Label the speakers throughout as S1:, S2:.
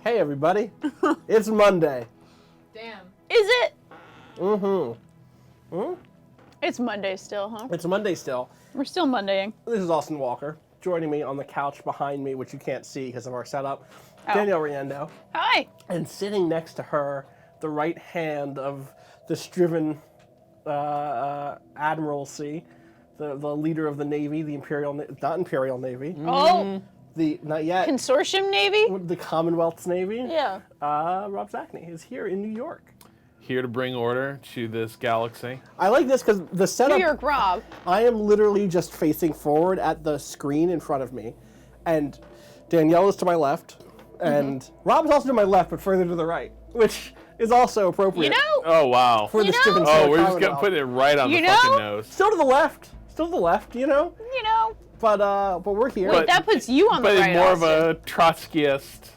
S1: Hey everybody, it's Monday.
S2: Damn.
S3: Is it?
S1: Mm-hmm.
S3: It's Monday still, huh?
S1: It's Monday still.
S3: We're still Mondaying.
S1: This is Austin Walker. Joining me on the couch behind me, which you can't see because of our setup,
S3: Oh.
S1: Danielle Riendo.
S3: Hi.
S1: And sitting next to her, the right hand of the Striven Admiralty, the leader of the Navy, the not Imperial Navy.
S3: Oh,
S1: Not yet.
S3: Consortium Navy?
S1: The Commonwealth's Navy.
S3: Yeah.
S1: Rob Zachney is here in New York.
S4: Here to bring order to this galaxy.
S1: I like this because the setup.
S3: New York Rob.
S1: I am literally just facing forward at the screen in front of me, and Danielle is to my left, and Rob is also to my left, but further to the right, which is also appropriate.
S3: You know?
S4: Oh, wow.
S1: For the Striven
S4: Oh,
S1: Solar
S4: we're just going to
S1: Commonwealth.
S4: put it right on
S3: You
S4: the
S3: know?
S4: fucking nose.
S1: Still to the left. Still to the left, you know?
S3: You know.
S1: But we're here.
S3: Wait, that puts you on the
S4: But
S3: right,
S4: it's more of
S3: Austin.
S4: a Trotskyist.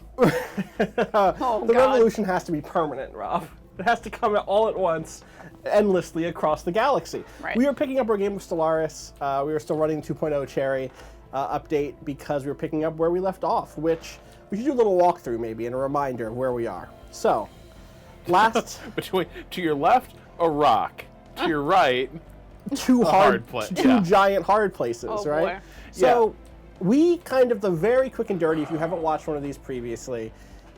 S3: Oh,
S1: The
S3: God.
S1: revolution has to be permanent, Rob. It has to come all at once, endlessly across the galaxy.
S3: Right.
S1: We are picking up our game of Stellaris. We are still running 2.0 Cherry update because we were picking up where we left off, which we should do a little walkthrough maybe and a reminder of where we are. So, last
S4: Between to your left, a rock. To your right,
S1: two
S4: yeah.
S1: giant hard places,
S3: Oh,
S1: right?
S3: boy.
S1: So we kind of, the very quick and dirty, if you haven't watched one of these previously,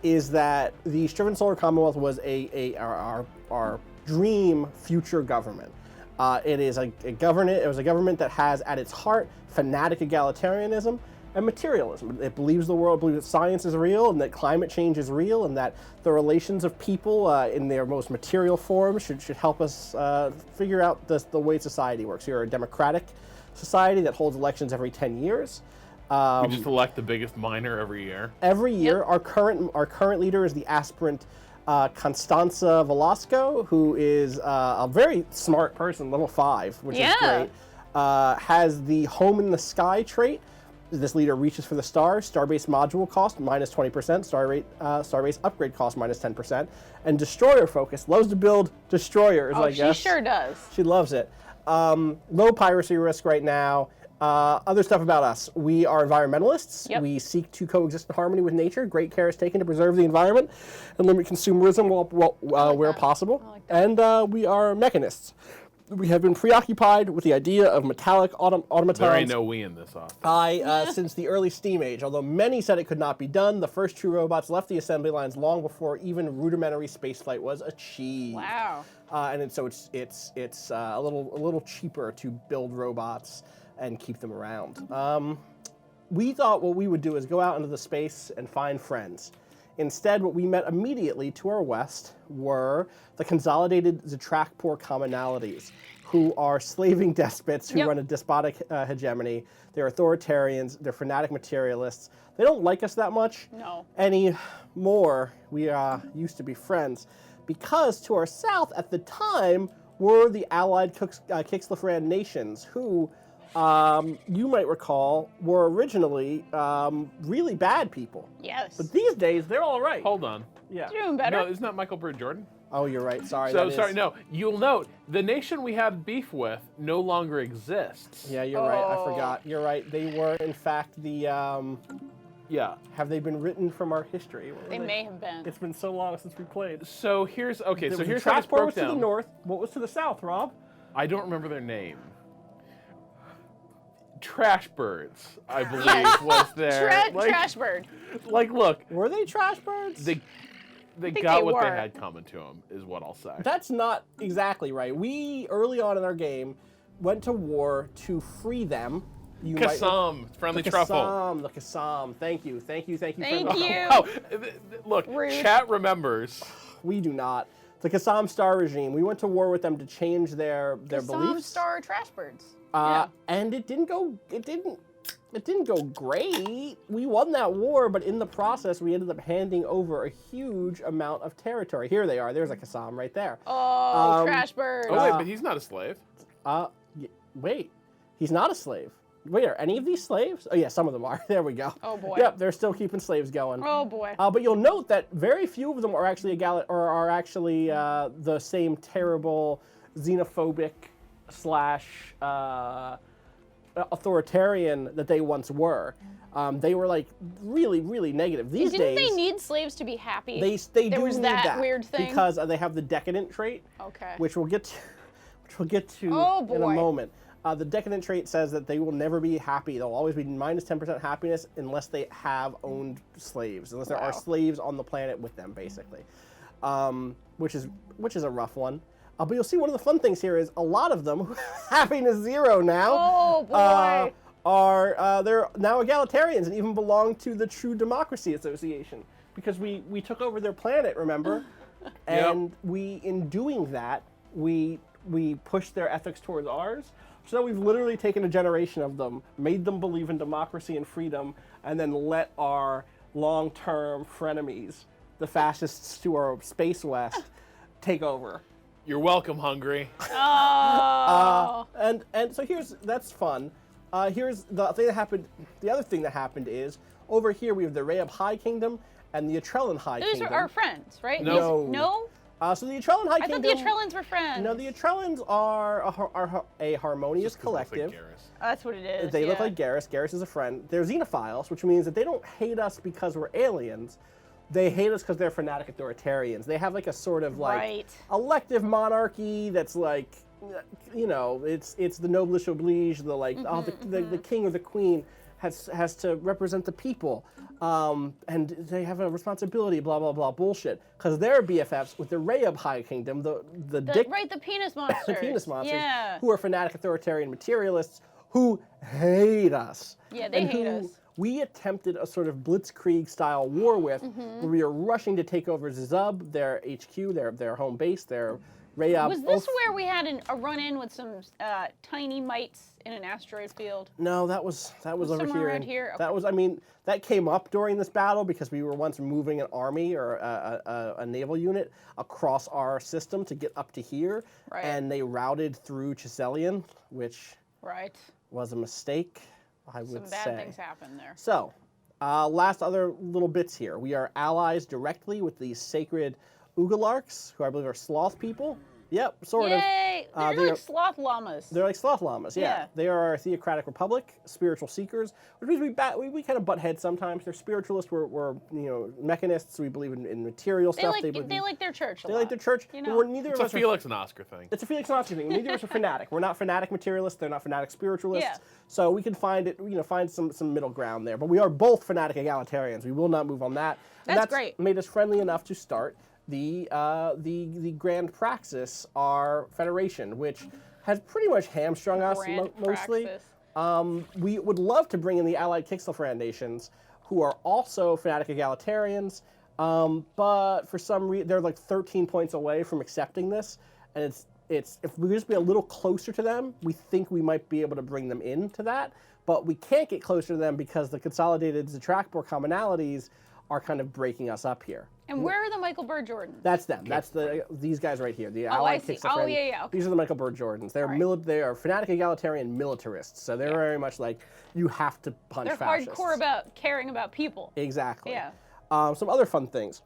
S1: is that the Striven Solar Commonwealth was our dream future government. It was a government that has at its heart fanatic egalitarianism and materialism. It believes that science is real and that climate change is real and that the relations of people in their most material form should help us figure out the way society works. You're a democratic society that holds elections every 10 years.
S4: we just elect the biggest miner every year.
S1: Every year, our current leader is the aspirant Constanza Velasco, who is a very smart person, level 5, which is great. Has the home in the sky trait. This leader reaches for the stars. Starbase module cost minus 20%. Starbase upgrade cost minus 10%. And destroyer focus. Loves to build destroyers, I guess.
S3: She sure does.
S1: She loves it. Low piracy risk right now. Other stuff about us. We are environmentalists.
S3: Yep.
S1: We seek to coexist in harmony with nature. Great care is taken to preserve the environment and limit consumerism where possible.
S3: I like that.
S1: And we are mechanists. We have been preoccupied with the idea of metallic automatons.
S4: There ain't no we in this office.
S1: Since the early steam age. Although many said it could not be done, the first true robots left the assembly lines long before even rudimentary spaceflight was achieved.
S3: Wow.
S1: And so it's a little cheaper to build robots and keep them around. We thought what we would do is go out into the space and find friends. Instead, what we met immediately to our west were the consolidated Zatrakpor commonalities, who are slaving despots who run a despotic hegemony. They're authoritarians. They're fanatic materialists. They don't like us that much anymore. We used to be friends because to our south at the time were the allied Kixlafran nations who, you might recall, were originally really bad people.
S3: Yes.
S1: But these days, they're all right.
S4: Hold on.
S1: Yeah.
S3: You're doing better.
S4: No, isn't that Michael Bird Jordan?
S1: Oh, you're right. Sorry.
S4: No. You'll note, the nation we had beef with no longer exists.
S1: Yeah, you're right. I forgot. You're right. They were, in fact, the...
S4: Yeah.
S1: Have they been written from our history?
S3: They may have been.
S1: It's been so long since we played.
S4: So here's how this
S1: Transport
S4: broke
S1: was to
S4: down.
S1: the north. What was to the south, Rob?
S4: I don't remember their name. Trash Birds, I believe, was there.
S3: Trash bird.
S4: Like, look,
S1: Were they trash birds?
S4: they
S3: think
S4: got
S3: they
S4: what
S3: were.
S4: they had coming to them, is what I'll say.
S1: That's not exactly right. We, early on in our game, went to war to free them.
S4: Kassam, friendly truffle.
S1: The Kassam. Thank you.
S3: Thank you.
S4: Oh, look,
S3: Rude.
S4: chat remembers.
S1: We do not. The Kassam Star regime. We went to war with them to change their
S3: Some
S1: beliefs.
S3: star trash birds.
S1: And it didn't go great. We won that war, but in the process, we ended up handing over a huge amount of territory. Here they are. There's a Kassam right there.
S3: Oh, trash bird.
S4: Oh, wait, but he's not a slave.
S1: Wait, he's not a slave. Wait, are any of these slaves? Oh yeah, some of them are. There we go.
S3: Oh boy.
S1: Yep, they're still keeping slaves going.
S3: Oh boy.
S1: But you'll note that very few of them are actually the same terrible xenophobic / authoritarian that they once were. They were like really, really negative. These
S3: Didn't
S1: days,
S3: they need slaves to be happy?
S1: they
S3: there
S1: do
S3: was
S1: need
S3: that weird thing?
S1: because they have the decadent trait,
S3: Okay.
S1: which we'll get to,
S3: Oh,
S1: in a
S3: boy.
S1: moment. The decadent trait says that they will never be happy. They'll always be minus 10% happiness unless they have owned slaves, unless there are
S3: Wow.
S1: slaves on the planet with them, basically, which is a rough one. But you'll see one of the fun things here is a lot of them, happiness 0 now,
S3: Oh, boy.
S1: they're now egalitarians and even belong to the True Democracy Association because we took over their planet, remember? And in doing that, we pushed their ethics towards ours. So now we've literally taken a generation of them, made them believe in democracy and freedom, and then let our long-term frenemies, the fascists to our space west, take over.
S4: You're welcome, Hungary.
S3: Oh.
S1: And so that's fun. Here's the thing that happened. The other thing that happened is over here we have the Rayab High Kingdom and the Atrellan High
S3: Those
S1: Kingdom.
S3: are our friends, right?
S1: No.
S3: No?
S1: So the Atrellan High
S3: I
S1: Kingdom.
S3: thought the Atrellans were friends.
S1: No, the Atrellans are a harmonious
S4: Just 'cause it looks like
S1: collective.
S4: Garrus.
S3: Oh, that's what it is.
S1: They look
S3: yeah.
S1: like Garrus. Garrus is a friend. They're xenophiles, which means that they don't hate us because we're aliens. They hate us because they're fanatic authoritarians. They have like a sort of like
S3: Right.
S1: elective monarchy that's like, you know, it's the noblesse oblige. The like, the king or the queen has to represent the people, and they have a responsibility. Blah blah blah bullshit. Because they're BFFs with the Rayab High Kingdom, the dick,
S3: Right, the penis monsters.
S1: the penis monsters,
S3: Yeah.
S1: who are fanatic authoritarian materialists who hate us.
S3: Yeah, they
S1: and
S3: hate
S1: who
S3: us.
S1: We attempted a sort of blitzkrieg style war with, where we are rushing to take over Zub, their HQ, their home base, their Rayab.
S3: Was this where we had a run-in with some tiny mites in an asteroid field?
S1: No, that was over
S3: somewhere
S1: here.
S3: around here?
S1: That was, I mean, that came up during this battle because we were once moving an army or a naval unit across our system to get up to here,
S3: Right.
S1: and they routed through Chiselian, which
S3: Right.
S1: was a mistake, I would
S3: Some bad
S1: say.
S3: things happened there.
S1: So, last other little bits here. We are allies directly with these sacred Ugalarks, who I believe are sloth people. Yep, sort of.
S3: Yay! They're
S1: they're-
S3: like sloth llamas.
S1: They're like sloth llamas, yeah.
S3: Yeah.
S1: They are a theocratic republic, spiritual seekers, which means we kind of butt heads sometimes. They're spiritualists, we're mechanists, we believe in material
S3: They
S1: stuff.
S3: like
S1: believe
S3: they
S1: in-
S3: like their church a
S1: they
S3: lot.
S1: like their church.
S3: You
S1: but
S3: know.
S1: we're neither
S4: It's
S1: of
S4: a
S1: us
S4: Felix and Oscar thing.
S1: It's a Felix and Oscar thing. Neither of us are fanatic. We're not fanatic materialists. They're not fanatic spiritualists.
S3: Yeah.
S1: So we can find some middle ground there. But we are both fanatic egalitarians. We will not move on that. And
S3: That's great.
S1: Made us friendly enough to start the Grand Praxis, our federation, which has pretty much hamstrung us
S3: Grand
S1: mostly.
S3: Praxis.
S1: We would love to bring in the allied Kixelfran nations, who are also fanatic egalitarians, but for some reason they're like 13 points away from accepting this, and it's if we could just be a little closer to them, we think we might be able to bring them into that, but we can't get closer to them because the consolidated Zatrakbor commonalities are kind of breaking us up here.
S3: And where are the Michael Burr Jordans?
S1: That's them. That's these guys right here. The
S3: I
S1: allied
S3: see.
S1: Kixelfran.
S3: Oh, yeah, okay.
S1: These are the Michael Burr Jordans. They're
S3: Right.
S1: they are fanatic egalitarian militarists. So they're very much like you have to punch
S3: They're
S1: fascists.
S3: hardcore about caring about people.
S1: Exactly.
S3: Yeah.
S1: Some other fun things.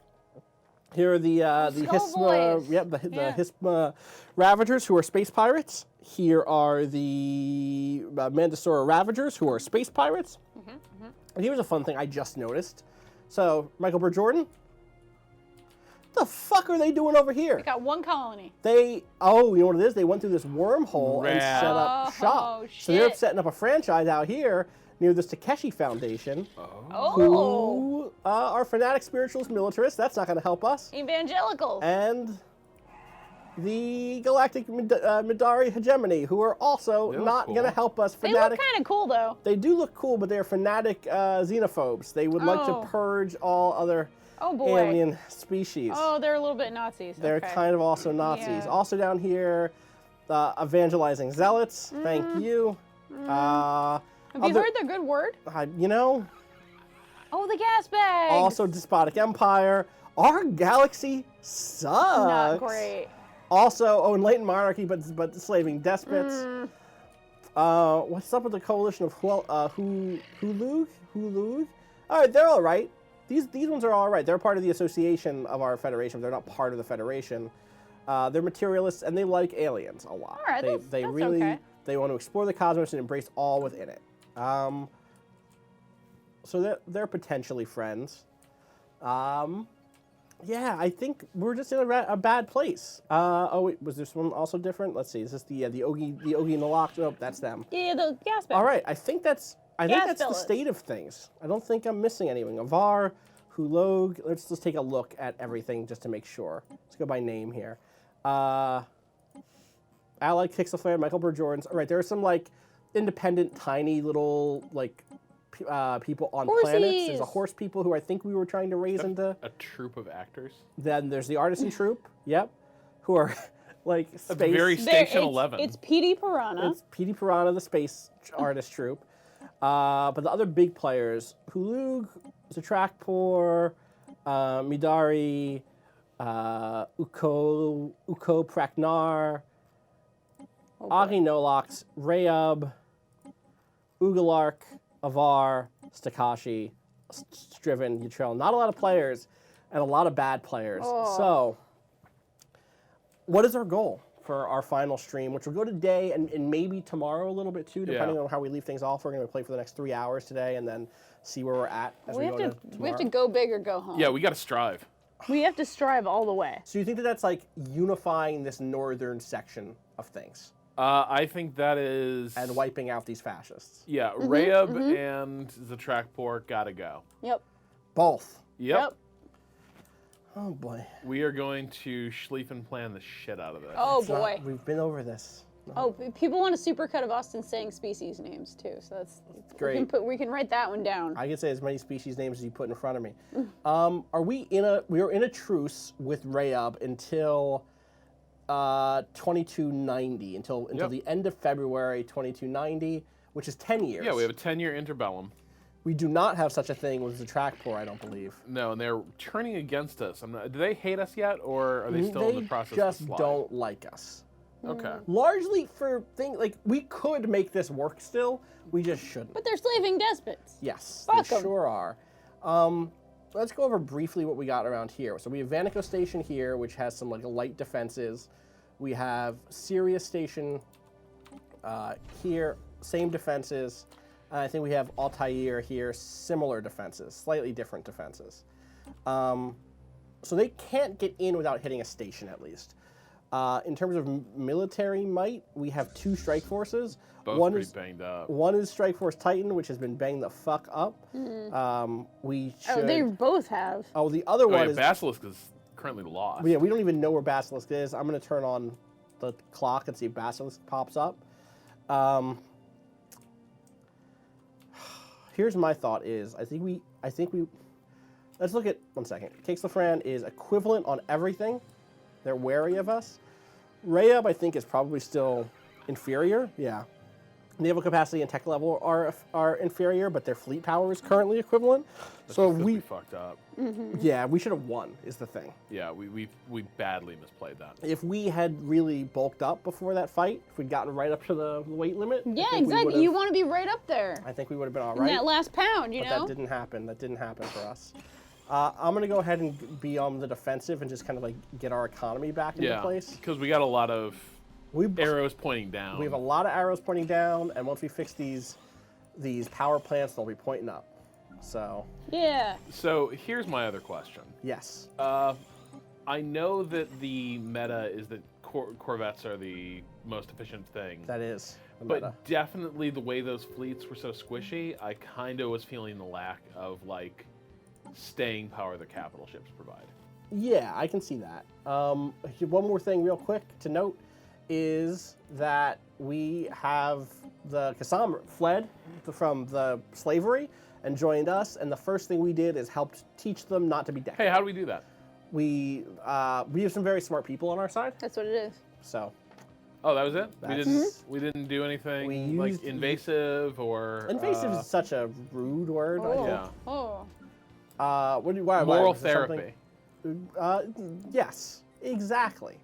S1: Here are the
S3: Skull
S1: Hisma,
S3: boys.
S1: yep, the
S3: Yeah.
S1: Hisma Ravagers, who are space pirates. Here are the Mandasora Ravagers, who are space pirates. And here's a fun thing I just noticed. So, Michael Burr Jordan, the fuck are they doing over here?
S3: We got one colony.
S1: You know what it is? They went through this wormhole and
S4: Rad.
S1: set up shop.
S3: Oh,
S1: So they're
S3: shit.
S1: setting up a franchise out here near this Takeshi Foundation,
S3: Oh.
S1: who are fanatic spiritualist militarists. That's not going to help us.
S3: Evangelicals.
S1: And the Galactic Midari Hegemony, who are also
S4: They look
S1: not
S4: cool.
S1: going to help us.
S3: They look
S1: Fanatic.
S3: kind of cool, though.
S1: They do look cool, but they're fanatic xenophobes. They would like
S3: Oh.
S1: to purge all other
S3: Oh, boy.
S1: alien species.
S3: Oh, they're a little bit Nazis.
S1: They're
S3: okay.
S1: kind of also Nazis.
S3: Yeah.
S1: Also down here, evangelizing zealots. Thank you.
S3: Have you heard the good word?
S1: You know,
S3: Oh, the gas bags.
S1: also despotic empire. Our galaxy sucks.
S3: Not great.
S1: Also, enlightened monarchy, but slaving despots.
S3: Mm.
S1: What's up with the coalition of Hulug? All right, they're all right. These ones are all right. They're part of the association of our federation. They're not part of the federation. They're materialists and they like aliens a lot.
S3: All right,
S1: they
S3: that's
S1: really
S3: okay.
S1: They want to explore the cosmos and embrace all within it. So they're potentially friends. Yeah, I think we're just in a bad place. Oh wait, was this one also different? Let's see. Is this the Ogie and the Lock? Nope, that's them.
S3: Yeah, the gas bags.
S1: All right, I think that's the
S3: fellas.
S1: state of things. I don't think I'm missing anything. Avar, Hulog. Let's just take a look at everything just to make sure. Let's go by name here. Allied Kixelflare, Michael Burr-Jordans. All right, there are some like independent, tiny little like people on planets. There's a horse people who I think we were trying to raise into
S4: A troupe of actors.
S1: Then there's the artisan troupe. Yep, who are like space.
S4: That's very Station 11.
S3: It's PD Piranha.
S1: It's Petey Piranha, the space artist troupe. But the other big players: Hulug, Zatrakpor, Midari, Uko Praknar, Agi Nolox, Rayub, Ugalark, Avar, Stakashi, Striven, Utrell. Not a lot of players, and a lot of bad players.
S3: Oh.
S1: So, what is our goal for our final stream, which will go today and maybe tomorrow a little bit too, depending on how we leave things off. We're going to play for the next 3 hours today and then see where we're at as we go to tomorrow.
S3: We have to go big or go home.
S4: Yeah, we got to strive.
S3: We have to strive all the way.
S1: So you think that that's like unifying this northern section of things
S4: I think that is.
S1: and wiping out these fascists?
S4: Yeah, Rayub and Zatrakpor gotta go.
S3: Yep.
S1: Both.
S4: Yep.
S1: Oh boy.
S4: We are going to Schlieffen plan the shit out of this.
S3: Oh
S1: It's not-
S3: boy.
S1: we've been over this. No.
S3: Oh, people want a supercut of Austin saying species names too, so that's
S1: great.
S3: We can write that one down.
S1: I can say as many species names as you put in front of me. We are in a truce with Rayub until 2290, until the end of February 2290, which is 10 years.
S4: Yeah, we have a 10-year interbellum.
S1: We do not have such a thing with the Zatrakpor, I don't believe.
S4: No, and they're turning against us. Do they hate us yet, or are they still in the process
S1: They just
S4: of slide?
S1: don't like us.
S4: Okay.
S1: Largely for things like we could make this work still, we just shouldn't.
S3: But they're slaving despots.
S1: Yes,
S3: Fuck
S1: they
S3: 'em.
S1: sure are. Let's go over briefly what we got around here. So we have Vanico Station here, which has some like light defenses. We have Sirius Station here, same defenses. I think we have Altair here, similar defenses, slightly different defenses. So they can't get in without hitting a station at least. In terms of military might, we have 2 strike forces.
S4: Both pretty banged up.
S1: One is Strike Force Titan, which has been banged the fuck up. We should.
S3: Oh, they both have.
S1: Oh, the other one is.
S4: Basilisk is currently lost.
S1: Yeah, we don't even know where Basilisk is. I'm gonna turn on the clock and see if Basilisk pops up. Here's my thought: I think we. Let's look at 1 second. Kixelfran is equivalent on everything. They're wary of us. Rayub, I think, is probably still inferior. Yeah. Naval capacity and tech level are inferior, but their fleet power is currently equivalent.
S4: That's
S1: So
S4: just 'cause
S1: we
S4: fucked up.
S1: yeah, we should have won, is the thing.
S4: Yeah, we badly misplayed that.
S1: If we had really bulked up before that fight, if we'd gotten right up to the weight limit,
S3: Yeah,
S1: I think we
S3: exactly.
S1: would've-
S3: You want to be right up there.
S1: I think we would have been all
S3: In
S1: right.
S3: that last pound, you
S1: But
S3: know?
S1: that didn't happen. That didn't happen for us. I'm going to go ahead and be on the defensive and just kind of like get our economy back into
S4: Yeah,
S1: place.
S4: because we got a lot of
S1: We
S4: arrows pointing down.
S1: we have a lot of arrows pointing down, and once we fix these power plants, they'll be pointing up. So,
S3: Yeah.
S4: So here's my other question.
S1: yes.
S4: I know that the meta is that Corvettes are the most efficient thing.
S1: That is the
S4: But
S1: meta.
S4: definitely the way those fleets were so squishy, I kind of was feeling the lack of like staying power the capital ships provide.
S1: Yeah, I can see that. One more thing real quick to note is that we have the Kassam fled from the slavery and joined us, and the first thing we did is helped teach them not to be decadent.
S4: Hey, how do we do that?
S1: We have some very smart people on our side,
S3: That's what it is.
S1: so
S4: Oh, that was it.
S1: That's-
S4: We didn't do anything
S1: We
S4: like
S1: used-
S4: invasive or
S1: invasive is such a rude word. I think.
S4: Yeah.
S3: Oh.
S1: Why,
S4: moral
S1: was there something?
S4: therapy.
S1: Yes, exactly.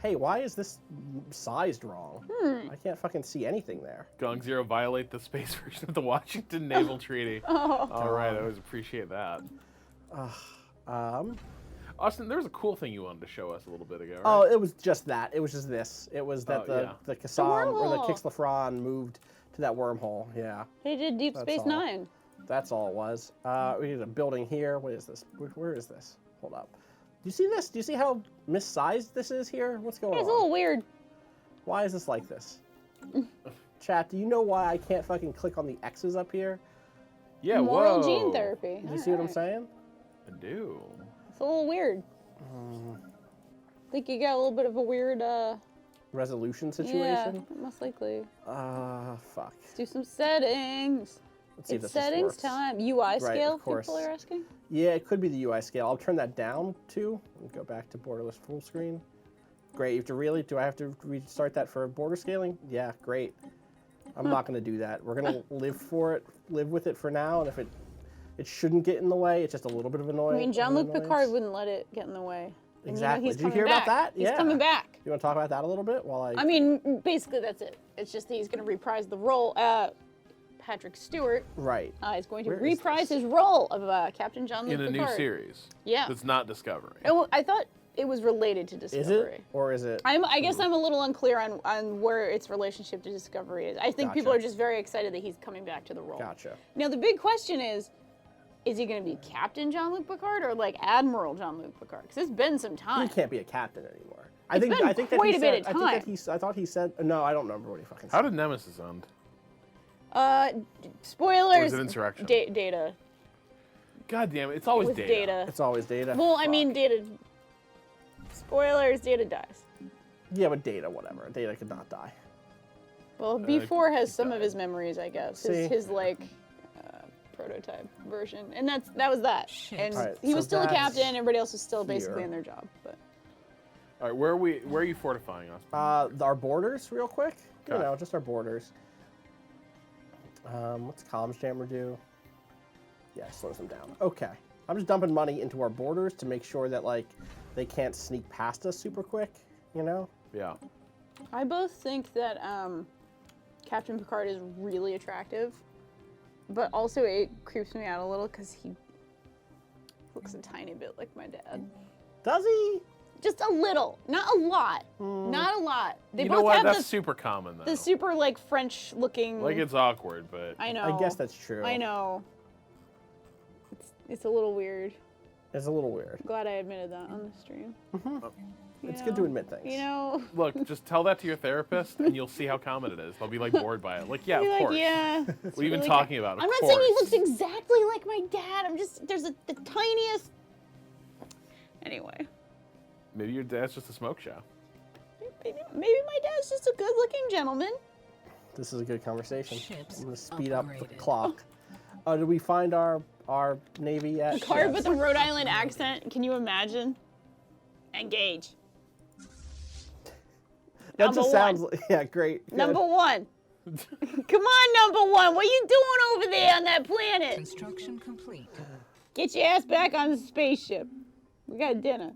S1: Hey, why is this sized wrong? I can't fucking see anything there.
S4: Gong Zero violate the space version of the Washington Naval Treaty.
S3: Oh.
S4: All right, I always appreciate that. Austin, there was a cool thing you wanted to show us a little bit ago, right?
S1: Oh, it was just that. It was just this. It was that
S4: Oh,
S1: the Kassam or the
S3: wormhole.
S1: Kixlafron moved to that wormhole. Yeah,
S3: They did Deep
S1: That's
S3: Space
S1: all.
S3: Nine.
S1: that's all it was. We need a building here. What is this? Where is this? Hold up. Do you see this? Do you see how missized this is here? What's going
S3: It's a
S1: on?
S3: little weird.
S1: Why is this like this? Chat, do you know why I can't fucking click on the X's up here?
S4: Yeah,
S3: Moral
S4: whoa.
S3: gene therapy.
S1: Do you see what I'm saying?
S4: I do.
S3: It's a little weird. I think you got a little bit of a weird,
S1: Resolution
S3: yeah,
S1: situation?
S3: most likely.
S1: Fuck.
S3: Let's do some settings.
S1: Let's see if
S3: It's
S1: this
S3: settings
S1: works.
S3: time. UI
S1: Right,
S3: scale,
S1: of course.
S3: people are asking.
S1: Yeah, it could be the UI scale. I'll turn that down too. And go back to borderless full screen. Great. You have to really? Do I have to restart that for border scaling? Yeah, great. I'm not going to do that. We're going to live with it for now. And if it shouldn't get in the way, it's just a little bit of annoying.
S3: I mean, Jean-Luc Picard wouldn't let it get in the way. And
S1: Exactly.
S3: he's
S1: Did you
S3: coming
S1: hear
S3: back.
S1: about that?
S3: He's
S1: Yeah.
S3: coming back.
S1: You want to talk about that a little bit while
S3: I mean, basically that's it. It's just that he's going to reprise the role. Patrick Stewart
S1: Right.
S3: is going to
S1: Where is
S3: reprise
S1: this?
S3: his role of Captain Jean-Luc
S4: In a
S3: Picard.
S4: new series.
S3: Yeah.
S4: That's not Discovery.
S3: Oh, I thought it was related to
S1: Is
S3: Discovery.
S1: it? Or is it?
S3: I guess I'm a little unclear on where its relationship to Discovery is. I think people
S1: Gotcha.
S3: are just very excited that he's coming back to the role.
S1: Gotcha.
S3: Now the big question is he going to be Captain Jean-Luc Picard or like Admiral Jean-Luc Picard? Because it's been some time.
S1: He can't be a captain anymore.
S3: It's been
S1: I think
S3: quite
S1: that he
S3: a
S1: said,
S3: bit of
S1: I think that
S3: time.
S1: I thought he said. No, I don't remember what he fucking said.
S4: How did Nemesis end?
S3: Spoilers.
S4: Or is it Insurrection?
S3: Data.
S4: God damn it, it's always
S3: With
S4: Data.
S3: Data.
S1: It's always Data.
S3: Well, I
S1: Fuck.
S3: mean, Data. Spoilers. Data dies.
S1: Yeah, but Data, whatever. Data could not die.
S3: Well, B4 has some of
S4: died.
S3: his memories, I guess.
S1: See?
S3: His like prototype version, and that was that. And
S1: Alright,
S3: he was
S1: so
S3: still a
S1: that's
S3: captain. Everybody else was still basically
S1: here.
S3: in their job. But
S4: All right, where are you fortifying us?
S1: Our borders, real quick. You
S4: Okay.
S1: know, just our borders. What's Columns Jammer do? Yeah, it slows them down. Okay. I'm just dumping money into our borders to make sure that, like, they can't sneak past us super quick, you know?
S4: Yeah.
S3: I both think that Captain Picard is really attractive, but also it creeps me out a little because he looks a tiny bit like my dad.
S1: Does he?
S3: Just a little, not a lot, not a lot. They
S4: You
S3: both
S4: know what?
S3: have
S4: That's
S3: the,
S4: super common, though.
S3: the super like French-looking.
S4: Like, it's awkward, but...
S3: I know.
S1: I guess that's true.
S3: I know. It's a little weird.
S1: It's a little weird.
S3: Glad I admitted that on the stream.
S1: It's good to admit things.
S3: You know.
S4: Look, just tell that to your therapist, and you'll see how common it is. They'll be, like, bored by it. Like, yeah,
S3: Be
S4: of
S3: like,
S4: course.
S3: yeah.
S4: What are you even talking about? Of
S3: I'm not
S4: course.
S3: saying he looks exactly like my dad. I'm just there's the tiniest. Anyway,
S4: Maybe your dad's just a smoke show.
S3: maybe my dad's just a good-looking gentleman.
S1: This is a good conversation.
S2: Ships
S1: I'm going to speed up the
S2: upgraded.
S1: clock. Did we find our Navy yet?
S3: Picard
S1: Yes.
S3: with a Rhode Island accent. Can you imagine? Engage.
S1: That
S3: Number
S1: just
S3: one.
S1: sounds yeah, great. Good.
S3: Number one. Come on, number one. What are you doing over there on that planet?
S2: Construction complete.
S3: Get your ass back on the spaceship. We got dinner.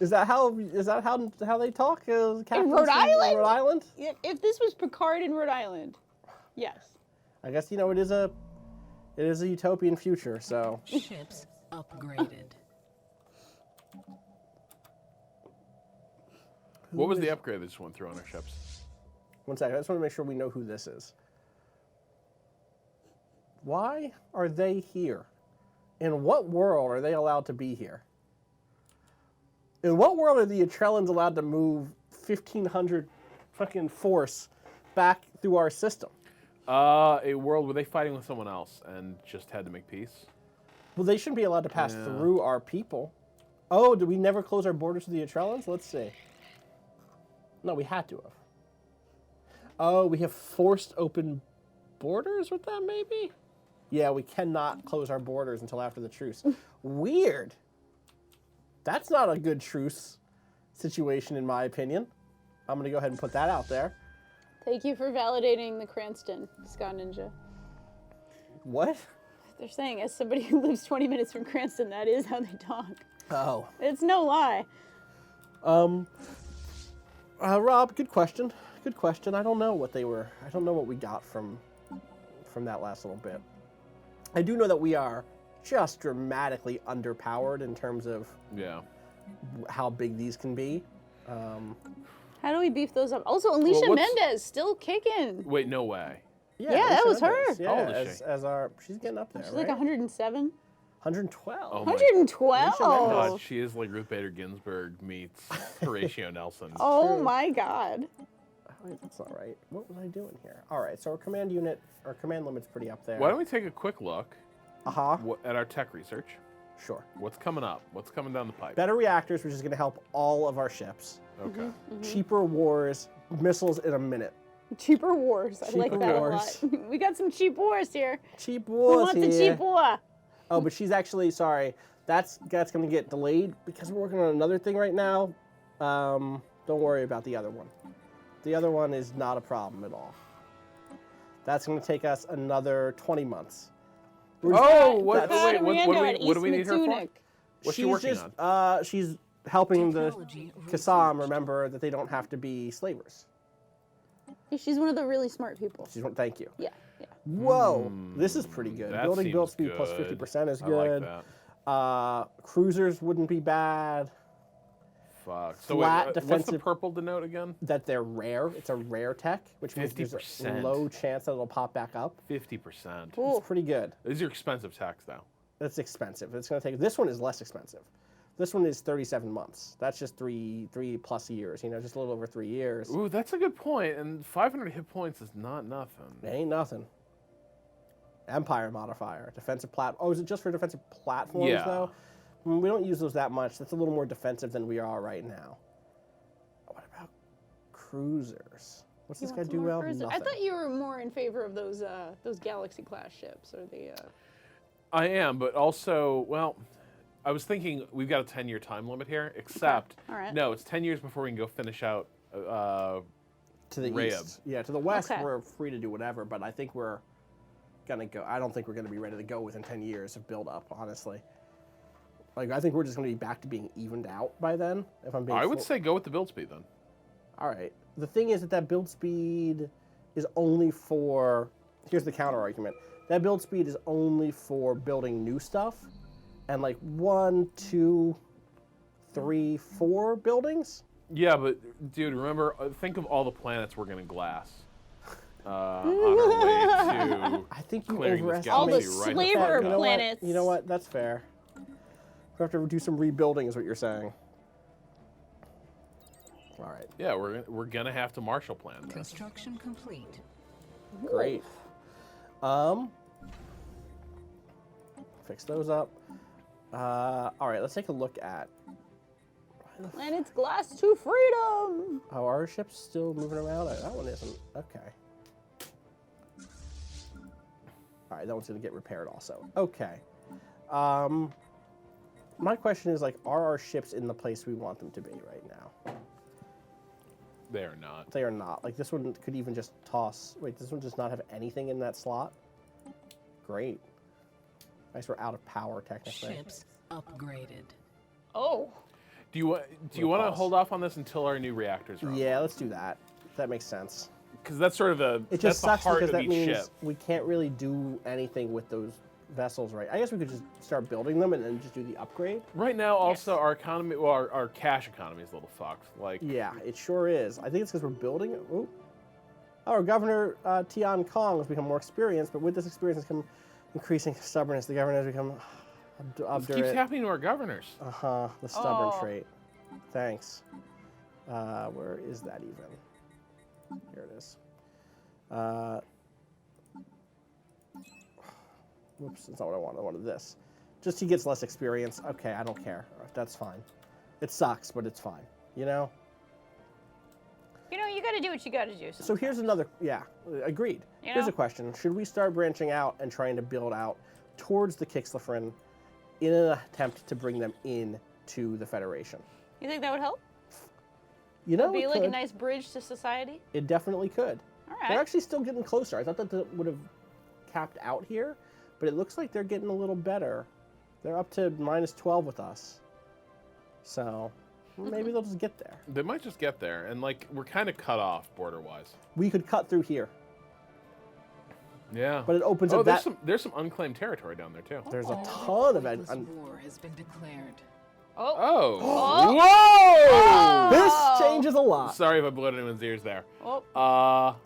S1: Is that how they talk? Captains
S3: Rhode Island?
S1: Rhode Island?
S3: If this was Picard in Rhode Island, yes.
S1: I guess it is a utopian future. So
S2: Ships upgraded.
S4: What was the upgrade that just went through on our ships?
S1: one second. I just want to make sure we know who this is. Why are they here? In what world are they allowed to be here? In what world are the Atrellans allowed to move 1,500 fucking force back through our system?
S4: A world where they fighting with someone else and just had to make peace.
S1: Well, they shouldn't be allowed to pass
S4: Yeah.
S1: through our people. Oh, did we never close our borders to the Atrellans? Let's see. No, we had to have. Oh, we have forced open borders with them, maybe? Yeah, we cannot close our borders until after the truce. Weird. That's not a good truce situation, in my opinion. I'm going to go ahead and put that out there.
S3: Thank you for validating the Cranston, Scott Ninja.
S1: What?
S3: They're saying, as somebody who lives 20 minutes from Cranston, that is how they talk.
S1: Oh.
S3: It's no lie.
S1: Rob, good question. Good question. I don't know what they were. I don't know what we got from that last little bit. I do know that we are just dramatically underpowered in terms of
S4: Yeah.
S1: how big these can be.
S3: How do we beef those up? Also, Alicia
S4: what's-
S3: Mendez still kicking.
S4: Wait, no way.
S3: Yeah, that
S1: Alicia
S3: was her.
S1: Mendez. Yeah,
S4: How old is she?
S1: as our she's getting up there,
S3: She's
S1: right?
S3: like 107.
S1: 112.
S4: Oh my
S3: 112.
S4: God, she is like Ruth Bader Ginsburg meets Horatio Nelson.
S3: Oh
S1: True.
S3: my God.
S1: Wait, that's not right. What was I doing here? All right, so our command unit, our command limit's pretty up there.
S4: Why don't we take a quick look at our tech research?
S1: Sure.
S4: What's coming up? What's coming down the pipe?
S1: Better reactors, which is going to help all of our ships.
S4: Okay.
S1: Cheaper wars, missiles in a minute.
S3: Cheaper wars. I like
S1: Cheaper
S3: that
S1: wars.
S3: a lot. We got some cheap wars here.
S1: Cheap
S3: Who
S1: wars
S3: wants a
S1: here.
S3: cheap war?
S1: Oh, but she's actually sorry. That's going to get delayed because we're working on another thing right now. Don't worry about the other one. The other one is not a problem at all. That's going to take us another 20 months.
S4: Oh, what,
S1: That's-
S4: wait, what do we need her for?
S3: Matunic.
S4: What's she
S1: She's
S4: working
S1: just,
S4: on?
S1: she's helping the
S2: Technology
S1: Qassam
S2: researched.
S1: remember that they don't have to be slavers.
S3: She's one of the really smart people.
S1: Thank you.
S3: Yeah, yeah.
S1: Whoa, this is pretty good.
S4: That
S1: Building build
S4: seems
S1: speed plus
S4: good.
S1: 50% is
S4: I
S1: good.
S4: like that.
S1: Cruisers wouldn't be bad.
S4: Fuck. So
S1: Flat
S4: wait, what's the
S1: defensive-
S4: purple denote again?
S1: That they're rare. It's a rare tech, which means there's a
S4: 50%.
S1: low chance that it'll pop back up.
S4: 50%.
S3: Cool.
S1: It's pretty good.
S4: These are expensive techs, though.
S1: That's expensive. It's going to take. This one is less expensive. This one is 37 months. That's just three plus years. You know, just a little over 3 years.
S4: Ooh, that's a good point. And 500 hit points is not nothing.
S1: It ain't nothing. Empire modifier, defensive Oh, is it just for defensive platforms
S4: Yeah.
S1: though? We don't use those that much. That's a little more defensive than we are right now. What about cruisers? What's this guy do well? Nothing.
S3: I thought you were more in favor of those Galaxy class ships or the.
S4: I am, but also, well, I was thinking we've got a 10-year time limit here, except,
S3: All right.
S4: no, it's 10 years before we can go finish out
S1: to the
S4: Rayab.
S1: east. Yeah, to the west
S3: Okay.
S1: we're free to do whatever, but I think we're gonna go. I don't think we're gonna be ready to go within 10 years of build up. Honestly, like I think we're just gonna be back to being evened out by then. If I'm being,
S4: I would say go with the build speed then.
S1: all right. The thing is that build speed is only for. Here's the counter argument. That build speed is only for building new stuff, and like 1, 2, 3, 4 buildings.
S4: Yeah, but dude, remember, think of all the planets we're gonna glass on our way to
S1: I think you
S4: clearing this
S1: overestimate
S3: All the
S4: galaxy right
S3: slaver
S4: fuck up.
S1: You know what?
S3: planets.
S1: You know what? That's fair. We have to do some rebuilding, is what you're saying. All right,
S4: Yeah, we're gonna have to Marshall plan this.
S2: Construction complete.
S1: great. Fix those up. All right, let's take a look at.
S3: Planet's glass to freedom.
S1: Oh, our ship's still moving around. That one isn't. Okay. All right, that one's gonna get repaired also. Okay. My question is like, are our ships in the place we want them to be right now?
S4: They are not.
S1: They are not. Like this one could even just toss. Wait, this one does not have anything in that slot? Great. I guess we're out of power technically.
S2: Ships upgraded.
S3: Oh.
S4: Do you want to
S1: pause.
S4: hold off on this until our new reactors are up?
S1: Yeah, let's do that. That makes sense.
S4: Because that's sort of the
S1: It
S4: that's
S1: just
S4: the
S1: sucks
S4: heart
S1: because
S4: of
S1: that
S4: each
S1: means
S4: ship.
S1: we can't really do anything with those vessels, right? I guess we could just start building them and then just do the upgrade.
S4: Right now, also our economy, well, our cash economy is a little fucked. Like,
S1: Yeah, it sure is. I think it's because we're building it. Oh, our governor Tian Kong has become more experienced, but with this experience has come increasing stubbornness. The governor has become
S4: this keeps
S1: obdurate.
S4: happening to our governors.
S1: The stubborn
S3: Oh.
S1: trait. Thanks. Where is that even? Here it is. Whoops, that's not what I wanted. I wanted this. Just he gets less experience. Okay, I don't care. That's fine. It sucks, but it's fine. You know?
S3: You know, you got to do what you got to do.
S1: So here's another, yeah, agreed.
S3: You
S1: Here's
S3: know?
S1: a question. Should we start branching out and trying to build out towards the Kixlafrin in an attempt to bring them in to the Federation?
S3: You think that would help?
S1: You know,
S3: Be
S1: it
S3: like a
S1: could.
S3: nice bridge to society?
S1: It definitely could.
S3: All
S1: They're
S3: right.
S1: actually still getting closer. I thought that would have capped out here, but it looks like they're getting a little better. They're up to -12 with us. So maybe they'll just get there.
S4: They might just get there, and like we're kind of cut off border-wise.
S1: We could cut through here.
S4: Yeah.
S1: But it opens
S4: oh,
S1: up
S4: there's
S1: that.
S4: there's some unclaimed territory down there too.
S1: There's a
S2: All
S1: ton of
S2: Endless
S1: it.
S2: war has been declared.
S3: Oh.
S4: Oh.
S3: Oh.
S4: Whoa!
S1: This changes a lot.
S4: Sorry if I blew anyone's ears there.
S3: Oh.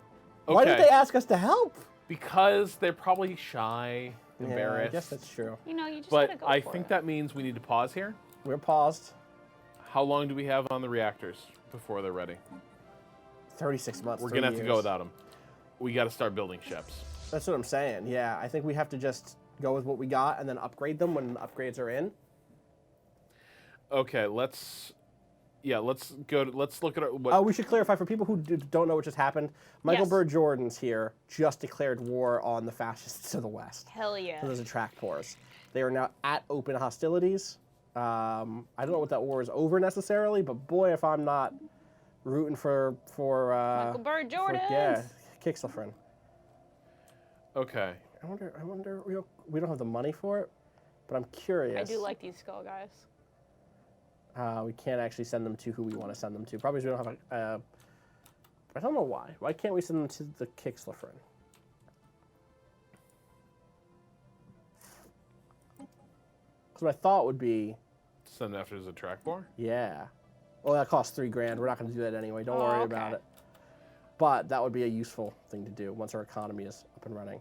S4: Okay.
S1: Why did they ask us to help?
S4: Because they're probably shy, embarrassed.
S1: Yeah, I guess that's true.
S3: You know, you just
S4: But
S3: gotta go
S4: I
S3: for
S4: think
S3: it.
S4: that means we need to pause here.
S1: We're paused.
S4: How long do we have on the reactors before they're ready?
S1: 36 months.
S4: We're
S1: 3
S4: gonna have to go
S1: years.
S4: without them. We got to start building ships.
S1: That's what I'm saying. Yeah, I think we have to just go with what we got and then upgrade them when the upgrades are in.
S4: Okay, let's go. Let's look at what.
S1: We should clarify for people who don't know what just happened. Michael
S3: Yes.
S1: Bird Jordan's here just declared war on the fascists to the west.
S3: Hell yeah.
S1: So those attract pores. They are now at open hostilities. I don't know what that war is over necessarily, but boy, if I'm not rooting for
S3: Michael Bird Jordan.
S1: yeah, Kixelfrin.
S4: Okay.
S1: I wonder. We don't have the money for it, but I'm curious.
S3: I do like these skull guys.
S1: We can't actually send them to who we want to send them to. Probably because we don't have I don't know why. Why can't we send them to the Kixelfrin? Because my thought would be,
S4: Send after the track bar.
S1: yeah. Well, that costs $3,000. We're not going to do that anyway. Don't
S3: Oh,
S1: worry
S3: okay.
S1: about it. But that would be a useful thing to do once our economy is up and running.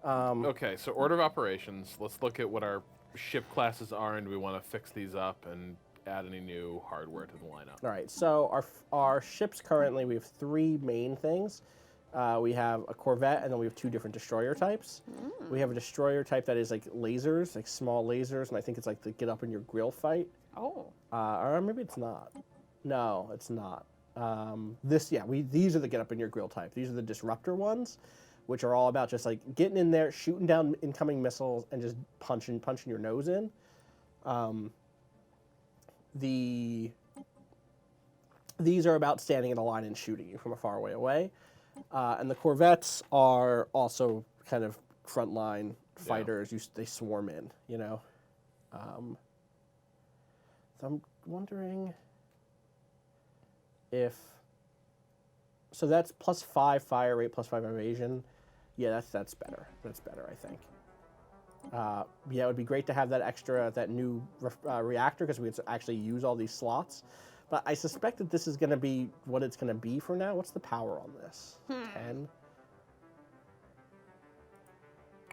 S4: Okay, so order of operations. Let's look at what our ship classes are, and we want to fix these up and add any new hardware to the lineup.
S1: All right. So our ships currently, we have 3 main things. We have a corvette, and then we have 2 different destroyer types. We have a destroyer type that is like lasers, like small lasers, and I think it's like the get up in your grill fight.
S3: Oh.
S1: Or maybe it's not. No, it's not. These are the get up in your grill type. These are the disruptor ones, which are all about just like getting in there, shooting down incoming missiles, and just punching your nose in. These are about standing in a line and shooting you from a far away. And the corvettes are also kind of frontline fighters. They swarm in, you know. So I'm wondering if... So that's +5 fire rate, +5 evasion. Yeah, that's better. That's better, I think. Yeah, it would be great to have that new reactor, because we could actually use all these slots. But I suspect that this is going to be what it's going to be for now. What's the power on this? 10?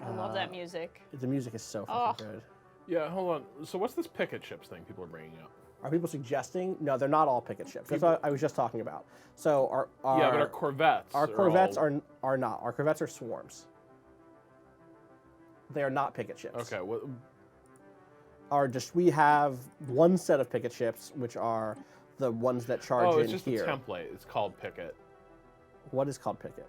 S3: I love that music.
S1: The music is so fucking good.
S4: Yeah, hold on. So what's this picket ships thing people are bringing up?
S1: Are people suggesting? No, they're not all picket ships. That's what I was just talking about. So our
S4: Yeah, but our corvettes.
S1: our corvettes
S4: all...
S1: are not. Our corvettes are swarms. They are not picket ships.
S4: Okay. What?
S1: We have one set of picket ships, which are the ones that charge
S4: Oh,
S1: in
S4: it's just
S1: here.
S4: a template. It's called picket.
S1: What is called picket?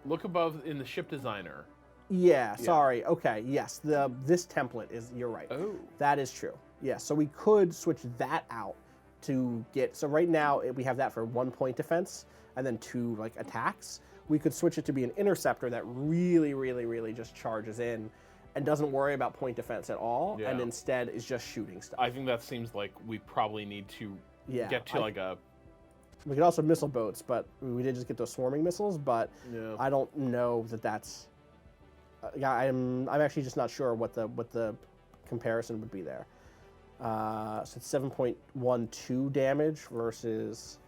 S4: Look above in the ship designer.
S1: Yeah, sorry. Okay, yes. This template is, you're right.
S4: Oh.
S1: That is true. Yeah, so we could switch that out to get, so right now we have that for 1 point defense and then 2 like attacks. We could switch it to be an interceptor that really, really, really just charges in and doesn't worry about point defense at all, and instead is just shooting stuff.
S4: I think that seems like we probably need to get to like a...
S1: We could also missile boats, but we did just get those swarming missiles, but
S4: Yeah.
S1: I don't know that that's... I'm actually just not sure what the comparison would be there. So it's 7.12 damage versus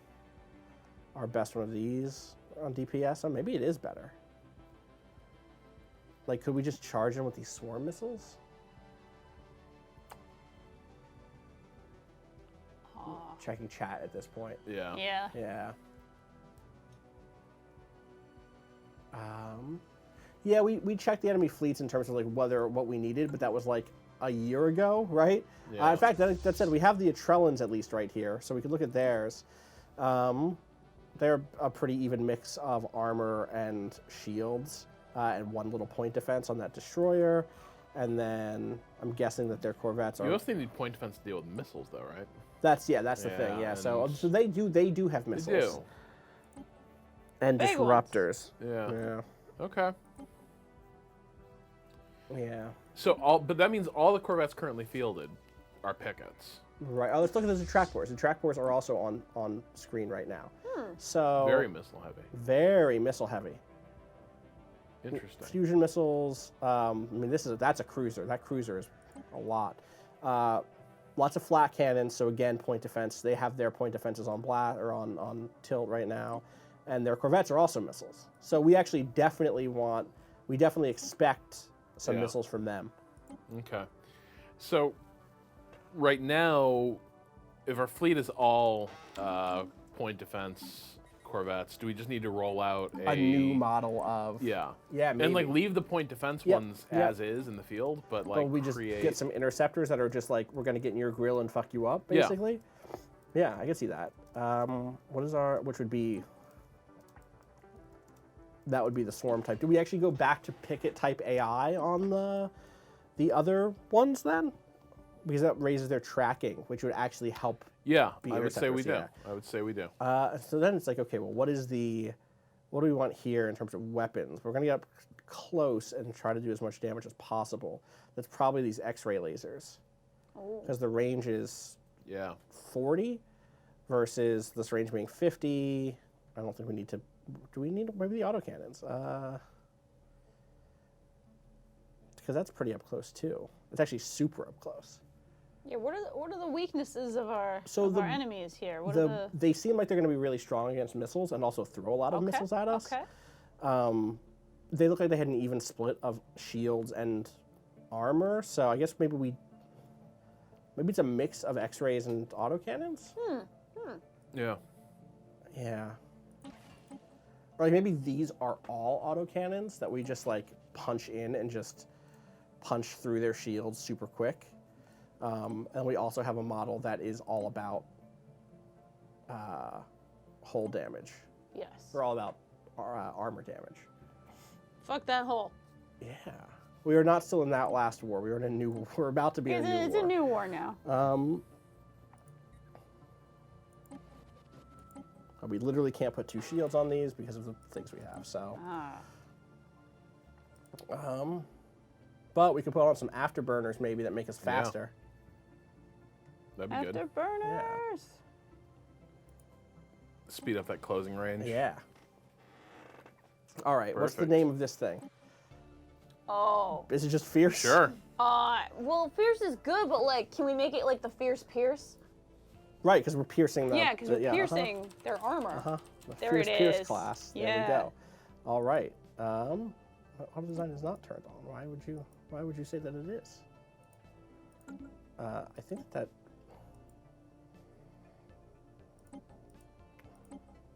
S1: our best one of these on DPS. Oh, maybe it is better. Like, could we just charge them with these swarm missiles? Checking chat at this point.
S4: Yeah.
S3: Yeah.
S1: Yeah. Yeah, we checked the enemy fleets in terms of like what we needed, but that was like a year ago, right?
S4: Yeah.
S1: In fact, that said, we have the Atrellans at least right here, so we could look at theirs. They're a pretty even mix of armor and shields, and 1 little point defense on that destroyer, and then I'm guessing that their corvettes are.
S4: You also need point defense to deal with missiles, though, right?
S1: That's the thing. Yeah, so they do have missiles. And
S3: Big
S1: disruptors.
S4: Yeah.
S1: Yeah.
S4: Okay.
S1: Yeah.
S4: So but that means all the corvettes currently fielded are pickets.
S1: Right. Oh, let's look at those attract pores. Attract pores are also on screen right now. So
S4: Very missile heavy.
S1: very missile heavy.
S4: Interesting.
S1: Fusion missiles. I mean, that's a cruiser. That cruiser is a lot. Lots of flat cannons. So again, point defense. They have their point defenses on on tilt right now, and their corvettes are also missiles. So we actually definitely expect some missiles from them.
S4: Okay. So right now, if our fleet is all point defense corvettes, do we just need to roll out
S1: A new model of maybe.
S4: and like leave the point defense ones as is in the field, but like
S1: we just get some interceptors that are just like, we're gonna get in your grill and fuck you up, basically. Yeah, I can see that. Which would be, that would be the swarm type. Do we actually go back to picket type AI on the other ones then? Because that raises their tracking, which would actually help.
S4: Yeah, I would say we do.
S1: Yeah.
S4: I would say we do.
S1: So then it's like, okay, well, what do we want here in terms of weapons? We're gonna get up close and try to do as much damage as possible. That's probably these X-ray lasers, because the range is 40 versus this range being 50. I don't think we need to. Do we need maybe the autocannons? Because that's pretty up close too. It's actually super up close.
S3: Yeah, what are the weaknesses of our our enemies here?
S1: They seem like they're going to be really strong against missiles and also throw a lot of missiles at us.
S3: Okay.
S1: They look like they had an even split of shields and armor, so I guess maybe it's a mix of X-rays and autocannons.
S4: Yeah.
S1: Yeah. Or like maybe these are all autocannons that we just like punch in and just punch through their shields super quick. And we also have a model that is all about hull damage.
S3: Yes.
S1: We're all about armor damage.
S3: Fuck that hole.
S1: Yeah. We are not still in that last war. We're about to be in a new war.
S3: It's a new war now.
S1: We literally can't put 2 shields on these because of the things we have, so. But we can put on some afterburners maybe that make us faster.
S4: That'd be good.
S3: Afterburners.
S1: Yeah.
S4: Speed up that closing range.
S1: Yeah. All right, what's the
S4: Perfect.
S1: name of this thing?
S3: Oh.
S1: Is it just Fierce?
S4: Sure.
S3: Well, Fierce is good, but like, can we make it like the Fierce Pierce?
S1: Right, because we're piercing the...
S3: Yeah, because we're piercing their armor.
S1: The
S3: There
S1: Fierce
S3: it
S1: Pierce
S3: is.
S1: class.
S3: Yeah.
S1: There we go. All right. Auto design is not turned on. Why would you say that it is? I think that...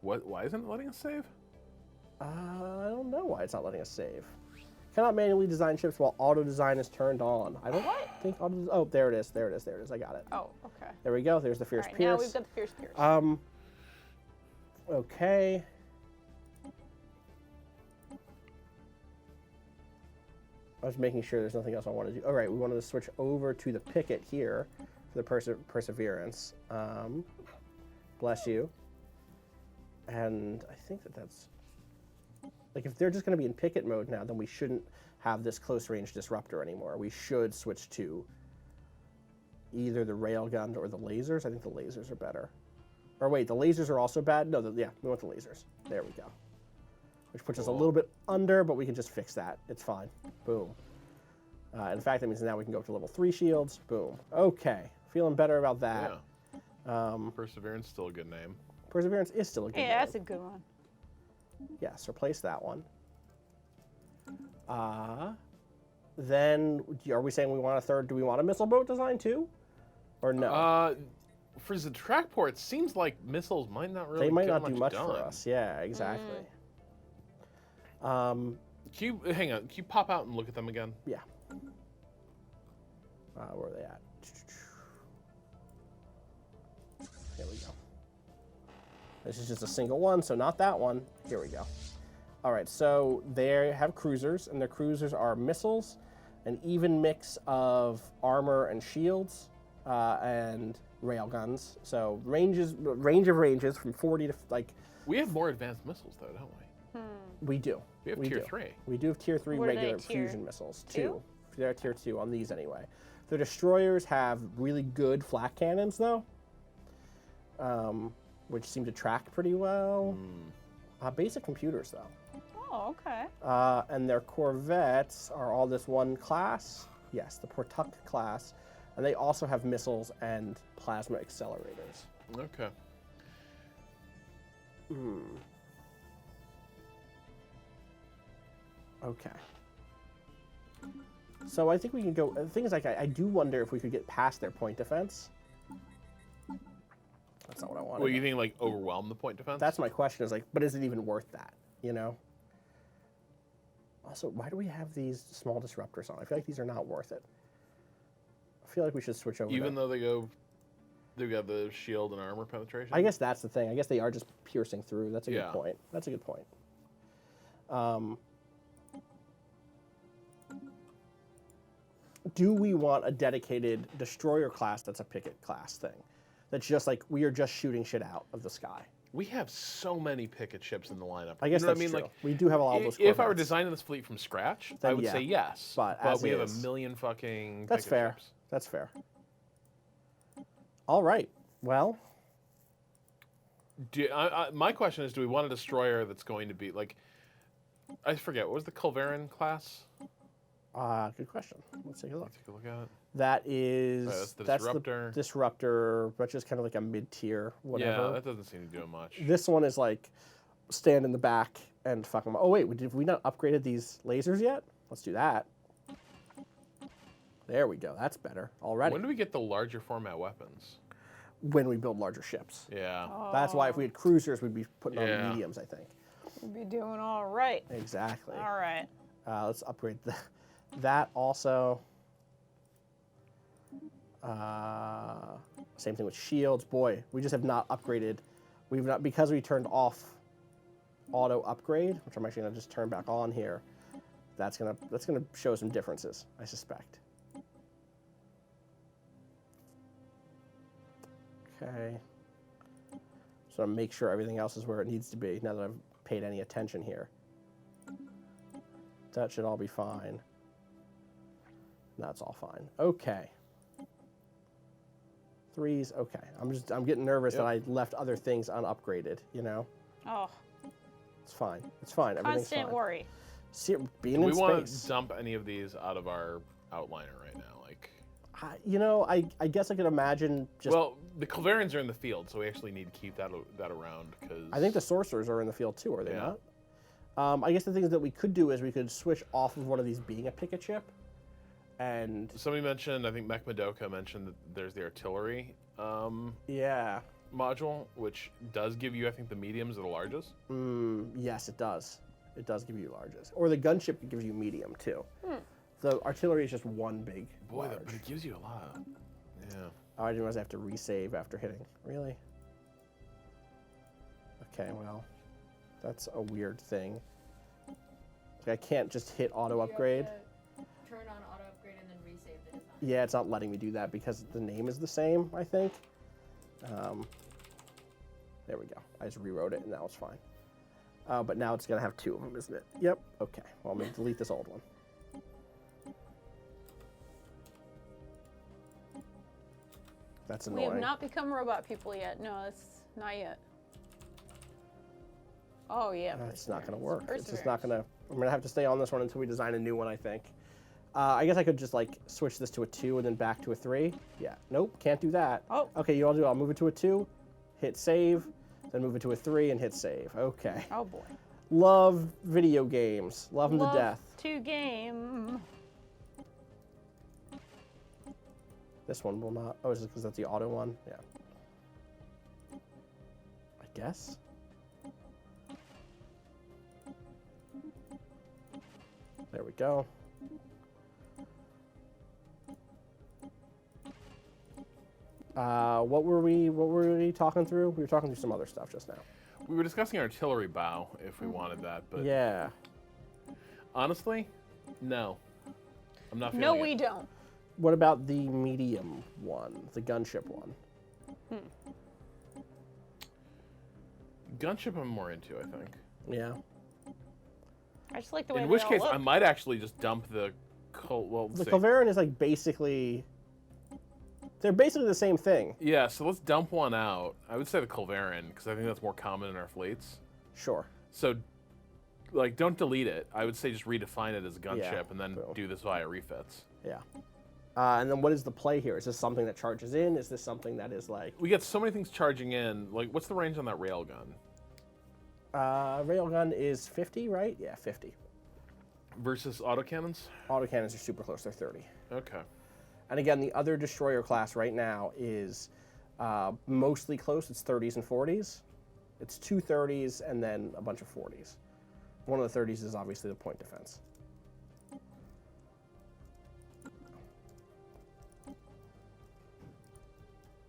S4: Why isn't it letting us save?
S1: I don't know why it's not letting us save. Cannot manually design ships while auto design is turned on. I don't think auto. Oh, there it is. There it is. There it is. I got it.
S3: Oh, okay.
S1: There we go. There's the Fierce
S3: All right,
S1: Pierce.
S3: now we've got the Fierce Pierce.
S1: Okay. I was making sure there's nothing else I want to do. All right, we wanted to switch over to the picket here for the Perseverance. Bless you. And I think that's... Like, if they're just going to be in picket mode now, then we shouldn't have this close-range disruptor anymore. We should switch to either the railgun or the lasers. I think the lasers are better. Or wait, the lasers are also bad? No, we want the lasers. There we go. Which puts us a little bit under, but we can just fix that. It's fine. Boom. In fact, that means now we can go up to level 3 shields. Boom. Okay. Feeling better about that.
S4: Yeah. Perseverance still a good name.
S1: Perseverance is still a good name.
S3: Yeah, that's a good one.
S1: Yes, replace that one. Then, are we saying we want a third? Do we want a missile boat design too? Or no?
S4: For the track port, it seems like missiles might not really
S1: They might
S4: get
S1: not do much
S4: done.
S1: for us. Yeah, exactly.
S4: Can you, hang on, can you pop out and look at them again?
S1: Yeah. Where are they at? Here we go. This is just a single one, so not that one. Here we go. All right, so they have cruisers, and their cruisers are missiles, an even mix of armor and shields, and railguns. So range of ranges from 40 to like.
S4: We have more advanced missiles, though, don't we?
S1: We do.
S4: We have tier 3.
S1: We do have tier 3
S3: What are they,
S1: regular
S3: tier
S1: fusion missiles.
S3: 2?
S1: 2. They're tier 2 on these anyway. The destroyers have really good flak cannons, though, which seem to track pretty well. Basic computers, though.
S3: Oh, okay.
S1: And their corvettes are all this one class. Yes, the Portuck class. And they also have missiles and plasma accelerators.
S4: Okay.
S1: Okay. So I think we can go. The thing is, like, I do wonder if we could get past their point defense. That's not what I wanted.
S4: Well, you think like overwhelm the point defense?
S1: That's my question. Is like, but is it even worth that? You know. Also, why do we have these small disruptors on? I feel like these are not worth it. I feel like we should switch over.
S4: Even though they've got the shield and armor penetration.
S1: I guess that's the thing. I guess they are just piercing through. That's a good
S4: Yeah.
S1: point. That's a good point. Do we want a dedicated destroyer class that's a picket class thing? That's just like we are just shooting shit out of the sky.
S4: We have so many picket ships in the lineup.
S1: I guess
S4: you know
S1: that's
S4: what I mean?
S1: true.
S4: Like,
S1: we do have a lot of those.
S4: if I were
S1: Corvettes.
S4: designing this fleet from scratch,
S1: Then
S4: I would
S1: yeah.
S4: say yes.
S1: But as
S4: we have
S1: is.
S4: a million fucking.
S1: That's
S4: picket
S1: fair.
S4: ships.
S1: That's fair. All right. Well,
S4: My question is: do we want a destroyer that's going to be like? I forget. What was the Culverin class?
S1: good question. Let's take a look.
S4: Let's take a look at it.
S1: That is
S4: That's the
S1: that's
S4: disruptor.
S1: the disruptor, but just kind of like a mid-tier, whatever.
S4: Yeah, that doesn't seem to do much.
S1: This one is like stand in the back and fuck them. Oh wait, did we not upgraded these lasers yet? Let's do that. There we go. That's better already.
S4: When do we get the larger format weapons?
S1: When we build larger ships.
S4: Yeah.
S1: That's why if we had cruisers, we'd be putting
S4: Yeah.
S1: on mediums, I think.
S3: We'll be doing all right.
S1: Exactly.
S3: All right.
S1: Let's upgrade that also. Same thing with shields. Boy, we just have not upgraded. We've not, because we turned off auto upgrade, which I'm actually gonna just turn back on here. That's gonna show some differences, I suspect. Okay. So I'm make sure everything else is where it needs to be now that I've paid any attention here. That should all be fine. That's all fine. Okay. Threes, okay. I'm getting nervous that I left other things unupgraded, you know?
S3: Oh,
S1: It's fine. It's fine. Everything's
S3: constant
S1: fine.
S3: worry.
S1: See, being
S4: Do we
S1: in
S4: want
S1: space.
S4: to dump any of these out of our outliner right now? Like,
S1: You know, I guess I could imagine just.
S4: well, the Culverins are in the field, so we actually need to keep that around because
S1: I think the sorcerers are in the field too, are they
S4: Yeah.
S1: not? I guess the things that we could do is we could switch off of one of these being a picket ship, and
S4: somebody mentioned. I think Mech Madoka mentioned that there's the artillery
S1: yeah,
S4: module, which does give you, I think, the mediums or the largest.
S1: yes, it does. It does give you largest, or the gunship gives you medium too. The artillery is just one big.
S4: Boy,
S1: large.
S4: but it gives you a lot. Yeah.
S1: Oh, I didn't realize I have to resave after hitting. Really? Okay, well, that's a weird thing. Like, I can't just hit auto upgrade.
S5: Turn on auto upgrade and then resave the design.
S1: Yeah, it's not letting me do that because the name is the same, I think. There we go. I just rewrote it and now it's fine. But now it's going to have two of them, isn't it? Yep. Okay. Well, I'm going to delete this old one. That's
S3: We
S1: annoying.
S3: have not become robot people yet. No, that's not yet. Oh yeah.
S1: It's not going to work. It's just
S3: Perseverance.
S1: not going to. I'm going to have to stay on this one until we design a new one, I think. I guess I could just like switch this to a 2 and then back to a 3. Yeah. Nope. Can't do that.
S3: Oh.
S1: Okay. You all do. I'll move it to a 2, hit save, then move it to a 3 and hit save. Okay.
S3: Oh boy.
S1: Love video games. Love them
S3: Love
S1: to death.
S3: to game.
S1: This one will not. Oh, is it because that's the auto one? Yeah. I guess. There we go. What were we talking through? We were talking through some other stuff just now.
S4: We were discussing artillery bow if we wanted that, but
S1: Yeah.
S4: honestly, no. I'm not feeling
S3: No,
S4: it.
S3: we don't.
S1: What about the medium one, the gunship one?
S4: Gunship I'm more into, I think.
S1: Yeah.
S3: I just like the way
S4: In
S3: they
S4: which
S3: all
S4: case,
S3: look.
S4: I might actually just dump the
S1: The Culverin is like basically. They're basically the same thing.
S4: Yeah, so let's dump one out. I would say the Culverin, because I think that's more common in our fleets.
S1: Sure.
S4: So like, don't delete it. I would say just redefine it as a gunship
S1: Yeah,
S4: and then
S1: cool.
S4: do this via refits.
S1: Yeah. And then what is the play here? Is this something that charges in? Is this something that is like...
S4: We get so many things charging in. Like, what's the range on that railgun?
S1: Railgun is 50, right? Yeah, 50.
S4: Versus autocannons?
S1: Autocannons are super close. They're 30.
S4: Okay.
S1: And again, the other destroyer class right now is mostly close. It's 30s and 40s. It's 2 30s and then a bunch of 40s. One of the 30s is obviously the point defense.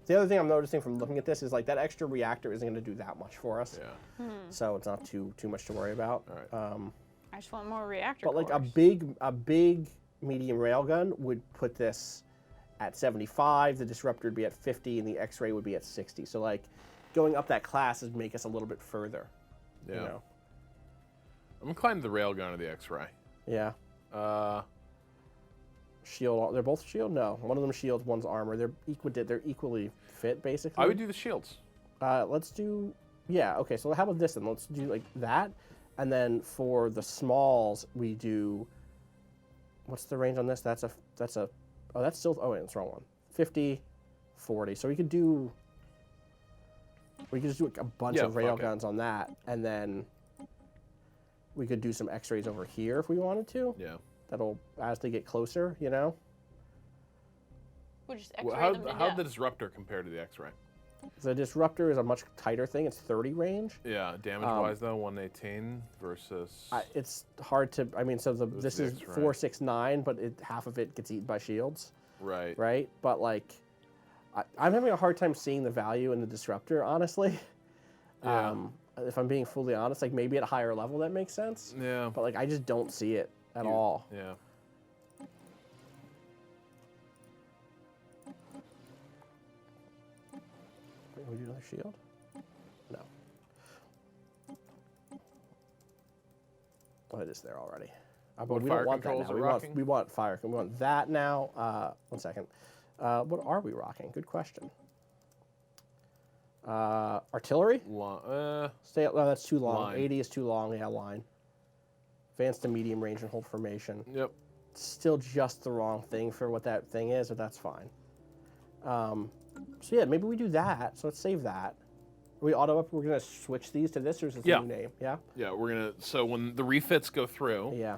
S1: The other thing I'm noticing from looking at this is like that extra reactor isn't going to do that much for us.
S4: Yeah.
S1: So it's not too much to worry about.
S4: All right.
S3: I just want more reactor
S1: But like a
S3: cores.
S1: big medium railgun would put this at 75, the disruptor would be at 50, and the X-ray would be at 60. So like going up that class would make us a little bit further.
S4: Yeah.
S1: You know?
S4: I'm inclined to the railgun or the X-ray.
S1: Yeah.
S4: Uh,
S1: Shield. They're both shield. No, one of them shields, one's armor. They're equally fit basically.
S4: I would do the shields.
S1: Let's do. Yeah. Okay. So how about this then? Let's do like that, and then for the smalls we do. What's the range on this? That's a. Oh, that's still. Oh wait, that's the wrong one. 50, 40. So we could do. We could just do a bunch of railguns on that, and then we could do some X-rays over here if we wanted to.
S4: Yeah.
S1: That'll, as they get closer, you know?
S3: We'll just X-ray
S4: Well,
S3: them to
S4: how'd
S3: death.
S4: the disruptor compare to the X-ray?
S1: The disruptor is a much tighter thing. It's 30 range.
S4: Yeah, damage-wise though, 118 versus.
S1: It's hard to, I mean, so
S4: Versus
S1: this
S4: the
S1: is
S4: X-ray.
S1: 469, but half of it gets eaten by shields,
S4: Right.
S1: right? But like, I'm having a hard time seeing the value in the disruptor, honestly.
S4: Yeah.
S1: If I'm being fully honest, like maybe at a higher level that makes sense.
S4: Yeah.
S1: But like, I just don't see it at all.
S4: Yeah.
S1: Wait, would you do another shield? No. Oh, it is there already. But
S4: What
S1: we
S4: fire
S1: don't want that
S4: controls
S1: now.
S4: are
S1: We
S4: rocking?
S1: want fire. We want that now. 1 second. What are we rocking? Good question. Artillery? Stay. No, that's too long.
S4: Line.
S1: 80 is too long. Yeah, line. Advance to medium range and hold formation.
S4: Yep.
S1: Still just the wrong thing for what that thing is, but that's fine. So yeah, maybe we do that. So let's save that. We auto up. We're gonna switch these to this, or is this
S4: Yeah.
S1: a new name? Yeah.
S4: Yeah, we're gonna. So when the refits go through,
S1: Yeah.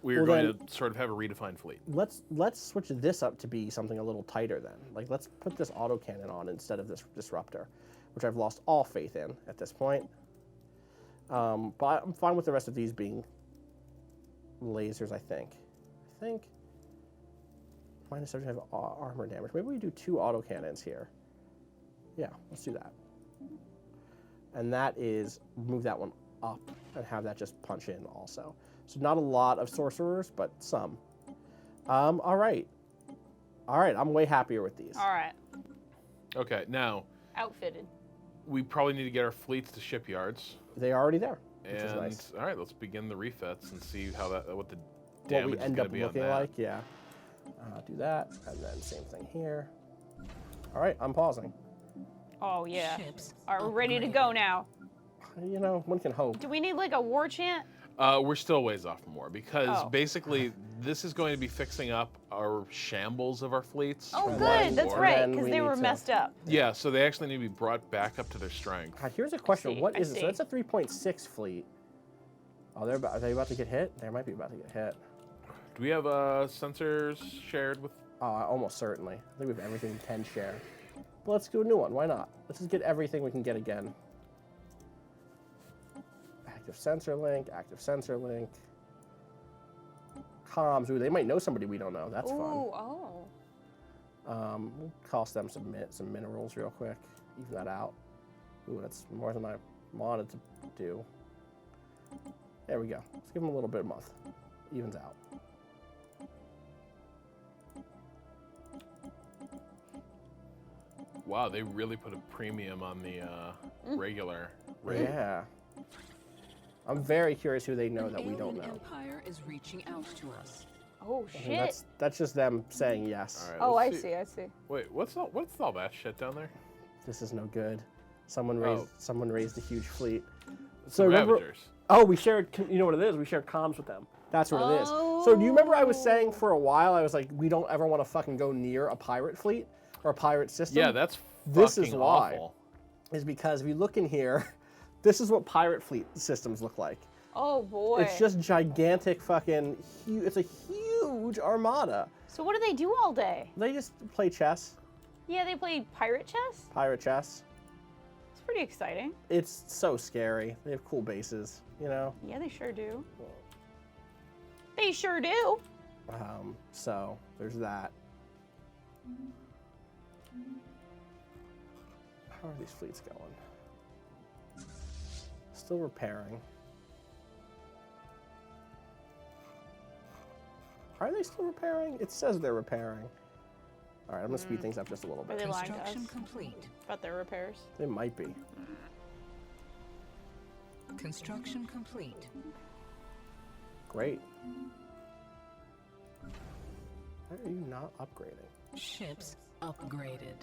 S4: we're
S1: Well,
S4: going to sort of have a redefined fleet.
S1: Let's switch this up to be something a little tighter then. Like let's put this autocannon on instead of this disruptor, which I've lost all faith in at this point. But I'm fine with the rest of these being lasers, I think. Minus 75 armor damage. Maybe we do 2 autocannons here. Yeah, let's do that. And that is, move that one up and have that just punch in also. So not a lot of sorcerers, but some. All right. I'm way happier with these.
S3: All right.
S4: Okay, now
S3: Outfitted.
S4: we probably need to get our fleets to shipyards.
S1: They are already there, which is
S4: And
S1: nice.
S4: all right, let's begin the refits and see how what the
S1: What
S4: damage
S1: we
S4: is
S1: end
S4: going
S1: up
S4: to be on
S1: looking
S4: that.
S1: like, yeah. Do that, and then same thing here. All right, I'm pausing.
S3: Oh yeah.
S2: Ships
S3: All right, we're ready to go now.
S1: You know, one can hope.
S3: Do we need like a war chant?
S4: We're still ways off from more because
S3: Oh.
S4: basically this is going to be fixing up our shambles of our fleets.
S3: Oh,
S4: from
S3: good.
S4: last
S3: That's
S4: war.
S3: right,
S1: Then
S3: because
S1: we
S3: they
S1: need
S3: were
S1: to-
S3: messed up.
S4: Yeah, so they actually need to be brought back up to their strength.
S1: Here's a question.
S3: see,
S1: What
S3: I
S1: is it? So
S3: see.
S1: that's a 3.6 fleet. Oh, are they about to get hit? They might be about to get hit.
S4: Do we have sensors shared with?
S1: Almost certainly. I think we have everything we can share. But let's do a new one. Why not? Let's just get everything we can get again. Active sensor link. Comms. Ooh, they might know somebody we don't know. That's
S3: Ooh,
S1: fun.
S3: oh.
S1: We'll cost them some minerals real quick. Even that out. Ooh, that's more than I wanted to do. There we go. Let's give them a little bit a month. Evens out.
S4: Wow, they really put a premium on the regular rate.
S1: Yeah. I'm very curious who they know
S2: An
S1: that we don't
S2: alien
S1: know.
S2: empire is reaching out to us.
S3: Oh
S1: I mean,
S3: shit.
S1: that's just them saying yes.
S4: All right,
S3: Oh, I
S4: let's
S3: see. I see.
S4: Wait, what's all that shit down there?
S1: This is no good. Someone
S4: Oh.
S1: raised a huge fleet.
S4: It's
S1: So
S4: the
S1: remember,
S4: Ravagers.
S1: Oh, we shared. You know what it is? We shared comms with them. That's what it is. So do you remember I was saying for a while? I was like, we don't ever want to fucking go near a pirate fleet or a pirate system.
S4: Yeah, that's
S1: This
S4: fucking
S1: is why.
S4: awful.
S1: Is because if you look in here, this is what pirate fleet systems look like.
S3: Oh boy.
S1: It's just gigantic fucking huge. It's a huge armada.
S3: So what do they do all day?
S1: They just play chess,
S3: Yeah, they play pirate chess.
S1: pirate chess.
S3: It's pretty exciting.
S1: It's so scary. They have cool bases, you know.
S3: Yeah, they sure do. They sure do.
S1: So there's that. How are these fleets going? Still repairing. Are they still repairing? It says they're repairing. All right, I'm gonna speed things up just a little
S3: Are
S1: bit.
S3: they lying to
S2: Construction
S3: us
S2: complete.
S3: about their repairs?
S1: They might be.
S2: Construction complete.
S1: Great. Why are you not upgrading?
S2: Ships upgraded.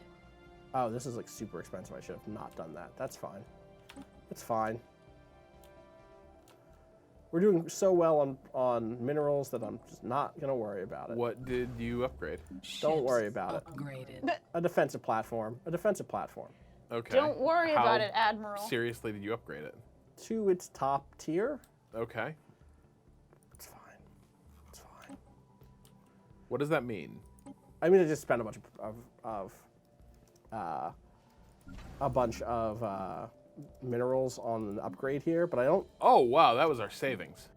S1: Oh, this is like super expensive. I should have not done that. That's fine. It's fine. We're doing so well on minerals that I'm just not gonna worry about it.
S4: What did you upgrade?
S1: Don't worry about it.
S2: Upgraded.
S1: A defensive platform. A defensive platform.
S4: Okay.
S3: Don't worry
S4: How
S3: about it, Admiral.
S4: seriously did you upgrade it?
S1: To its top tier.
S4: Okay.
S1: It's fine. It's fine.
S4: What does that mean?
S1: I mean, I just spent a bunch of minerals on an upgrade here, but I don't.
S4: Oh, wow, that was our savings.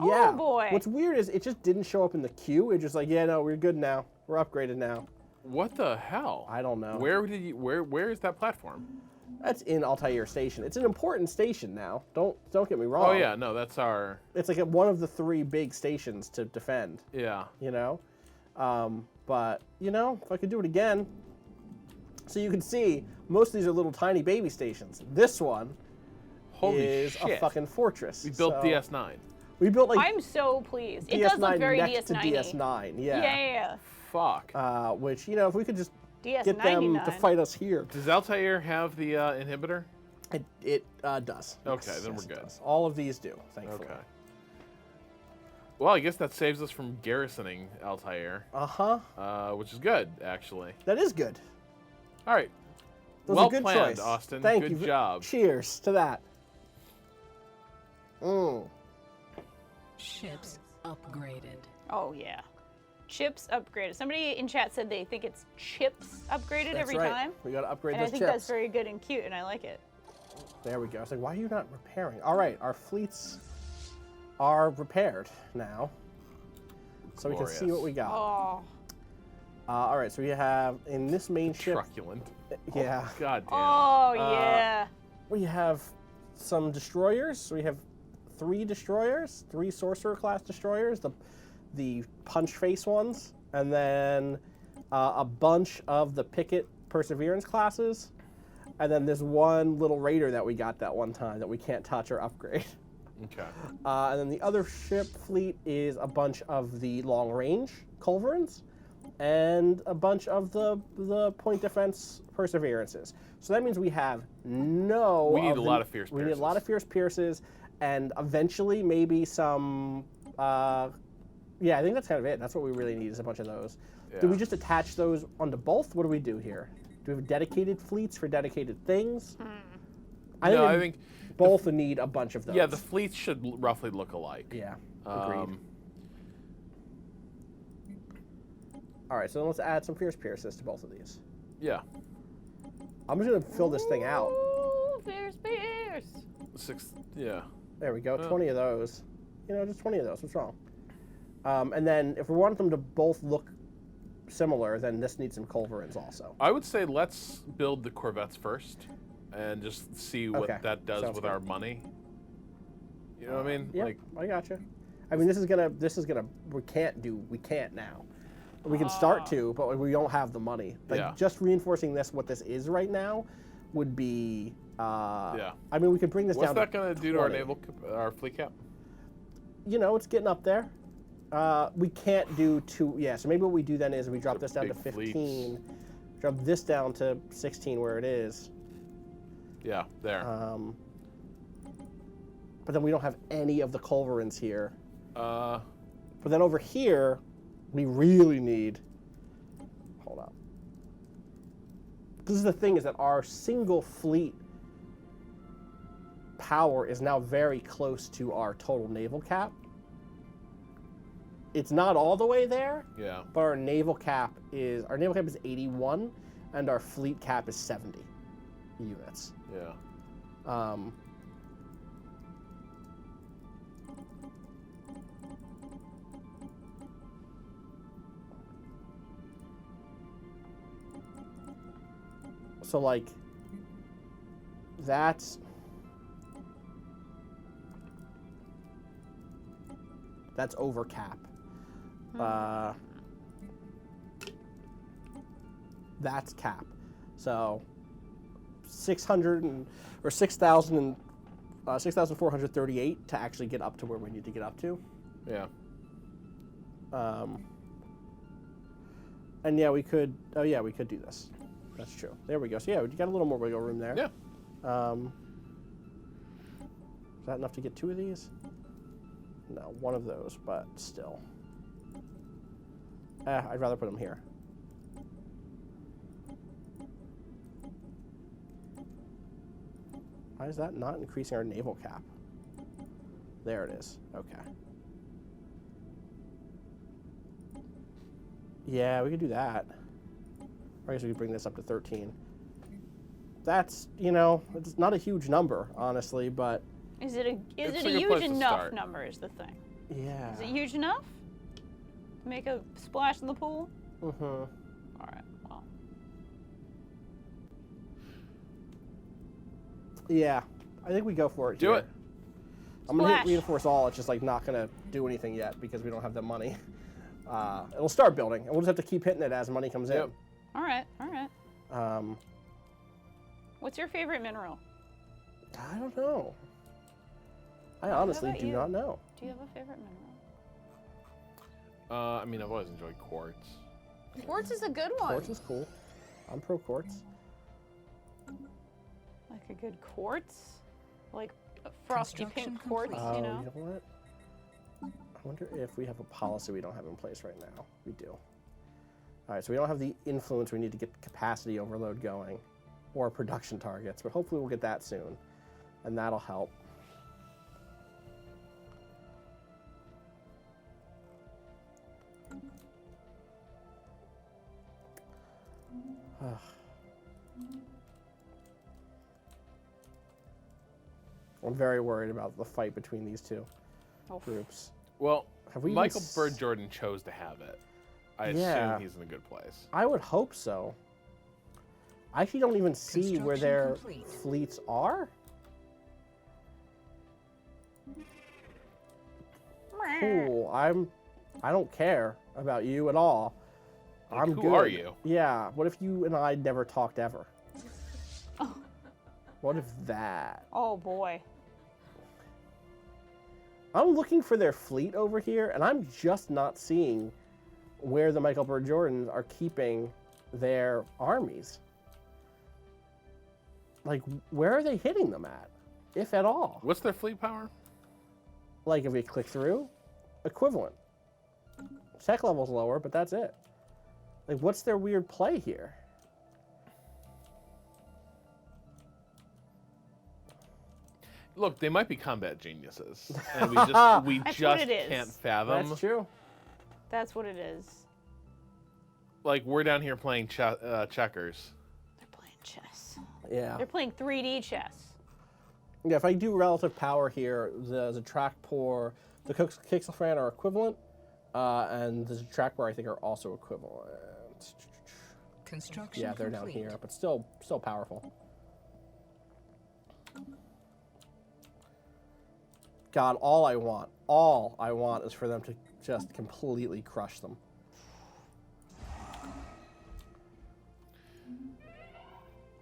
S1: Yeah.
S3: Oh boy.
S1: What's weird is it just didn't show up in the queue. It's just like, yeah, no, we're good now. We're upgraded now.
S4: What the hell?
S1: I don't know.
S4: Where did you where is that platform?
S1: That's in Altair Station. It's an important station now. Don't get me wrong.
S4: Oh yeah, no, that's our
S1: It's like one of the 3 big stations to defend.
S4: yeah.
S1: You know, but you know, if I could do it again. So you can see most of these are little tiny baby stations. This one
S4: Holy
S1: is
S4: shit.
S1: a fucking fortress.
S4: We built
S1: So
S4: DS9.
S1: We built like
S3: I'm so pleased. It
S1: DS9
S3: does look very
S1: next to
S3: DS90.
S1: DS9. Yeah.
S3: Yeah.
S4: Fuck.
S1: Which, you know, if we could just
S3: DS99.
S1: get them to fight us here.
S4: Does Altair have the inhibitor?
S1: It does.
S4: Okay,
S1: Yes,
S4: then
S1: yes,
S4: we're
S1: it
S4: good.
S1: does. All of these do, thankfully.
S4: Okay. Well, I guess that saves us from garrisoning Altair, which is good, actually.
S1: That is good.
S4: All right.
S1: That was
S4: Well
S1: a good
S4: planned,
S1: choice.
S4: Austin.
S1: Thank
S4: Good
S1: you.
S4: job.
S1: Cheers to that.
S2: Ships upgraded.
S3: Oh yeah. Chips upgraded. Somebody in chat said they think it's chips upgraded
S1: That's
S3: every
S1: right.
S3: time.
S1: We got to upgrade
S3: And I
S1: those
S3: think
S1: chips.
S3: that's very good and cute, and I like it.
S1: There we go. I was like, why are you not repairing? All right, our fleets are repaired now. So we can see what we got.
S3: Oh.
S1: All right, so we have in this main ship.
S4: Truculent.
S1: Yeah.
S4: Oh, God damn.
S3: Oh yeah.
S1: We have some destroyers. So we have 3 destroyers, 3 sorcerer class destroyers, the punch face ones, and then a bunch of the picket perseverance classes, and then this one little raider that we got that one time that we can't touch or upgrade.
S4: Okay.
S1: And then the other ship fleet is a bunch of the long range culverins and a bunch of the point defense perseverances. So that means we have no.
S4: We need a lot of fierce
S1: We need a lot
S4: pierces.
S1: of fierce pierces, and eventually maybe some. Yeah, I think that's kind of it. That's what we really need is a bunch of those. Do we
S4: Yeah.
S1: just attach those onto both? What do we do here? Do we have dedicated fleets for dedicated things?
S4: No, I think
S1: both need a bunch of those.
S4: yeah, the fleets should roughly look alike.
S1: Yeah, agreed.
S4: Um,
S1: All right, so then let's add some fierce pierces to both of these.
S4: yeah.
S1: I'm just gonna fill this thing out.
S3: Ooh, fierce beers.
S4: 6. Yeah.
S1: There we go,
S4: Oh.
S1: 20 of those. You know, just 20 of those. What's wrong? And then if we want them to both look similar, then this needs some culverins also.
S4: I would say let's build the corvettes first, and just see what
S1: Okay,
S4: that does
S1: sounds
S4: with
S1: good.
S4: our money. You know what I mean?
S1: Yeah,
S4: Like,
S1: I gotcha. I mean, this is gonna. We can't now. We can start to, but we don't have the money. Like
S4: Yeah.
S1: just reinforcing what this is right now, would be.
S4: yeah.
S1: I mean, we could bring this
S4: What's
S1: down.
S4: that gonna do to our
S1: 20.
S4: our fleet cap?
S1: You know, it's getting up there. We can't do 2. Yeah, so maybe what we do then is we drop
S4: The
S1: this down to
S4: big
S1: 15,
S4: fleets.
S1: drop this down to 16 where it is.
S4: Yeah, there.
S1: But then we don't have any of the culverins here.
S4: Uh,
S1: But then over here, we really need. Hold up. This is the thing: is that our single fleet power is now very close to our total naval cap. It's not all the way there,
S4: yeah.
S1: but our naval cap is 81, and our fleet cap is 70 units.
S4: Yeah.
S1: So like, that's over cap. That's cap. So 6,438 to actually get up to where we need to get up to.
S4: Yeah.
S1: And yeah, we could. Oh yeah, we could do this. That's true. There we go. So yeah, we got a little more wiggle room there.
S4: Yeah.
S1: Is that enough to get 2 of these? No, 1 of those, but still. I'd rather put them here. Why is that not increasing our naval cap? There it is. Okay. Yeah, we could do that. I guess we could bring this up to 13. That's, it's not a huge number, honestly, but...
S3: Is it a
S4: It's a good
S3: huge
S4: place to
S3: enough
S4: start.
S3: number is the thing.
S1: Yeah.
S3: Is it huge enough to make a splash in the pool?
S1: Mm-hmm.
S3: All right, well.
S1: Yeah, I think we go for it
S4: Do
S1: here.
S4: it.
S1: I'm going to hit
S3: Splash.
S1: reinforce all. It's just like not going to do anything yet because we don't have the money. It'll start building, and we'll just have to keep hitting it as money comes
S4: Yep.
S3: All right, all right.
S1: in.
S3: What's your favorite mineral?
S1: I don't know. I
S3: How
S1: honestly
S3: about
S1: do
S3: you?
S1: not know.
S3: Do you have a favorite mineral?
S4: I mean, I've always enjoyed quartz.
S3: Quartz is a good one.
S1: Quartz is cool. I'm pro quartz.
S3: Like a good quartz? Like a frosty pink
S2: Construction
S3: quartz,
S2: complete.
S3: you know?
S1: You know what? I wonder if we have a policy we don't have in place right now. We do. All right, so we don't have the influence we need to get capacity overload going or production targets, but hopefully we'll get that soon, and that'll help. I'm very worried about the fight between these two
S3: Oh,
S1: groups.
S4: Well,
S1: Have we
S4: Michael
S1: even
S4: Bird Jordan chose to have it. I
S1: Yeah.
S4: assume he's in a good place.
S1: I would hope so. I actually don't even see where
S2: Construction
S1: their
S2: complete.
S1: fleets are. Cool. I don't care about you at all.
S4: Like,
S1: I'm
S4: who
S1: good.
S4: are you?
S1: Yeah. What if you and I never talked ever?
S3: Oh.
S1: What if that?
S3: Oh boy.
S1: I'm looking for their fleet over here, and I'm just not seeing where the Michael Bird Jordans are keeping their armies. Like, where are they hitting them at, if at all?
S4: What's their fleet power?
S1: Like, if we click through, equivalent. Tech level's lower, but that's it. Like, what's their weird play here?
S4: Look, they might be combat geniuses, and we
S3: That's
S4: just
S3: what it is.
S4: can't fathom.
S1: That's true.
S3: That's what it is.
S4: Like, we're down here playing checkers.
S3: They're playing chess.
S1: Yeah.
S3: They're playing 3D chess.
S1: Yeah, if I do relative power here, the Zatrakpor, the Kixelfran are equivalent, and the Zatrakpor I think are also equivalent.
S2: Construction
S1: Yeah, they're down
S2: complete.
S1: here, but still powerful. God, all I want is for them to just completely crush them.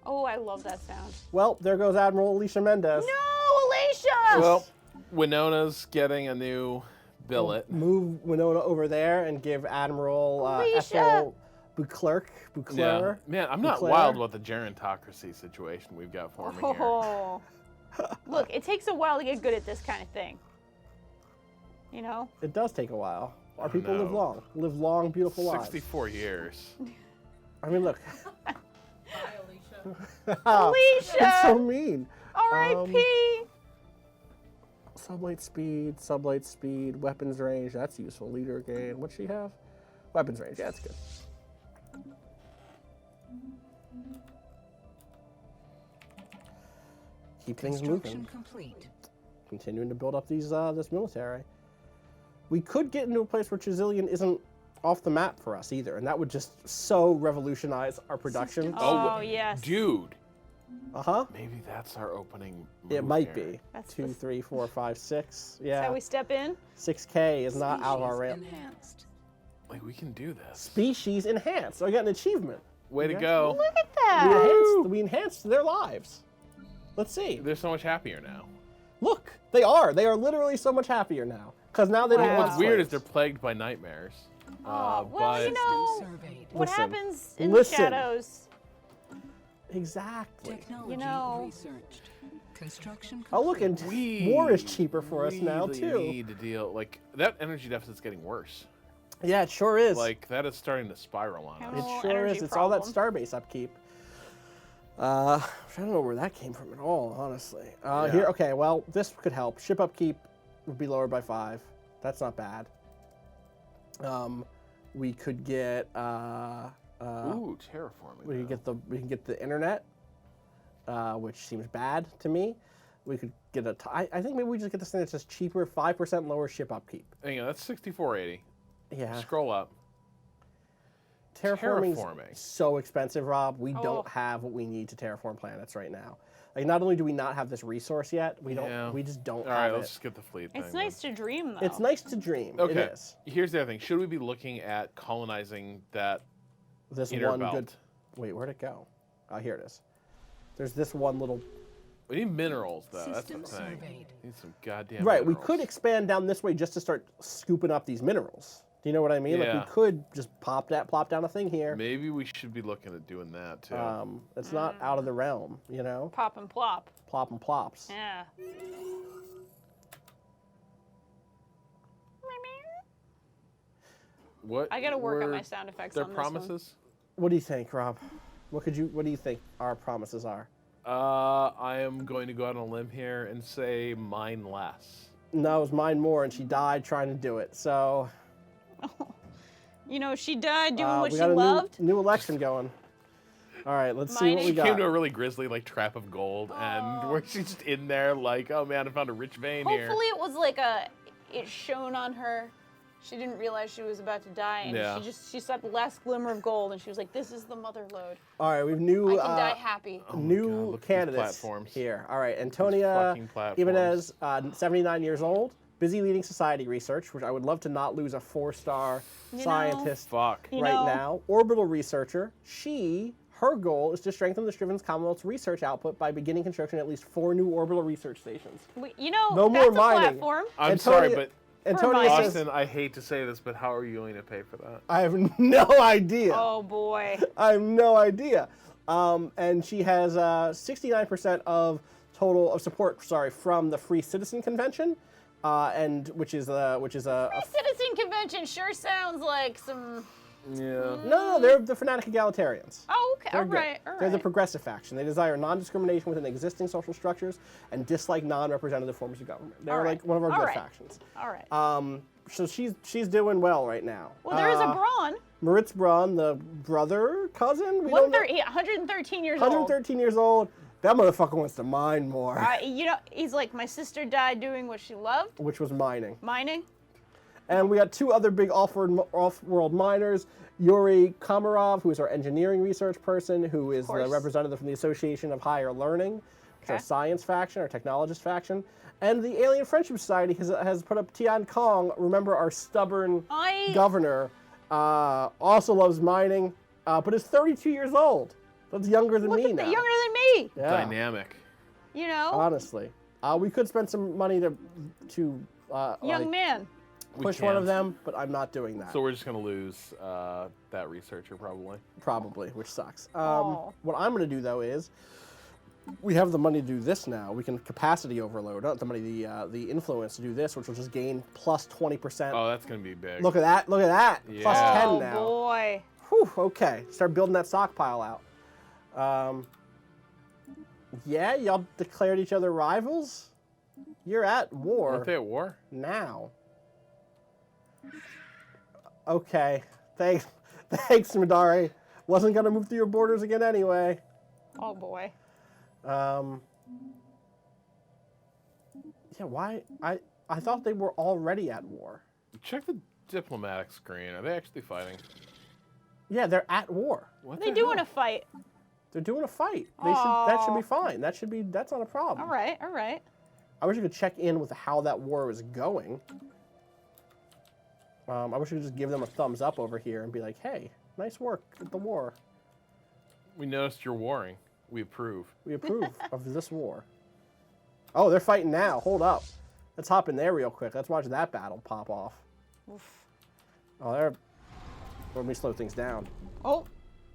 S3: Oh, I love that sound.
S1: Well, there goes Admiral Alicia Mendez.
S3: No, Alicia!
S4: Well, Winona's getting a new billet.
S1: Move Winona over there and give Admiral
S3: Alicia!
S1: Ethel Bouclair.
S4: Yeah. Man, I'm not
S1: Bouclair.
S4: wild about the gerontocracy situation we've got forming here.
S3: Oh, Look, it takes a while to get good at this kind of thing. You know?
S1: It does take a while. Our
S4: Oh,
S1: people live
S4: no.
S1: long. Live long, beautiful lives.
S4: 64 years.
S1: I mean, look.
S5: Bye, Alicia.
S3: Alicia!
S1: That's so mean.
S3: R.I.P.
S1: Sublight speed, weapons range. That's useful. Leader gain. What's she have? Weapons range. Yeah, that's good. Keep things
S2: Construction
S1: moving.
S2: complete.
S1: Continuing to build up these this military. We could get into a place where Chazillion isn't off the map for us either, and that would just so revolutionize our production.
S2: Systems.
S3: Oh, yes.
S4: Dude.
S1: Uh-huh.
S4: Maybe that's our opening move
S1: It might
S4: here.
S1: be.
S3: That's
S1: 2,
S3: the-
S1: 3, 4, 5, 6.
S3: Is
S1: Yeah.
S3: that we step in?
S1: 6K is not out of our
S2: Species
S1: range.
S2: enhanced.
S4: Like, we can do this.
S1: Species enhanced. So I got an achievement.
S4: Way to
S1: Yeah.
S4: go.
S3: Look at
S1: We
S3: that.
S1: we enhanced their lives. Let's see.
S4: They're so much happier now.
S1: Look, they are. They are literally so much happier now. Because now they don't
S3: Wow.
S1: want
S4: What's weird is
S1: slaves.
S4: they're plagued by nightmares.
S3: Oh, well,
S4: but
S3: you know,
S2: Surveyed.
S3: what
S1: Listen.
S3: happens in
S1: Listen.
S3: the shadows?
S1: Exactly.
S2: Technology
S3: know-
S2: researched. Construction complete.
S1: Oh, look, and
S4: we
S1: war is cheaper for us now,
S4: really
S1: too.
S4: need to deal, like, that energy deficit's getting worse.
S1: Yeah, it sure is.
S4: Like, that is starting to spiral on
S3: Have
S4: us.
S3: a
S1: It
S3: little
S1: sure is.
S3: energy
S1: It's all that
S3: problem.
S1: starbase upkeep. I don't know where that came from at all, honestly.
S4: Yeah.
S1: Here, okay, well, this could help. Ship upkeep would be lowered by 5. That's not bad. We could get
S4: Ooh, terraforming.
S1: we
S4: though.
S1: can get the internet, which seems bad to me. We could get I think maybe we just get this thing that's just cheaper, 5% lower ship upkeep.
S4: Hang on, that's 6480.
S1: Yeah.
S4: Scroll up.
S1: Terraforming's
S4: Terraforming.
S1: so expensive, Rob. We
S3: Oh.
S1: don't have what we need to terraform planets right now. Like, not only do we not have this resource yet, we
S4: Yeah.
S1: just don't
S4: All right,
S1: have
S4: let's
S1: it.
S4: just get the fleet
S3: It's
S4: thing.
S3: nice to dream, though.
S1: It's nice to dream.
S4: then. Okay.
S1: It is.
S4: Here's the other thing. Should we be looking at colonizing that
S1: This
S4: inner
S1: one
S4: belt?
S1: good. Wait, where'd it go? Oh, here it is. There's this one little.
S4: We need minerals, though. That's the
S2: System
S4: thing.
S2: surveyed.
S4: We need some goddamn
S1: Right, we
S4: minerals.
S1: could expand down this way just to start scooping up these minerals. Do you know what I mean? Like,
S4: Yeah.
S1: we could just plop down a thing here.
S4: Maybe we should be looking at doing that, too.
S1: It's not out of the realm, you know?
S3: Pop and plop.
S1: Plop and plops.
S3: Yeah.
S4: What?
S3: I gotta work on
S4: were
S3: my sound effects
S4: Their
S3: on this one.
S4: promises?
S1: What do you think, Rob? What do you think our promises are?
S4: I am going to go out on a limb here and say mine less.
S1: No, it was mine more, and she died trying to do it. So
S3: You know, she died doing what
S1: we
S3: she
S1: got a
S3: loved.
S1: new election going. All right, let's see what
S3: Mining.
S1: we
S4: She came to
S1: got.
S4: a really grisly like trap of gold, and where she's just in there like, oh man, I found a rich vein here.
S3: Hopefully, it was like it shone on her. She didn't realize she was about to die, and
S4: Yeah.
S3: she saw the last glimmer of gold, and she was like, "This is the mother lode.
S1: All right, we've
S3: I
S1: new
S3: can die happy."
S4: Oh my
S1: new
S4: God, look at these
S1: candidates
S4: platforms.
S1: here. All right, Antonia
S4: fucking platforms.
S1: Ibanez, 79 years old, busy leading society research, which I would love to not lose a 4-star
S3: You know,
S1: scientist
S4: Fuck.
S3: You
S1: right
S3: know-
S1: now. Orbital researcher. Her goal is to strengthen the Striven Commonwealth's research output by beginning construction of at least 4 new orbital research stations.
S3: You know,
S1: No
S3: that's
S1: more
S3: a
S1: mining.
S3: platform.
S4: I'm
S1: Antonia-
S4: sorry, but
S1: Antonia
S3: mining.
S1: says,
S4: Austin, I hate to say this, but how are you going to pay for that?
S1: I have no idea.
S3: Oh boy.
S1: I have no idea. And she has 69% of total of support. Sorry, from the Free Citizen Convention, and which is a
S3: Citizen convention sure sounds like some.
S4: Yeah.
S1: no, they're the fanatic egalitarians.
S3: Oh, okay.
S1: They're
S3: All
S1: good.
S3: right. All right.
S1: They're the progressive faction. They desire non-discrimination within existing social structures and dislike non-representative forms of government. They're
S3: All right.
S1: like one of our
S3: All
S1: good
S3: right.
S1: factions.
S3: All right.
S1: So she's doing well right now.
S3: Well, there is a Braun.
S1: Moritz Braun, the brother, cousin. We don't know.
S3: 113 years old.
S1: 113 years old. That motherfucker wants to mine more,
S3: You know, he's like, my sister died doing what she loved,
S1: which was mining.
S3: mining.
S1: And we got 2 other big off-world miners. Yuri Komarov, who is our engineering research person, who is the
S3: course.
S1: representative from the Association of Higher Learning, which is our
S3: Okay.
S1: science faction, our technologist faction. And the Alien Friendship Society has put up Tian Kong, remember our stubborn governor, also loves mining, but is 32 years old. That's younger than
S3: Look
S1: me
S3: at
S1: now.
S3: that, younger than me.
S1: Yeah,
S4: Dynamic.
S3: You know,
S1: honestly. We could spend some money to
S3: young
S1: like,
S3: man.
S4: We
S1: push one of
S4: can't.
S1: them, but I'm not doing that.
S4: So we're just gonna lose that researcher probably.
S1: Probably, which sucks.
S3: Oh.
S1: What I'm going to do, though, is we have the money to do this now. We can capacity overload, not the money, the influence to do this, which will just gain plus 20%.
S4: Oh, that's gonna be big.
S1: Look at that! Look at that! Plus
S4: Yeah.
S1: 10
S3: Oh
S1: now.
S3: boy.
S1: Whew, okay, start building that stockpile out. Yeah, y'all declared each other rivals? You're at war
S4: Aren't they at war?
S1: now. Okay, thanks, Madari. Wasn't gonna move through your borders again anyway.
S3: Oh boy.
S1: Yeah, why? I thought they were already at war.
S4: Check the diplomatic screen. Are they actually fighting?
S1: Yeah, they're at war.
S4: What
S3: They
S4: the
S3: do
S4: hell?
S3: want to fight.
S1: They're doing a fight. That should be
S3: Aw.
S1: fine. That's not a problem.
S3: All right, all right.
S1: I wish you could check in with how that war was going. I wish you could just give them a thumbs up over here and be like, hey, nice work with the war.
S4: We noticed you're warring. We approve.
S1: We approve of this war. Oh, they're fighting now. Hold up. Let's hop in there real quick. Let's watch that battle pop off.
S3: Oof.
S1: Oh, they're... Let me slow things down.
S3: Oh,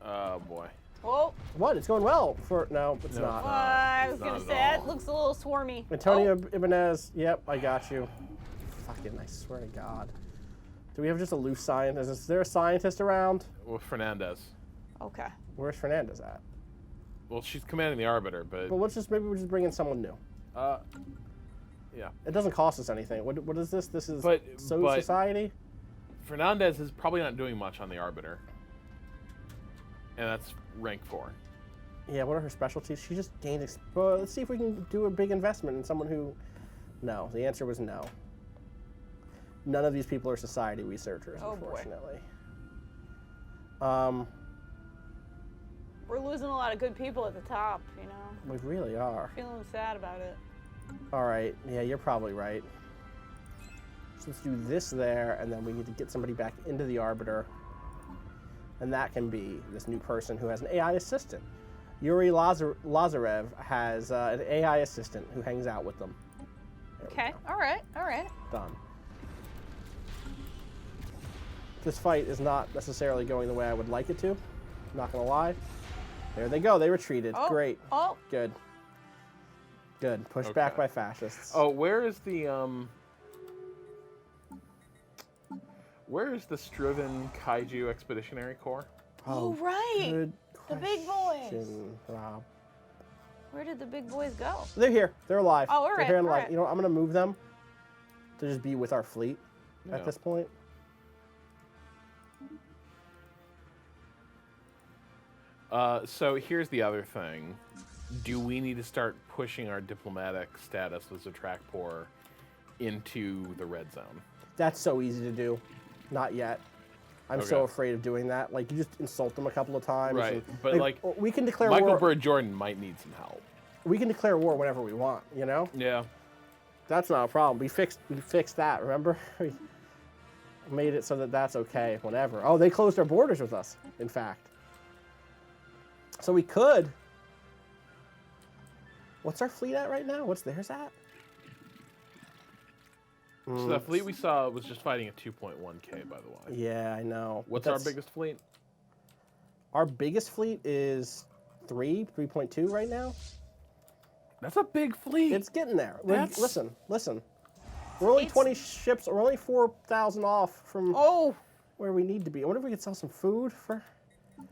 S4: Oh boy.
S3: oh.
S1: What? It's going well for... No, it's
S4: No,
S1: not.
S3: I was
S4: not
S3: gonna
S4: at
S3: say it
S4: all.
S3: looks a little swarmy.
S1: Antonio Ibanez. Yep, I got you. Fucking, I swear to God. Do we have just a loose scientist? Is there a scientist around?
S4: Well, Fernandez.
S3: Oh, okay.
S1: Where's Fernandez at?
S4: Well, she's commanding the Arbiter, but
S1: But maybe we'll just bring in someone new.
S4: yeah.
S1: It doesn't cost us anything. What is this? This is
S4: But-
S1: Society?
S4: Fernandez is probably not doing much on the Arbiter, and that's rank 4.
S1: Yeah, what are her specialties? She just gained... Well, let's see if we can do a big investment in someone who... No, the answer was no. None of these people are society researchers,
S3: Oh, boy.
S1: unfortunately.
S3: We're losing a lot of good people at the top, you know.
S1: We really are.
S3: Feeling sad about it.
S1: All right, yeah, you're probably right. So let's do this there, and then we need to get somebody back into the Arbiter. And that can be this new person who has an AI assistant. Yuri Lazarev has an AI assistant who hangs out with them. There we
S3: Okay,
S1: go.
S3: all right, all right.
S1: Done. This fight is not necessarily going the way I would like it to. Not gonna lie. There they go. They retreated.
S3: Oh,
S1: Great.
S3: Oh,
S1: Good. Good. Pushed back
S4: Okay.
S1: by fascists.
S4: Oh, where is the Striven Kaiju Expeditionary Corps?
S3: oh, right.
S1: Good
S3: The big boys.
S1: question, Rob.
S3: Where did the big boys go?
S1: They're here. They're alive.
S3: Oh, all
S1: They're
S3: right,
S1: here and
S3: all
S1: alive.
S3: right.
S1: You know, I'm gonna move them to just be with our fleet
S4: Yeah.
S1: at this point.
S4: So here's the other thing. Do we need to start pushing our diplomatic status with Zatrakpor into the red zone?
S1: That's so easy to do. Not yet. I'm so
S4: Okay.
S1: afraid of doing that. Like, you just insult them a couple of times.
S4: Right,
S1: and,
S4: but, like,
S1: we can declare
S4: Michael
S1: war.
S4: Bird Jordan might need some help.
S1: We can declare war whenever we want. You know,
S4: Yeah.
S1: that's not a problem. We fixed that. Remember, we made it so that that's okay whenever. Oh, they closed our borders with us. In fact, so we could. What's our fleet at right now? What's theirs at?
S4: So that fleet we saw was just fighting at 2.1K, by the way.
S1: Yeah, I know.
S4: What's
S1: That's-
S4: our biggest fleet?
S1: Our biggest fleet is 3.2 right now.
S4: That's a big fleet.
S1: It's getting there.
S4: That's-
S1: Listen. We're only
S3: It's-
S1: 20 ships. We're only 4,000 off from
S3: Oh,
S1: where we need to be. I wonder if we could sell some food for.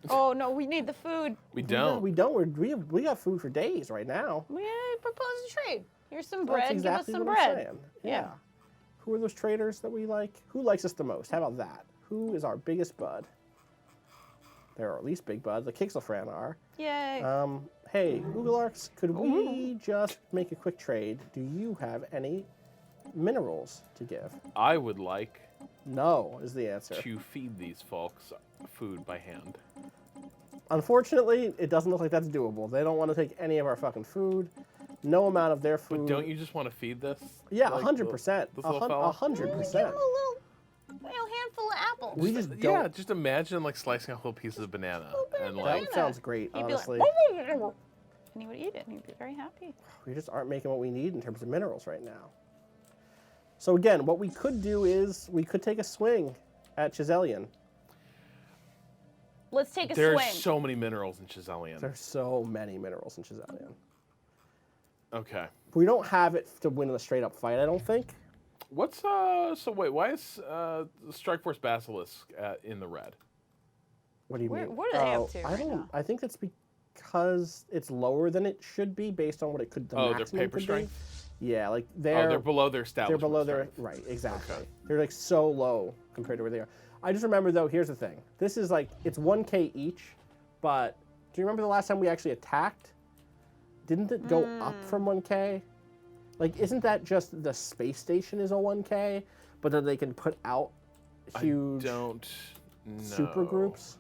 S3: oh no, we need the food.
S4: we don't.
S1: We don't. We got food for days right now.
S3: We propose a trade. Here's some
S1: That's
S3: bread.
S1: exactly
S3: Give us some
S1: what I'm
S3: bread.
S1: saying.
S3: Yeah.
S1: Who are those traders that we like? Who likes us the most? How about that? Who is our biggest bud? They're our least big bud. The Kixelfran are.
S3: Yay.
S1: Hey, Oogalarks, could we just make a quick trade? Do you have any minerals to give?
S4: I would like
S1: No, is the answer.
S4: to feed these folks food by hand.
S1: Unfortunately, it doesn't look like that's doable. They don't want to take any of our fucking food. No amount of their food.
S4: But don't you just want to feed this?
S1: Yeah,
S4: like,
S1: 100%.
S4: this little fella?
S1: 100%.
S3: Give him a little, handful of apples.
S1: We just
S4: Yeah,
S1: don't.
S4: just imagine like slicing off little pieces of banana and
S1: That
S4: like
S1: sounds great,
S3: He'd
S1: honestly.
S3: be like, and he would eat it, and he'd be very happy.
S1: We just aren't making what we need in terms of minerals right now. So again, what we could do is we could take a swing at Chiselian.
S3: Let's take a
S4: there's
S3: swing.
S4: so many minerals in Chiselian.
S1: There's so many minerals in Chiselian.
S4: Okay.
S1: We don't have it to win in a straight up fight, I don't think.
S4: What's so wait? Why is the Strike Force Basilisk in the red?
S1: What do you
S3: Where-
S1: mean?
S3: what are they up
S1: Oh,
S3: to
S1: I
S3: right
S1: don't.
S3: now?
S1: I think it's because it's lower than it should be based on what it could. The
S4: Oh, their
S1: maximum
S4: paper
S1: could
S4: strength.
S1: be. Yeah, like
S4: Oh, they're below their
S1: they're
S4: establishment.
S1: below their
S4: strength.
S1: right. Exactly.
S4: Okay.
S1: They're like so low compared to where they are. I just remember though. Here's the thing. This is like it's 1K each, but do you remember the last time we actually attacked? Didn't it go up from 1K? Like, isn't that just the space station is a 1K, but then they can put out huge
S4: I don't know.
S1: super groups?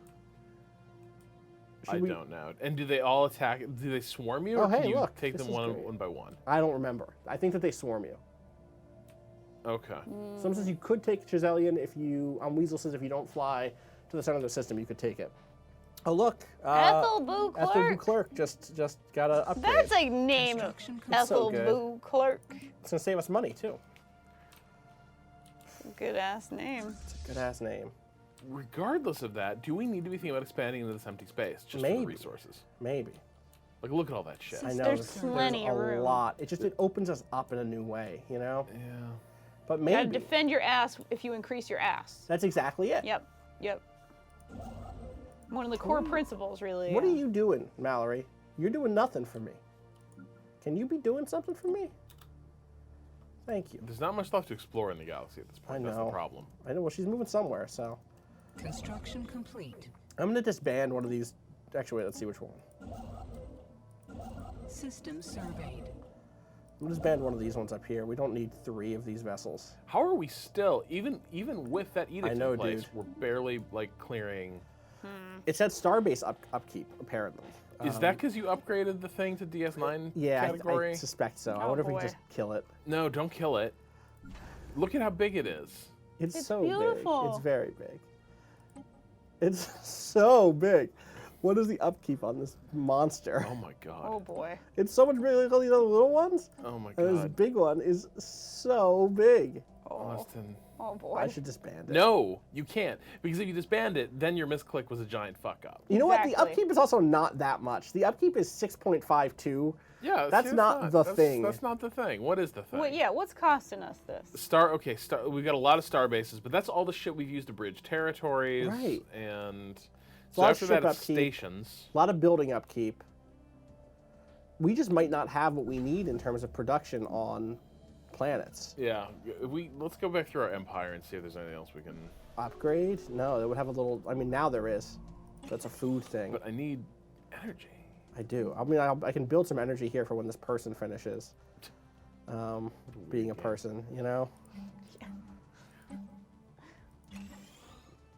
S4: I don't know. And do they all attack? Do they swarm you,
S1: Oh,
S4: or can
S1: hey,
S4: you
S1: look,
S4: take
S1: this
S4: them
S1: is
S4: one
S1: great.
S4: by one?
S1: I don't remember. I think that they swarm you.
S4: Okay.
S1: Someone says you could take Chiselian if you. Weasel says if you don't fly to the center of the system, you could take it. Oh look,
S3: Ethel Boo
S1: Ethel
S3: Clerk.
S1: Boo Clerk just got a upgrade.
S3: That's a name.
S2: Construction complete.
S3: Ethel
S1: good.
S3: Boo Clerk.
S1: It's gonna save us money too.
S3: Good ass name.
S1: It's a good ass name.
S4: Regardless of that, do we need to be thinking about expanding into this empty space just for
S1: Maybe.
S4: the resources?
S1: Maybe.
S4: Like, look at all that shit.
S1: I know
S3: There's
S1: there's
S3: plenty
S1: a
S3: of room.
S1: lot. It opens us up in a new way, you know.
S4: Yeah.
S1: But
S3: You gotta
S1: maybe
S3: defend your ass if you increase your ass.
S1: that's exactly it.
S3: Yep. Yep. One of the core principles, really.
S1: What are you doing, Mallory? You're doing nothing for me. Can you be doing something for me? Thank you.
S4: There's not much left to explore in the galaxy at this point.
S1: I
S4: That's the
S1: know.
S4: problem.
S1: I know. Well, she's moving somewhere, so
S2: Construction complete.
S1: I'm gonna disband one of these. Actually, wait. Let's see which one.
S2: System surveyed.
S1: I'm gonna disband one of these ones up here. We don't need 3 of these vessels.
S4: How are we still, even with that edict
S1: I know,
S4: in place,
S1: dude.
S4: we're barely like clearing.
S1: It said Starbase upkeep apparently.
S4: Is that because you upgraded the thing to DS9
S1: Yeah,
S4: category?
S1: I suspect so. I
S3: Oh,
S1: wonder if we
S3: boy.
S1: can just kill it.
S4: No, don't kill it. Look at how big it is.
S1: It's so
S3: beautiful.
S1: big. It's very big. It's so big. What is the upkeep on this monster?
S4: Oh my god.
S3: Oh boy.
S1: It's so much bigger than all these other little ones.
S4: Oh my
S1: And this
S4: god.
S1: big one is so big.
S3: Oh,
S4: Austin.
S3: oh boy.
S1: I should disband it.
S4: No, you can't. Because if you disband it, then your misclick was a giant fuck up.
S1: You know what? The
S3: Exactly.
S1: upkeep is also not that much. The upkeep is 6.52.
S4: Yeah,
S1: That's
S4: see,
S1: not the thing.
S4: That's not the thing. What is the thing?
S3: Wait, yeah, what's costing us this?
S4: We've got a lot of star bases, but that's all the shit we've used to bridge territories.
S1: Right.
S4: And
S1: a
S4: so
S1: lot of
S4: after that,
S1: ship
S4: it's
S1: upkeep.
S4: stations.
S1: A lot of building upkeep. We just might not have what we need in terms of production on planets.
S4: Yeah, let's go back through our empire and see if there's anything else we can.
S1: Upgrade? No, they would have a little. I mean, now there is. That's a food thing.
S4: But I need energy.
S1: I do. I mean, I can build some energy here for when this person finishes. Being a person, you know?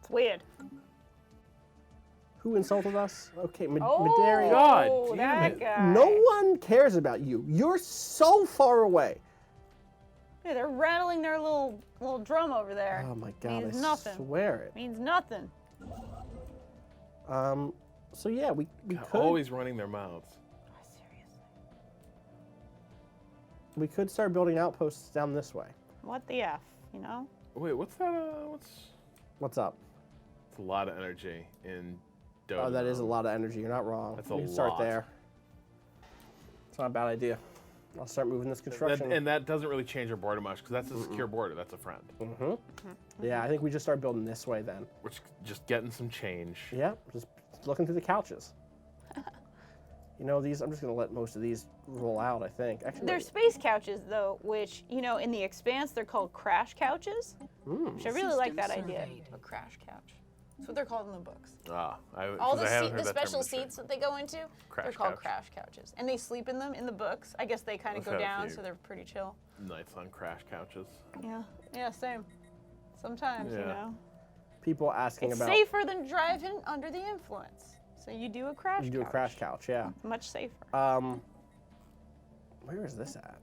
S3: It's weird.
S1: Who insulted us? Okay,
S3: Oh,
S1: Madarian.
S4: God damn
S3: that
S4: it.
S3: guy.
S1: No one cares about you. You're so far away.
S3: Yeah, they're rattling their little drum over there.
S1: Oh my god,
S3: Means
S1: I
S3: nothing.
S1: swear it.
S3: Means nothing.
S1: So yeah, we could
S4: Always running their mouths.
S3: Seriously.
S1: we could start building outposts down this way.
S3: What the F, you know?
S4: Wait, what's that?
S1: What's up?
S4: It's a lot of energy in Dota.
S1: Oh, that is a lot of energy. You're not wrong.
S4: That's
S1: we
S4: a
S1: can start
S4: lot.
S1: there. It's not a bad idea. I'll start moving this construction.
S4: And that doesn't really change our border much because that's a secure border. That's a friend.
S1: Yeah, I think we just start building this way then.
S4: We're just getting some change.
S1: Yeah, just looking through the couches. You know, these. I'm just gonna let most of these roll out. I think. Actually,
S3: They're
S1: wait.
S3: space couches, though, which, you know, in the Expanse, they're called crash couches. Which I really like that
S2: System
S3: idea.
S2: surveyed.
S5: A crash couch. That's what they're called in the books.
S4: Ah,
S5: All the,
S4: I haven't
S5: seat,
S4: heard
S5: the
S4: that term
S5: special
S4: in the
S5: seats that they go into, they're
S4: Crash
S5: called
S4: couch.
S5: crash couches. And they sleep in them in the books. I guess they kind of
S4: I've
S5: go
S4: had a
S5: down,
S4: few.
S5: so they're pretty chill.
S4: Nights on crash couches.
S3: Yeah. Yeah, same. Sometimes, you
S4: Yeah.
S3: know.
S1: People asking
S3: It's
S1: about.
S3: safer than driving under the influence. So you do a crash
S1: You do a
S3: couch.
S1: crash couch, yeah.
S3: Much safer.
S1: Where is this at?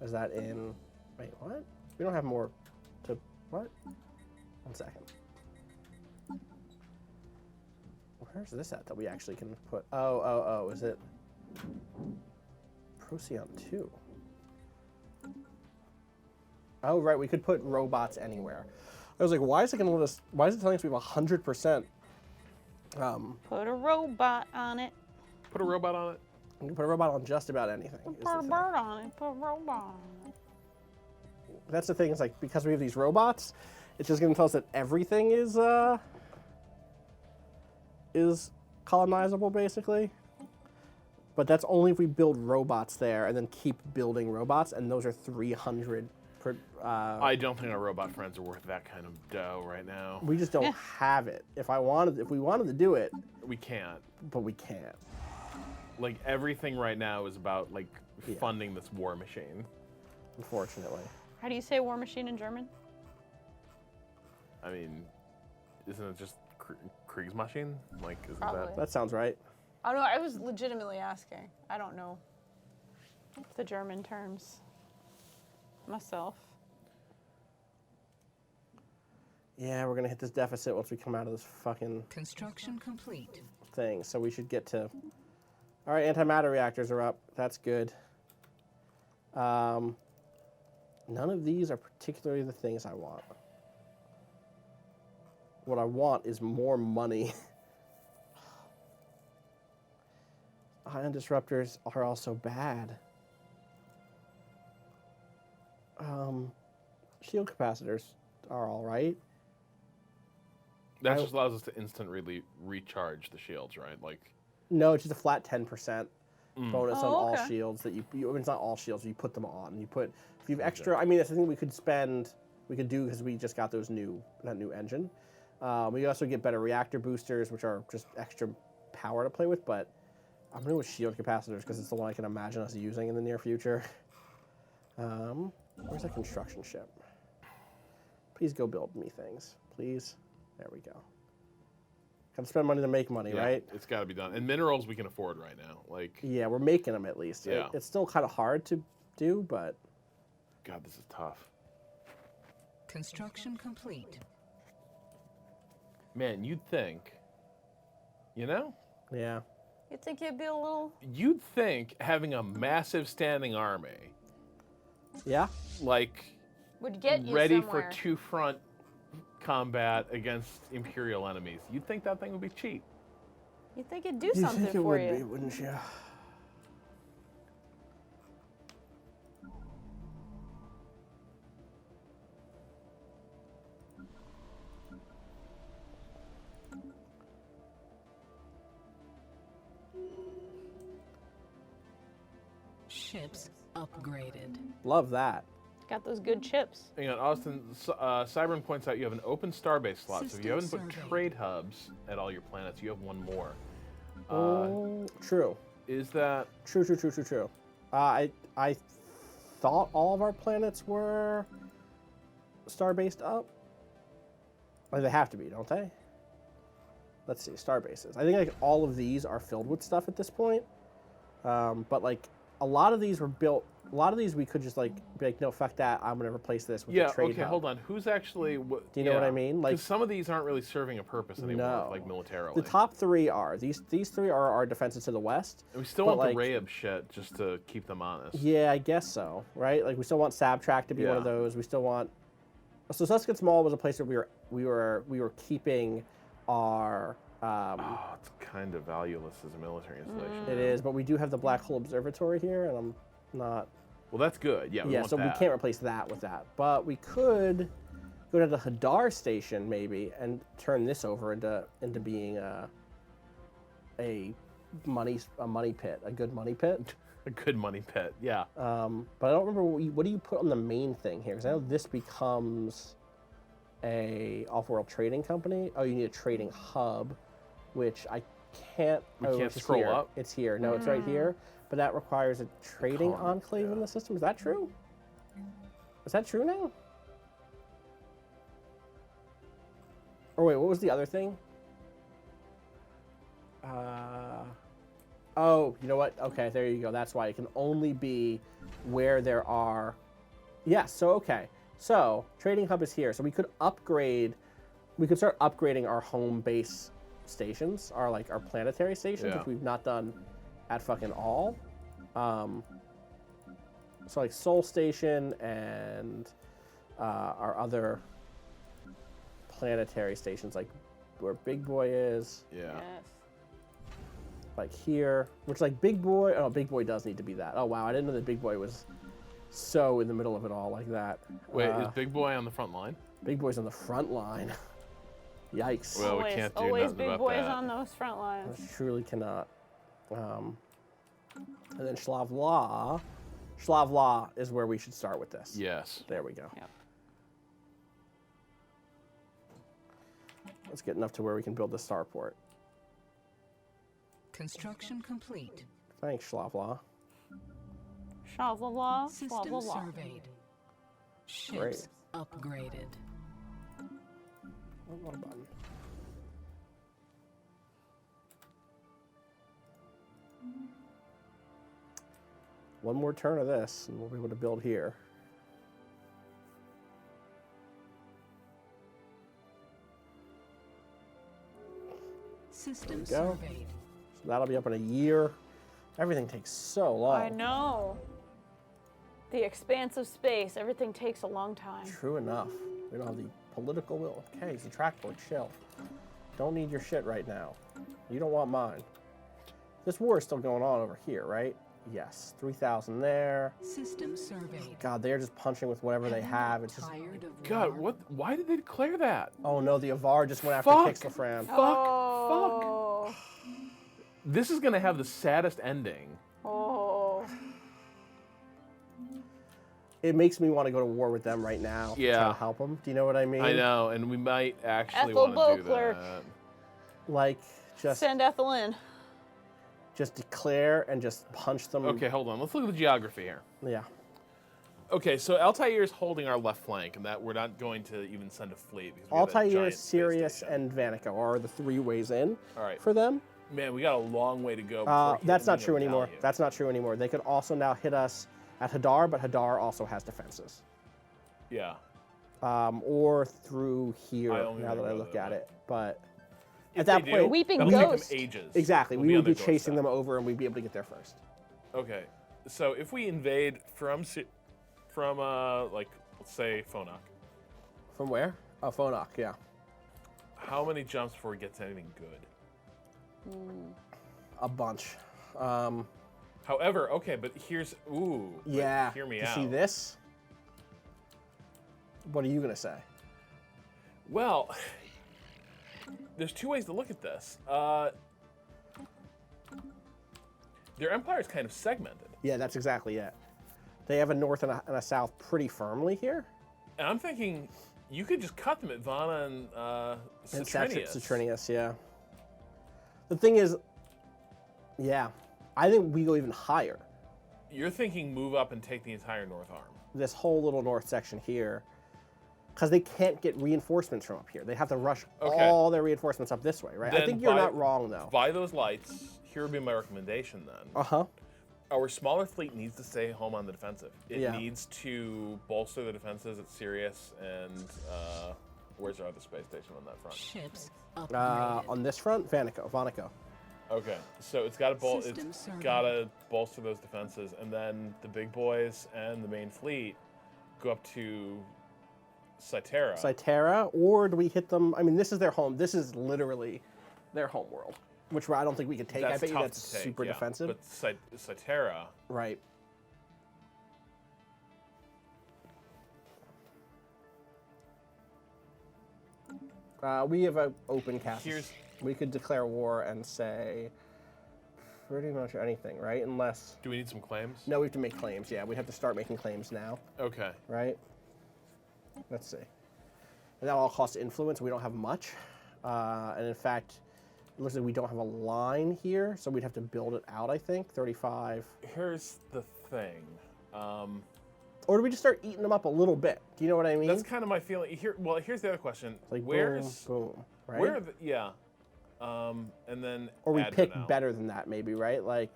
S1: Is that in? Wait, what? We don't have more. To what? 1 second. Where's this at that we actually can put? Oh, is it Procyon 2? Oh, right, we could put robots anywhere. I was like, why is it going to let us, why is it telling us we have 100%?
S3: Put a robot on it.
S4: Put a robot on it.
S1: You can put a robot on just about anything. is the
S3: Put a
S1: thing.
S3: bird on it. Put a robot on it.
S1: That's the thing. Is like because we have these robots, it's just going to tell us that everything is colonizable, basically. But that's only if we build robots there and then keep building robots, and those are 300 per.
S4: I don't think our robot friends are worth that kind of dough right now.
S1: We just don't have it. If we wanted to do it,
S4: We can't.
S1: but we can't.
S4: Like everything right now is about like
S1: Yeah.
S4: funding this war machine.
S1: Unfortunately.
S3: How do you say war machine in German?
S4: I mean, isn't it just Kriegsmaschine? Like, isn't
S5: Probably.
S1: That sounds right.
S5: I don't know. I was legitimately asking. I don't know.
S3: The German terms. Myself.
S1: Yeah, we're gonna hit this deficit once we come out of this fucking
S2: Construction complete.
S1: thing. So we should get to. All right, antimatter reactors are up. That's good. None of these are particularly the things I want. What I want is more money. Ion disruptors are also bad. Shield capacitors are all right.
S4: That just allows us to instantly recharge the shields, right? Like,
S1: No, it's just a flat 10% bonus on
S3: Oh,
S1: all
S3: okay.
S1: shields that you it's not all shields, you put them on. You put if you have extra. I mean, that's the thing we could do because we just got that new engine. We also get better reactor boosters, which are just extra power to play with. But I'm going with shield capacitors because it's the one I can imagine us using in the near future. Where's that construction ship? Please go build me things, please. There we go. Got to spend money to make money,
S4: yeah,
S1: right?
S4: it's got to be done. And minerals we can afford right now. Like,
S1: Yeah, we're making them at least.
S4: Yeah.
S1: It's still kind of hard to do, but
S4: God, this is tough.
S2: Construction complete.
S4: Man, you'd think,
S1: yeah.
S5: You'd think it'd be a little.
S4: you'd think having a massive standing army,
S1: Yeah?
S4: like,
S5: Would get you
S4: ready
S5: somewhere.
S4: for two-front combat against Imperial enemies, you'd think that thing would be cheap.
S5: You'd think it'd do something for you.
S1: wouldn't you?
S2: Ships upgraded.
S1: Love that.
S3: Got those good chips.
S4: Hang on, Austin, Cybern points out you have an open starbase slot, so if you haven't
S2: System
S4: put
S2: survey.
S4: trade hubs at all your planets, you have one more.
S1: True.
S4: Is that...
S1: True. I thought all of our planets were star-based up. Like they have to be, don't they? Let's see, star bases. I think like all of these are filled with stuff at this point. But like a lot of these were built. A lot of these we could just like be like, no, fuck that. I'm gonna replace this with
S4: Yeah,
S1: a trade
S4: okay,
S1: hub.
S4: hold on. Who's actually... Do
S1: you know what I mean? Like-
S4: some of these aren't really serving a purpose anymore,
S1: No.
S4: like militarily.
S1: The top three are these three are our defenses to the west.
S4: And we still
S1: but,
S4: want
S1: like-
S4: the Rayab shit just to keep them honest.
S1: Yeah, I guess so. Right? Like we still want Sabtrack to be one of
S4: Yeah.
S1: those. We still want. So Suskin Small was a place where we were keeping our.
S4: Oh, it's kind of valueless as a military installation.
S1: It is, but we do have the Black Hole Observatory here, and I'm not.
S4: Well, that's good. Yeah, we
S1: Yeah,
S4: want
S1: so
S4: that.
S1: we can't replace that with that. But we could go to the Hadar station maybe and turn this over into being a money pit, a good money pit.
S4: A good money pit, yeah.
S1: But I don't remember what do you put on the main thing here? Because I know this becomes a off-world trading company. Oh, you need a trading hub, which I can't.
S4: We
S1: oh,
S4: can't
S1: it's
S4: scroll
S1: here.
S4: up?
S1: It's here. No, it's right here. But that requires a trading
S4: Economy,
S1: enclave in
S4: yeah.
S1: the system. Is that true? Is that true now? Or wait, what was the other thing? Oh, you know what? Okay, there you go. That's why it can only be where there are. Yes. So okay. So trading hub is here. So we could upgrade. We could start upgrading our home base stations, our planetary stations,
S4: Yeah.
S1: which we've not done at fucking all. So like Sol Station and our other planetary stations, like where Big Boy is.
S4: Yeah.
S3: Yes.
S1: like here, which like Big Boy. Oh, Big Boy does need to be that. Oh wow, I didn't know that Big Boy was so in the middle of it all like that.
S4: Wait, is Big Boy on the front line?
S1: Big Boy's on the front line. Yikes.
S4: Well, we can't do
S5: always
S4: nothing
S5: big
S4: about
S5: boys
S4: that.
S5: on those front lines.
S1: I truly cannot. And then Shlavla. Shlavla is where we should start with this.
S4: Yes.
S1: There we go.
S5: Yep.
S1: Let's get enough to where we can build the starport.
S2: Construction complete.
S1: Thanks, Shlavla.
S5: Sha-la-la,
S2: System
S5: sha-la-la.
S2: surveyed. Ships
S1: Great.
S2: upgraded.
S1: Oh, what a button. One more turn of this, and we'll be able to build here.
S2: System
S1: There we go.
S2: surveyed.
S1: So that'll be up in a year. Everything takes so long.
S5: I know. The expanse of space, everything takes a long time.
S1: True enough. We don't have the political will. Okay, it's a trackboard. Chill. Don't need your shit right now. You don't want mine. This war is still going on over here, right? Yes. 3,000 there.
S2: System surveyed.
S1: God, they're just punching with whatever they have. It's just.
S2: Tired of
S4: God,
S2: war?
S4: what? Why did they declare that?
S1: Oh no, the Avar just went after
S4: Fuck.
S1: Kixlafran.
S4: Fuck.
S5: Oh.
S4: This is gonna have the saddest ending.
S5: Oh.
S1: It makes me want to go to war with them right now. To try
S4: Yeah.
S1: to help them. Do you know what I mean?
S4: I know, and we might actually
S5: Ethel
S4: want to do
S5: Beauclerc.
S4: that.
S1: Like just
S5: Send Ethel in.
S1: just declare and just punch them.
S4: Okay, hold on. Let's look at the geography here.
S1: Yeah.
S4: Okay, so Altair is holding our left flank, and that we're not going to even send a fleet. Because we have that
S1: Altair,
S4: giant space
S1: Sirius,
S4: station.
S1: and Vanico are the three ways in
S4: All right.
S1: for them.
S4: Man, we got a long way to go. Before
S1: That's not
S4: hitting
S1: true
S4: a
S1: anymore.
S4: value.
S1: That's not true anymore. They could also now hit us at Hadar, but Hadar also has defenses.
S4: Yeah.
S1: Or through here,
S4: I only
S1: now that I
S4: remember
S1: look
S4: that.
S1: at it. But
S4: If
S1: at that
S4: they
S1: point,
S4: do,
S5: Weeping
S4: that'll take
S5: Ghost.
S4: them ages.
S1: exactly,
S4: We'll
S1: we
S4: on
S1: would be
S4: their
S1: chasing
S4: doorstep.
S1: them over, and we'd be able to get there first.
S4: Okay, so if we invade from like let's say Phonak,
S1: From where? Oh, Phonak, yeah.
S4: how many jumps before we get to anything good?
S1: A bunch.
S4: However, okay, but here's but
S1: Yeah.
S4: hear me
S1: you
S4: out.
S1: see this? What are you gonna say?
S4: Well, there's two ways to look at this. Their empire is kind of segmented,
S1: Yeah, that's exactly it. They have a north and a south pretty firmly here.
S4: and I'm thinking you could just cut them at Vana and
S1: And
S4: Citrinius.
S1: Citrinius, yeah. The thing is, yeah, I think we go even higher.
S4: You're thinking move up and take the entire north arm.
S1: This whole little north section here, because they can't get reinforcements from up here. They have to rush
S4: Okay.
S1: all their reinforcements up this way, right? I
S4: Then
S1: think you're
S4: by-
S1: not wrong, though.
S4: By those lights, here would be my recommendation then.
S1: Uh-huh.
S4: Our smaller fleet needs to stay home on the defensive. It
S1: Yeah.
S4: needs to bolster the defenses at Sirius and where's our other space station on that front?
S2: Ships upgraded.
S1: On this front, Vanico.
S4: Okay, so it's got
S2: System
S4: it's
S2: survey.
S4: got to bolster those defenses, and then the big boys and the main fleet go up to Cytera.
S1: Cytera, or do we hit them? I mean, this is their home. This is literally their home world, which I don't think we could take. I
S4: That's
S1: bet you
S4: tough
S1: that's
S4: to take,
S1: super
S4: yeah.
S1: defensive.
S4: But Cytera,
S1: Right. We have an open castle.
S4: Here's-
S1: We could declare war and say pretty much anything, right? Unless
S4: do we need some claims?
S1: no, we have to make claims. Yeah, we have to start making claims now,
S4: Okay.
S1: right? Let's see. And that all costs influence. We don't have much, and in fact, it looks like we don't have a line here, so we'd have to build it out. I think 35.
S4: Here's the thing.
S1: Or do we just start eating them up a little bit? Do you know what I mean?
S4: That's kind of my feeling. Here, well, here's the other question.
S1: like
S4: Where's
S1: boom, boom, right?
S4: where? Are the, yeah. And then
S1: Or we
S4: add
S1: pick
S4: them out.
S1: better than that, maybe, right? Like,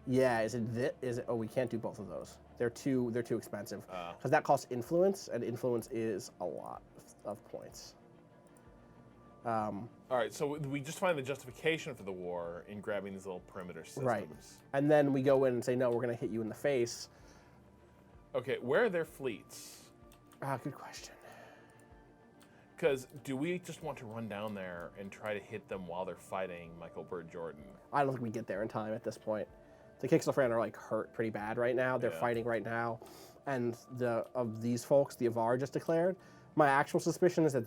S1: yeah, is it this? Is it? Oh, we can't do both of those. They're too expensive because that costs influence, and influence is a lot of points.
S4: All right, so we just find the justification for the war in grabbing these little perimeter systems.
S1: Right. And then we go in and say, no, we're going to hit you in the face.
S4: Okay, where are their fleets?
S1: Good question.
S4: Because do we just want to run down there and try to hit them while they're fighting Michael Bird Jordan?
S1: I don't think we get there in time at this point. The Kixelfran are like hurt pretty bad right now. They're
S4: Yeah.
S1: fighting right now, and of these folks, the Avar just declared. My actual suspicion is that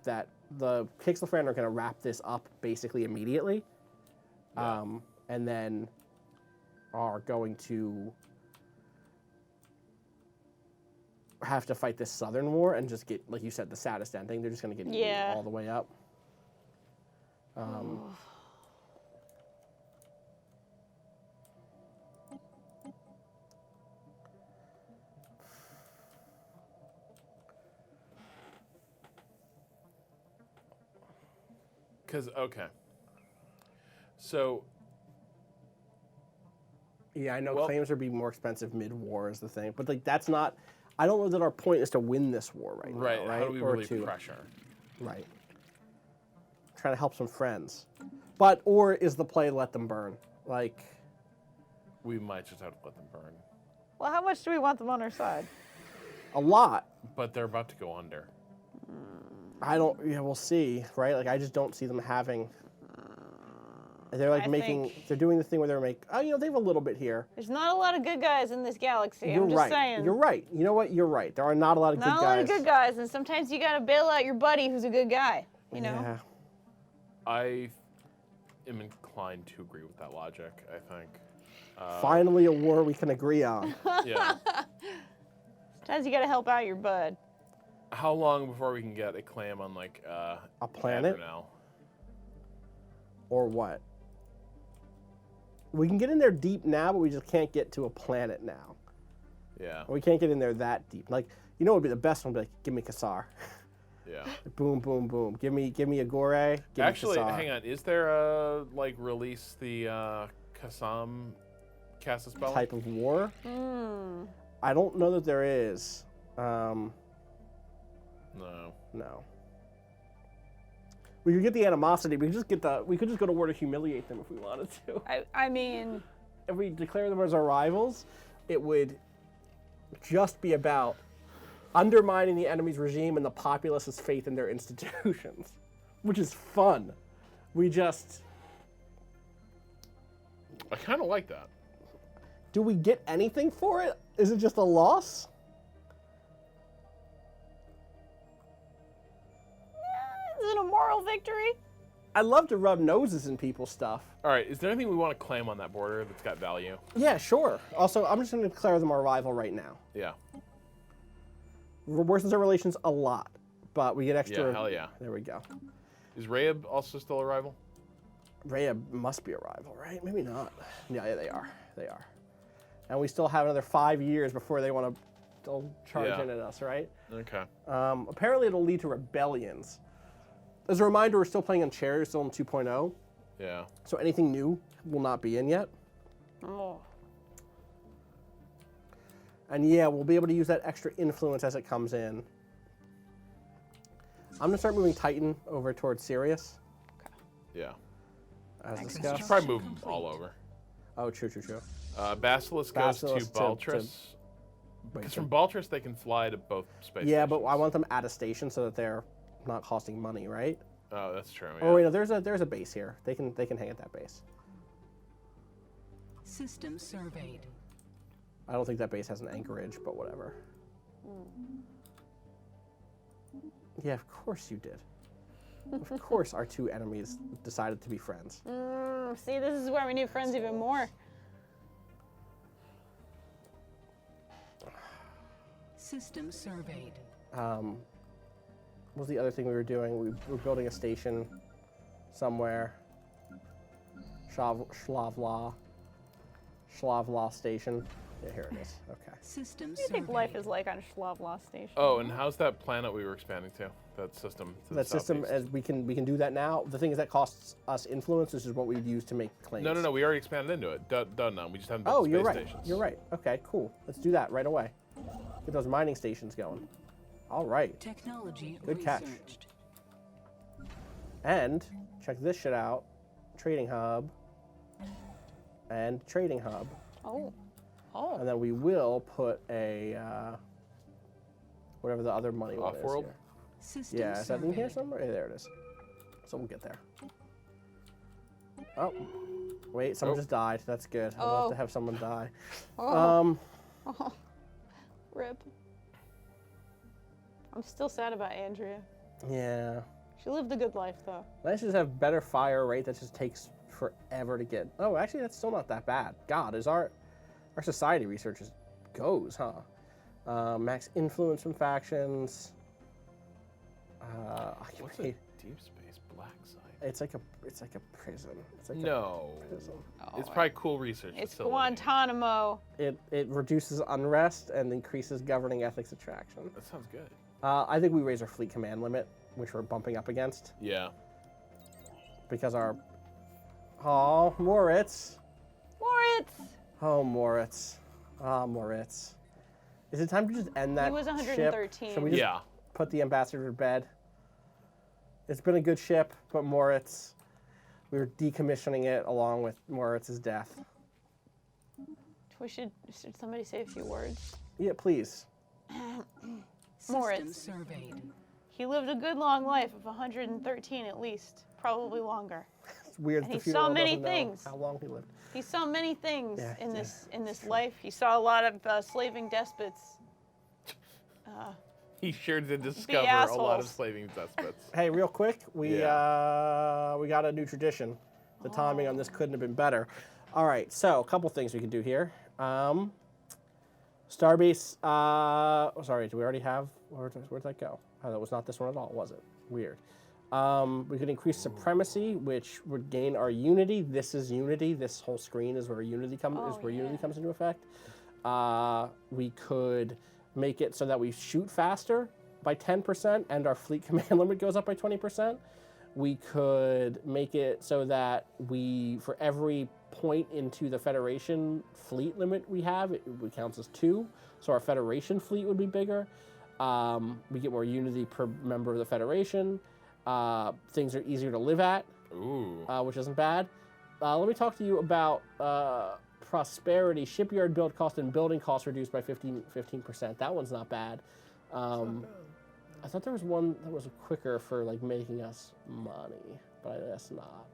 S1: that the Kixelfran are gonna wrap this up basically immediately,
S4: Yeah.
S1: and then are going to have to fight this Southern War and just get, like you said, the saddest ending. They're just gonna get eaten
S3: Yeah.
S1: all the way up.
S4: Because, okay. So,
S1: Yeah, I know
S4: Well-
S1: claims are being more expensive mid-war is the thing, but like that's not. I don't know that our point is to win this war right now, right?
S4: how do we
S1: Or
S4: relieve
S1: to
S4: pressure?
S1: right. Trying to help some friends, or is the play let them burn? Like
S4: We might just have to let them burn.
S5: Well, how much do we want them on our side?
S1: a lot.
S4: But they're about to go under.
S1: I don't. Yeah, we'll see, right? Like I just don't see them having. They're like
S5: I
S1: making.
S5: think-
S1: They're doing the thing where they're they have a little bit here.
S5: There's not a lot of good guys in this galaxy.
S1: You're
S5: I'm just
S1: right.
S5: saying.
S1: You're right. You know what? You're right. There are not a lot of
S5: Not
S1: good
S5: a
S1: guys.
S5: lot of good guys, and sometimes you gotta bail out your buddy who's a good guy. You know.
S1: Yeah.
S4: I am inclined to agree with that logic, I think.
S1: Finally, a war we can agree on.
S4: Yeah.
S5: Sometimes you gotta help out your bud.
S4: How long before we can get a clam on, like,
S1: A planet
S4: now?
S1: or what? We can get in there deep now, but we just can't get to a planet now.
S4: Yeah.
S1: We can't get in there that deep. Like, you know what would be the best one? Be like, give me Kassar.
S4: Yeah.
S1: Boom, boom, boom. Give me Agore. Give
S4: Actually,
S1: me Kassar.
S4: hang on. Is there a, like, release the Kassam cast a spell?
S1: Type of war?
S5: Hmm.
S1: I don't know that there is.
S4: No.
S1: No. We could get the animosity. We could just go to war to humiliate them if we wanted to.
S3: I mean,
S1: If we declare them as our rivals, it would just be about undermining the enemy's regime and the populace's faith in their institutions, which is fun. We just...
S4: I kind of like that.
S1: Do we get anything for it? Is it just a loss?
S5: Is it a moral victory?
S1: I love to rub noses in people's stuff.
S4: All right. Is there anything we want to claim on that border that's got value?
S1: Yeah, sure. Also, I'm just going to declare them our rival right now.
S4: Yeah.
S1: Worsens our relations a lot, but we get extra...
S4: Yeah, hell yeah.
S1: There we go.
S4: Is Rayab also still a rival?
S1: Rhea must be a rival, right? Maybe not. Yeah, they are. They are. And we still have another 5 years before they want to still charge
S4: Yeah.
S1: in at us, right?
S4: Okay.
S1: Apparently, it'll lead to rebellions. As a reminder, we're still playing on Cherry, we're still in 2.0,
S4: Yeah.
S1: so anything new will not be in yet.
S5: Oh.
S1: And yeah, we'll be able to use that extra influence as it comes in. I'm going to start moving Titan over towards Sirius,
S4: Yeah.
S1: as
S4: You
S1: discussed.
S4: should probably move them all over.
S1: Oh, true.
S4: Basilisk goes to
S1: Basilisk to-
S4: Baltris.
S1: Wait,
S4: Because
S1: so-
S4: from Baltris they can fly to both space
S1: yeah, but
S4: stations.
S1: I want them at a station so that they're not costing money, right?
S4: Oh, that's true. Yeah.
S1: Oh wait, no, there's a base here. They can hang at that base.
S2: System surveyed.
S1: I don't think that base has an anchorage, but whatever. Yeah, of course you did. Of course our two enemies decided to be friends.
S3: see, this is where we need friends even more.
S2: System surveyed.
S1: What was the other thing we were doing? We were building a station somewhere. Shlavla station. Yeah, here it is. Okay.
S2: System
S3: What do you think life is like on Schlavla Station?
S4: Oh, and how's that planet we were expanding to? That system. To the
S1: That system,
S4: southeast?
S1: as we can do that now. The thing is that costs us influence, which is what we would use to make claims.
S4: No. We already expanded into it. Done now. We just haven't built
S1: Oh,
S4: the
S1: you're
S4: space
S1: right.
S4: stations.
S1: You're right. Okay, cool. Let's do that right away. Get those mining stations going. All right.
S2: Technology
S1: Good catch.
S2: researched.
S1: And check this shit out. Trading hub. And trading hub.
S3: Oh.
S1: And then we will put a whatever the other money one is
S4: Off-world?
S1: here.
S2: System
S1: Yeah, is that in here
S2: surveyed.
S1: somewhere? Yeah, there it is. So we'll get there. Oh, wait, someone
S4: Oh.
S1: just died. That's good. I'd love to have someone die.
S3: Oh. Oh. Rip. I'm still sad about Andrea.
S1: Yeah.
S3: She lived a good life, though.
S1: Let's just have better fire rate that just takes forever to get. Oh, actually, that's still not that bad. God, is our society research just goes, huh? Max influence from factions.
S4: What's a deep space black site?
S1: It's like a prison. It's like
S4: No.
S1: a prison.
S4: It's probably cool research
S3: It's
S4: facility.
S3: Guantanamo.
S1: It reduces unrest and increases governing ethics attraction.
S4: That sounds good.
S1: I think we raise our fleet command limit, which we're bumping up against
S4: Yeah.
S1: because our. Oh, Moritz.
S3: Moritz!
S1: Oh, Moritz. Ah, Moritz. Is it time to just end that
S3: He was
S1: ship?
S3: 113.
S1: Should we just
S4: Yeah.
S1: put the ambassador to bed? It's been a good ship, but Moritz, we were decommissioning it along with Moritz's death.
S3: Should somebody say a few words?
S1: Yeah, please.
S2: System
S3: Moritz.
S2: surveyed.
S3: He lived a good long life of 113 at least, probably longer.
S1: It's weird.
S3: And
S1: the
S3: he saw
S1: funeral
S3: many
S1: doesn't know
S3: things.
S1: How long he lived?
S3: He saw many things
S1: Yeah,
S3: in
S1: yeah,
S3: this life. He saw a lot of slaving despots.
S4: He sure did discover a lot of
S3: assholes.
S4: slaving despots.
S1: Hey, real quick, we
S4: Yeah.
S1: we got a new tradition. The timing on this couldn't have been better. All right, so a couple things we can do here. Starbase. Sorry, do we already have? Where'd that go? Oh, that was not this one at all, was it? Weird. We could increase supremacy, which would gain our unity. This is unity. This whole screen is where unity unity comes into effect. We could make it so that we shoot faster by 10%, and our fleet command limit goes up by 20%. We could make it so that for every point into the Federation fleet limit we have, it counts as 2. So our Federation fleet would be bigger. We get more unity per member of the Federation. Things are easier to live at,
S4: Ooh.
S1: which isn't bad. Let me talk to you about prosperity. Shipyard build cost and building costs reduced by 15%. That one's not bad. I thought there was one that was quicker for like making us money, but I guess not.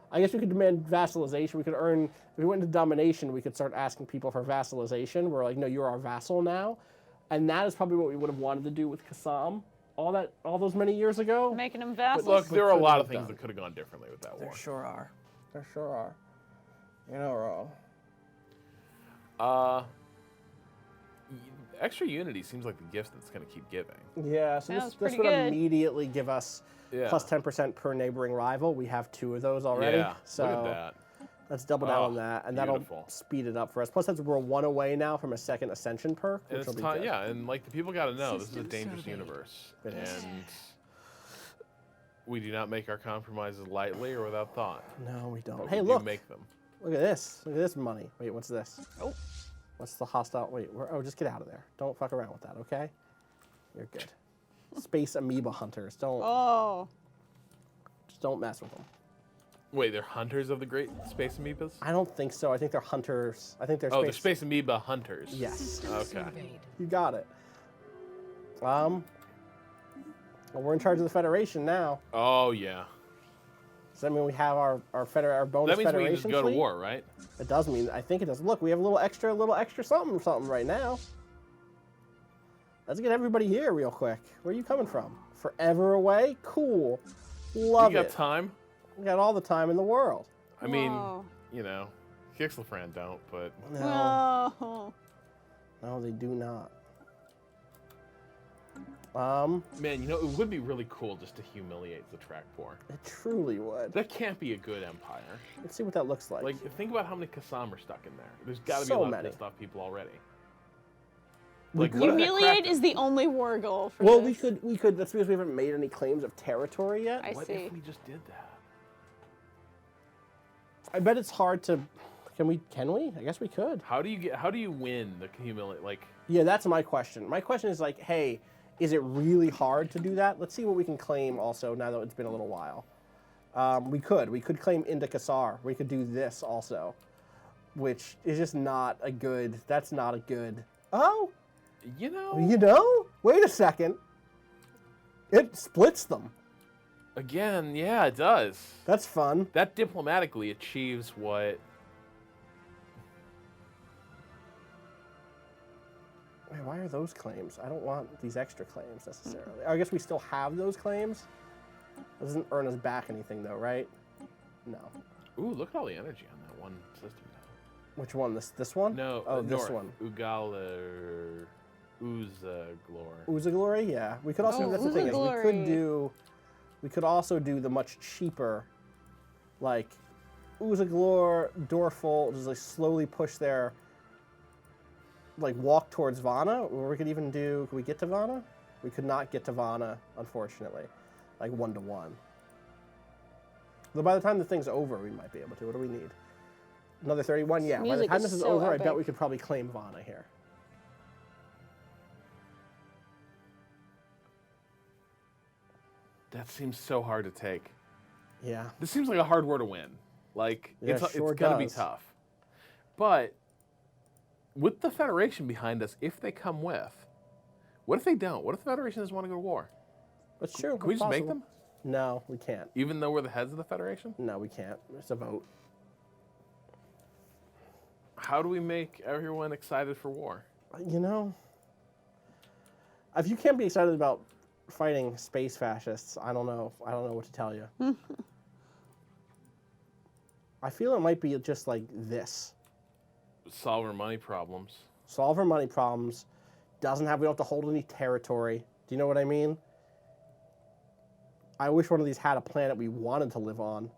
S1: I guess we could demand vassalization. We could earn, if we went into domination, we could start asking people for vassalization. We're like, no, you're our vassal now. And that is probably what we would have wanted to do with Qassam all those many years ago.
S3: Making him vassals.
S4: Look, there are a
S1: couldn't
S4: lot of
S1: have
S4: things
S1: done.
S4: that could have gone differently with that war.
S1: There sure are. There sure are. You're not wrong.
S4: Extra unity seems like the gift that's going to keep giving.
S1: Yeah, so
S3: Sounds
S1: this
S3: pretty
S1: would
S3: good.
S1: immediately give us
S4: Yeah.
S1: plus 10% per neighboring rival. We have 2 of those already.
S4: Yeah,
S1: So
S4: look at that.
S1: let's double down
S4: Oh,
S1: on that, and
S4: beautiful.
S1: that'll speed it up for us. Plus, we're 1 away now from a second ascension perk,
S4: And
S1: which
S4: it's
S1: will be
S4: time,
S1: good.
S4: yeah, and like the people got to know this is a
S2: System
S4: dangerous
S2: surveyed.
S4: universe,
S1: It is.
S4: and we do not make our compromises lightly or without thought.
S1: No, we don't.
S4: But
S1: Hey,
S4: we
S1: look!
S4: do make them.
S1: Look at this! Look at this money. Wait, what's this?
S3: Oh.
S1: What's the hostile? Wait, just get out of there. Don't fuck around with that, okay? You're good. Space amoeba hunters. Just don't mess with them.
S4: Wait, they're hunters of the great space amoebas?
S1: I don't think so. I think they're hunters. I think they're
S4: Oh, they're space amoeba hunters.
S1: Yes.
S2: System
S4: Okay.
S2: surveyed.
S1: You got it. Well, we're in charge of the Federation now.
S4: Oh yeah.
S1: Does that mean we have our bonus
S4: That means we
S1: Federation
S4: can just go
S1: fleet?
S4: to war, right?
S1: It does mean. I think it does. Look, we have a little extra something right now. Let's get everybody here real quick. Where are you coming from? Forever away? Cool. Love
S4: You got
S1: it.
S4: time?
S1: We got all the time in the world.
S4: I mean,
S3: Whoa.
S4: you know, Kixelfran don't, but
S1: No,
S3: Oh.
S1: no, they do not.
S4: man, you know, it would be really cool just to humiliate the track poor.
S1: It truly would.
S4: That can't be a good empire.
S1: Let's see what that looks like.
S4: Like, think about how many Qassam are stuck in there. There's got to be
S1: So
S4: a lot
S1: many.
S4: of pissed off people already.
S1: We
S4: Like, what if that
S3: Humiliate
S4: cracked
S3: is the only war goal for
S1: well,
S3: this.
S1: we could. That's because we haven't made any claims of territory yet.
S3: I
S4: What
S3: see.
S4: if we just did that?
S1: I bet it's hard to. Can we? I guess we could.
S4: How do you win the humiliate? Like,
S1: Yeah, that's my question. My question is like, hey, is it really hard to do that? Let's see what we can claim also now that it's been a little while. We could claim Indicasar. We could do this also, which is just not a good. That's not a good. Oh,
S4: you know,
S1: you know. Wait a second. It splits them.
S4: Again, yeah, it does.
S1: That's fun.
S4: That diplomatically achieves what...
S1: Wait, why are those claims? I don't want these extra claims necessarily. I guess we still have those claims. It doesn't earn us back anything though, right? No.
S4: Ooh, look at all the energy on that one system now.
S1: Which one? This one?
S4: No,
S1: Oh, this
S4: north.
S1: one.
S4: Ugalar... Uzaglor.
S1: Uzaglory? Yeah. We could also.
S3: Oh,
S1: that's the thing is we could
S3: Uzaglory.
S1: do. We could also do the much cheaper, like, Uzaglor, Dorful, just like slowly push their, like, walk towards Vana, or we could even do. Could we get to Vana? We could not get to Vana, unfortunately, like 1-to-1. Though by the time the thing's over, we might be able to. What do we need? Another 31? Yeah. By the
S3: Music
S1: time
S3: is
S1: this is
S3: so
S1: over, I
S3: epic.
S1: bet we could probably claim Vana here.
S4: That seems so hard to take.
S1: Yeah.
S4: This seems like a hard war to win. Like,
S1: Yeah,
S4: it's
S1: sure
S4: gonna be
S1: does.
S4: tough. But with the Federation behind us, if they come with, what if they don't? What if the Federation doesn't want to go to war?
S1: That's true.
S4: Can we
S1: It's
S4: just make
S1: possible.
S4: them?
S1: No, we can't.
S4: Even though we're the heads of the Federation?
S1: No, we can't. It's a vote.
S4: How do we make everyone excited for war?
S1: You know, if you can't be excited about fighting space fascists, I don't know. I don't know what to tell you. I feel it might be just like this.
S4: Solve our money problems.
S1: Solve our money problems. We don't have to hold any territory. Do you know what I mean? I wish one of these had a planet we wanted to live on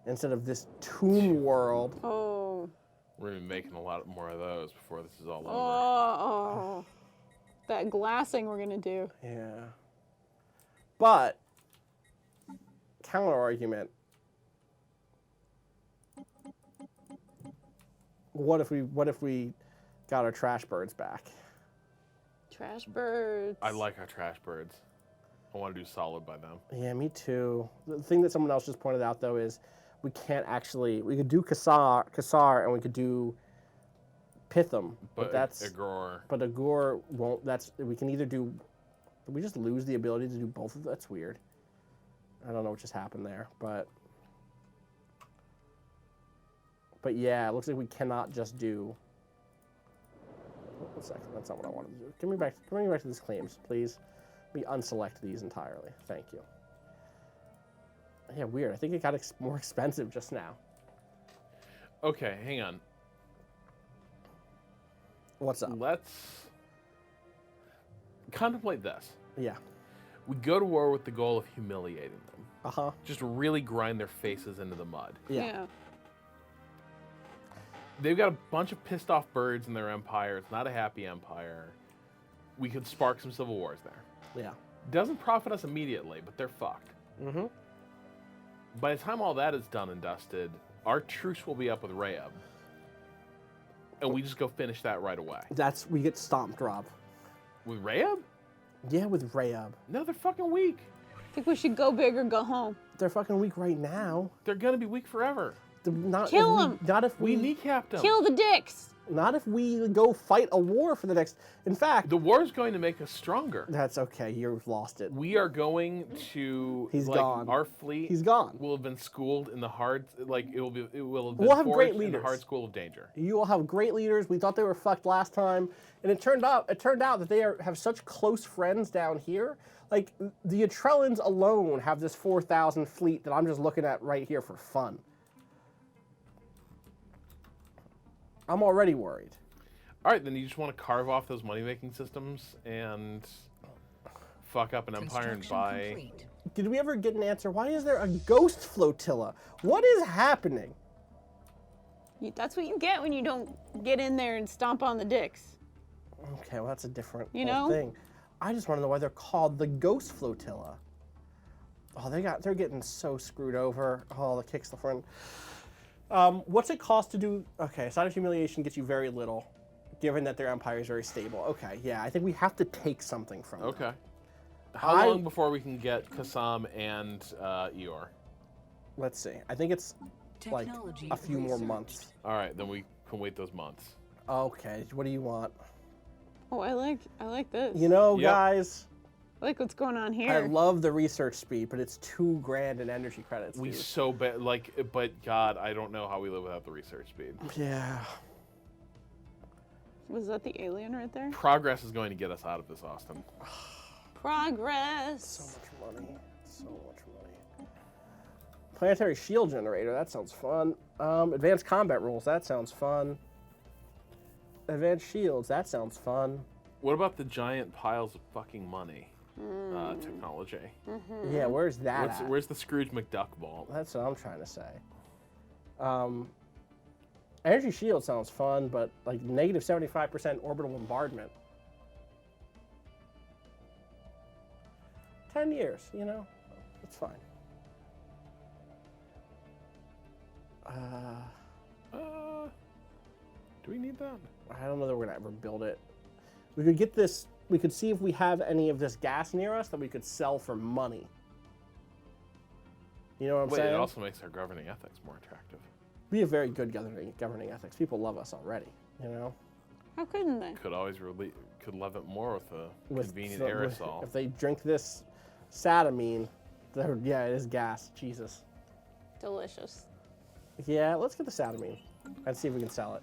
S1: instead of this tomb world.
S3: Oh.
S4: We're gonna be making a lot more of those before this is all over.
S3: Oh. That glassing we're gonna do.
S1: Yeah. But, counter argument. What if we got our trash birds back?
S3: Trash birds.
S4: I like our trash birds. I want to do solid by them.
S1: Yeah, me too. The thing that someone else just pointed out though is we can't actually. We could do Kassar, and we could do Pitham, but that's.
S4: Agror.
S1: But Agor won't. That's we can either do. Did we just lose the ability to do both of them? That's weird. I don't know what just happened there, but yeah, it looks like we cannot just do. One second, that's not what I wanted to do. Bring me back to these claims, please. Let me unselect these entirely. Thank you. Yeah, weird. I think it got more expensive just now.
S4: Okay, hang on.
S1: What's up?
S4: Let's contemplate this.
S1: Yeah.
S4: We go to war with the goal of humiliating them.
S1: Uh-huh.
S4: Just really grind their faces into the mud.
S1: Yeah.
S4: They've got a bunch of pissed off birds in their empire. It's not a happy empire. We could spark some civil wars there.
S1: Yeah.
S4: Doesn't profit us immediately, but they're fucked.
S1: Mm-hmm.
S4: By the time all that is done and dusted, our truce will be up with Rayab. And we just go finish that right away.
S1: We get stomped, Rob.
S4: With Rayab?
S1: Yeah, with Rayab.
S4: No, they're fucking weak.
S3: I think we should go big or go home.
S1: They're fucking weak right now.
S4: They're gonna be weak forever.
S3: Kill 'em.
S1: Not if
S4: We
S1: we
S4: kneacapped them.
S3: Kill the dicks.
S1: Not if we go fight a war for the next. In fact,
S4: The war is going to make us stronger.
S1: that's okay. You've lost it.
S4: We are going to.
S1: He's
S4: like,
S1: gone.
S4: Our fleet.
S1: He's gone.
S4: Will have been schooled in the hard. Like it will be. It will have been
S1: We'll have
S4: forged
S1: great
S4: in the
S1: leaders.
S4: hard school of danger.
S1: You will have great leaders. We thought they were fucked last time, and it turned out that they have such close friends down here. Like the Atrellans alone have this 4,000 fleet that I'm just looking at right here for fun. I'm already worried.
S4: All right, then you just want to carve off those money-making systems and fuck up an empire and buy.
S2: Complete.
S1: Did we ever get an answer? Why is there a ghost flotilla? What is happening?
S3: That's what you get when you don't get in there and stomp on the dicks.
S1: Okay, well that's a different
S3: You
S1: whole
S3: know?
S1: thing. I just want to know why they're called the ghost flotilla. Oh, they're getting so screwed over. Oh, the kicks the front. What's it cost to do? Okay, side of humiliation gets you very little, given that their empire is very stable. Okay, yeah, I think we have to take something from them.
S4: Okay. How long before we can get Kassam and Eeyore?
S1: Let's see. I think it's like
S2: Technology
S1: a few more
S2: researched.
S1: months.
S4: All right, then we can wait those months.
S1: Okay, what do you want?
S3: Oh, I like this.
S1: You know,
S4: Yep.
S1: guys,
S3: Like, what's going on here?
S1: I love the research speed, but it's $2,000 in energy credits.
S4: We
S1: dude.
S4: so bad, like, but God, I don't know how we live without the research speed.
S1: Yeah.
S3: Was that the alien right there?
S4: Progress is going to get us out of this, Austin.
S3: Progress.
S1: So much money. So much money. Planetary shield generator. That sounds fun. Advanced combat rules. That sounds fun. Advanced shields. That sounds fun.
S4: What about the giant piles of fucking money technology?
S1: Yeah, where's that at?
S4: Where's the Scrooge McDuck vault?
S1: That's what I'm trying to say. Energy shield sounds fun, but like negative 75% orbital bombardment. 10 years, you know, it's fine.
S4: Do we need that?
S1: I don't know that we're gonna ever build it. We could get this. We could see if we have any of this gas near us that we could sell for money. You know what I'm
S4: Wait,
S1: saying?
S4: it also makes our governing ethics more attractive.
S1: We have very good governing ethics. People love us already. You know.
S3: How couldn't they?
S4: Could always could love it more with a
S1: With
S4: convenient
S1: the-
S4: aerosol.
S1: If they drink this satamine, yeah, it is gas. Jesus.
S3: Delicious.
S1: Yeah, let's get the satamine and see if we can sell it.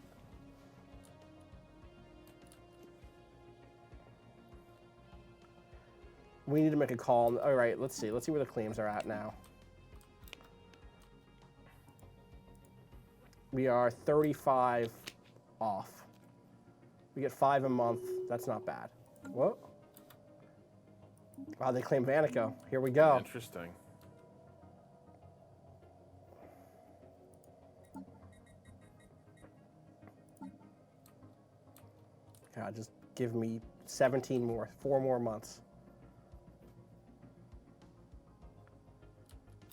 S1: We need to make a call. All right, let's see. Let's see where the claims are at now. We are 35 off. We get 5 a month. That's not bad. What? Wow, they claim Vanico. Here we go.
S4: Interesting.
S1: God, just give me 17 more, 4 more months.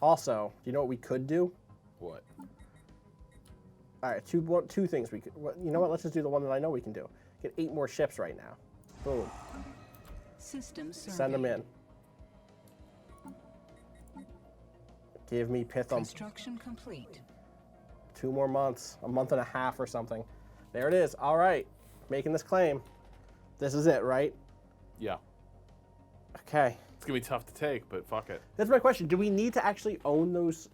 S1: Also, do you know what we could do?
S4: What?
S1: All right, two things we could. You know what? Let's just do the one that I know we can do. Get 8 more ships right now. Boom.
S2: System
S1: Send them in. Give me Pithom.
S2: Construction complete.
S1: 2 more months, a month and a half or something. There it is. All right, making this claim. This is it, right?
S4: Yeah.
S1: Okay.
S4: It's gonna be tough to take, but fuck it.
S1: That's my question. Do we need to actually own those?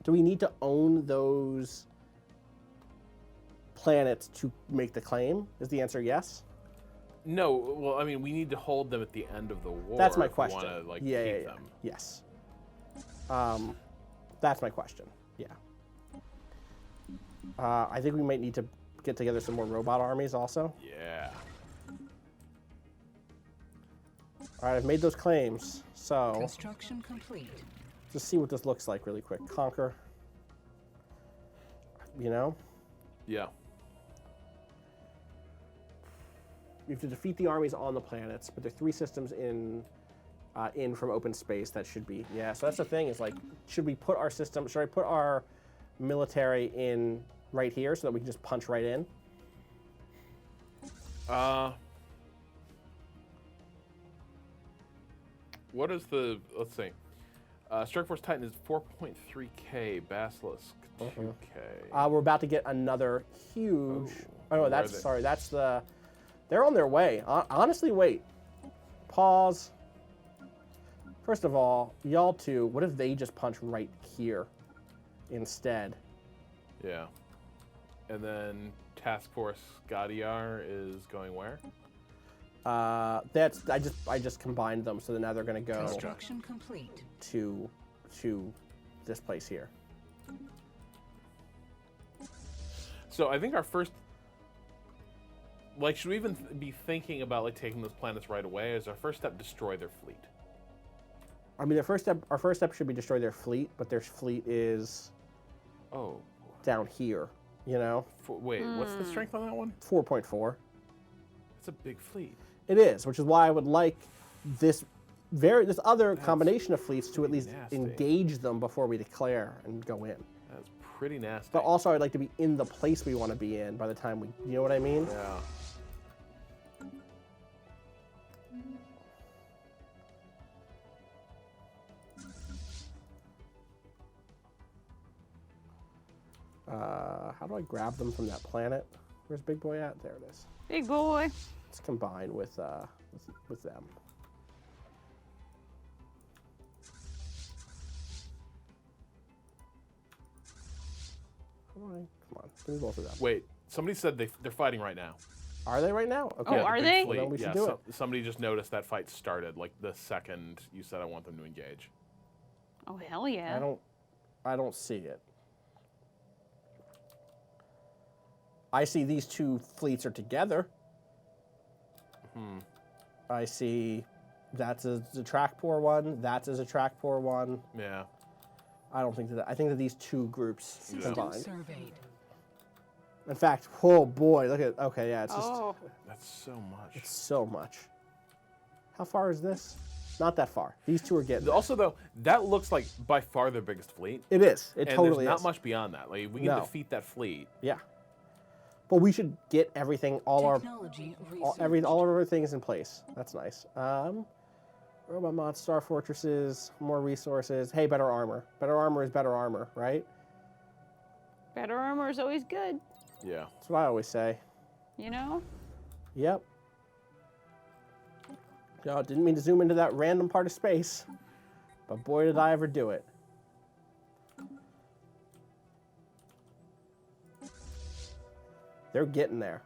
S1: Do we need to own those planets to make the claim? Is the answer yes?
S4: No, well, I mean, we need to hold them at the end of the war.
S1: That's my
S4: if we
S1: question.
S4: wanna, like,
S1: yeah,
S4: keep
S1: yeah, yeah.
S4: them.
S1: Yes. That's my question. Yeah. I think we might need to get together some more robot armies also.
S4: Yeah.
S1: All right, I've made those claims. So
S2: Construction complete.
S1: just see what this looks like really quick. Conquer. You know?
S4: Yeah.
S1: You have to defeat the armies on the planets, but there are 3 systems in from open space that should be. Yeah, so that's the thing is like, should I put our military in right here so that we can just punch right in?
S4: What is the, let's see. Strike Force Titan is 4.3K, Basilisk 2K.
S1: We're about to get another huge. Oh no,
S4: where
S1: that's
S4: are they?
S1: sorry. That's the. They're on their way. Honestly, wait. Pause. First of all, y'all two. What if they just punch right here instead?
S4: Yeah. And then Task Force Gadiar is going where?
S1: That's I just combined them, so now they're gonna go
S2: Construction complete.
S1: to this place here.
S4: So I think our first, like, should we even be thinking about like taking those planets right away? Is our first step destroy their fleet?
S1: I mean, our first step should be destroy their fleet, but their fleet is
S4: Oh,
S1: down here. You know,
S4: wait, what's the strength on that one?
S1: 4.4.
S4: It's a big fleet.
S1: It is, which is why I would like this other combination of fleets to at least
S4: nasty.
S1: engage them before we declare and go in.
S4: That's pretty nasty.
S1: But also, I'd like to be in the place we want to be in by the time you know what I mean?
S4: Yeah.
S1: How do I grab them from that planet? Where's Big Boy at? There it is.
S3: Big boy.
S1: Let's combine with them. Come on, give me both of them.
S4: Wait, somebody said they're fighting right now.
S1: Are they right now? Okay.
S3: Oh,
S4: Yeah, the
S3: are
S4: big
S3: they?
S4: fleet.
S1: Well, then we should
S4: Yeah,
S1: do it.
S4: somebody just noticed that fight started like the second you said I want them to engage.
S3: Oh hell yeah!
S1: I don't see it. I see these two fleets are together. I see that's a Zatrakpor one. That's a Zatrakpor one.
S4: Yeah.
S1: I don't think that. I think that these two groups
S2: System
S1: combined.
S2: surveyed.
S1: In fact, oh boy, look at. Okay, yeah, it's just.
S3: Oh,
S4: That's so much.
S1: It's so much. How far is this? Not that far. These two are getting there.
S4: Also, though, that looks like by far their biggest fleet.
S1: It is. It
S4: And
S1: totally
S4: there's not
S1: is.
S4: much beyond that. Like, if we can
S1: No.
S4: defeat that fleet.
S1: Yeah. But we should get everything, all
S2: Technology
S1: of our things in place. That's nice. Robot mods, star fortresses, more resources. Hey, better armor. Better armor is better armor, right?
S3: better armor is always good.
S4: Yeah.
S1: That's what I always say.
S3: You know.
S1: Yep. No, didn't mean to zoom into that random part of space, but boy did I ever do it. They're getting there.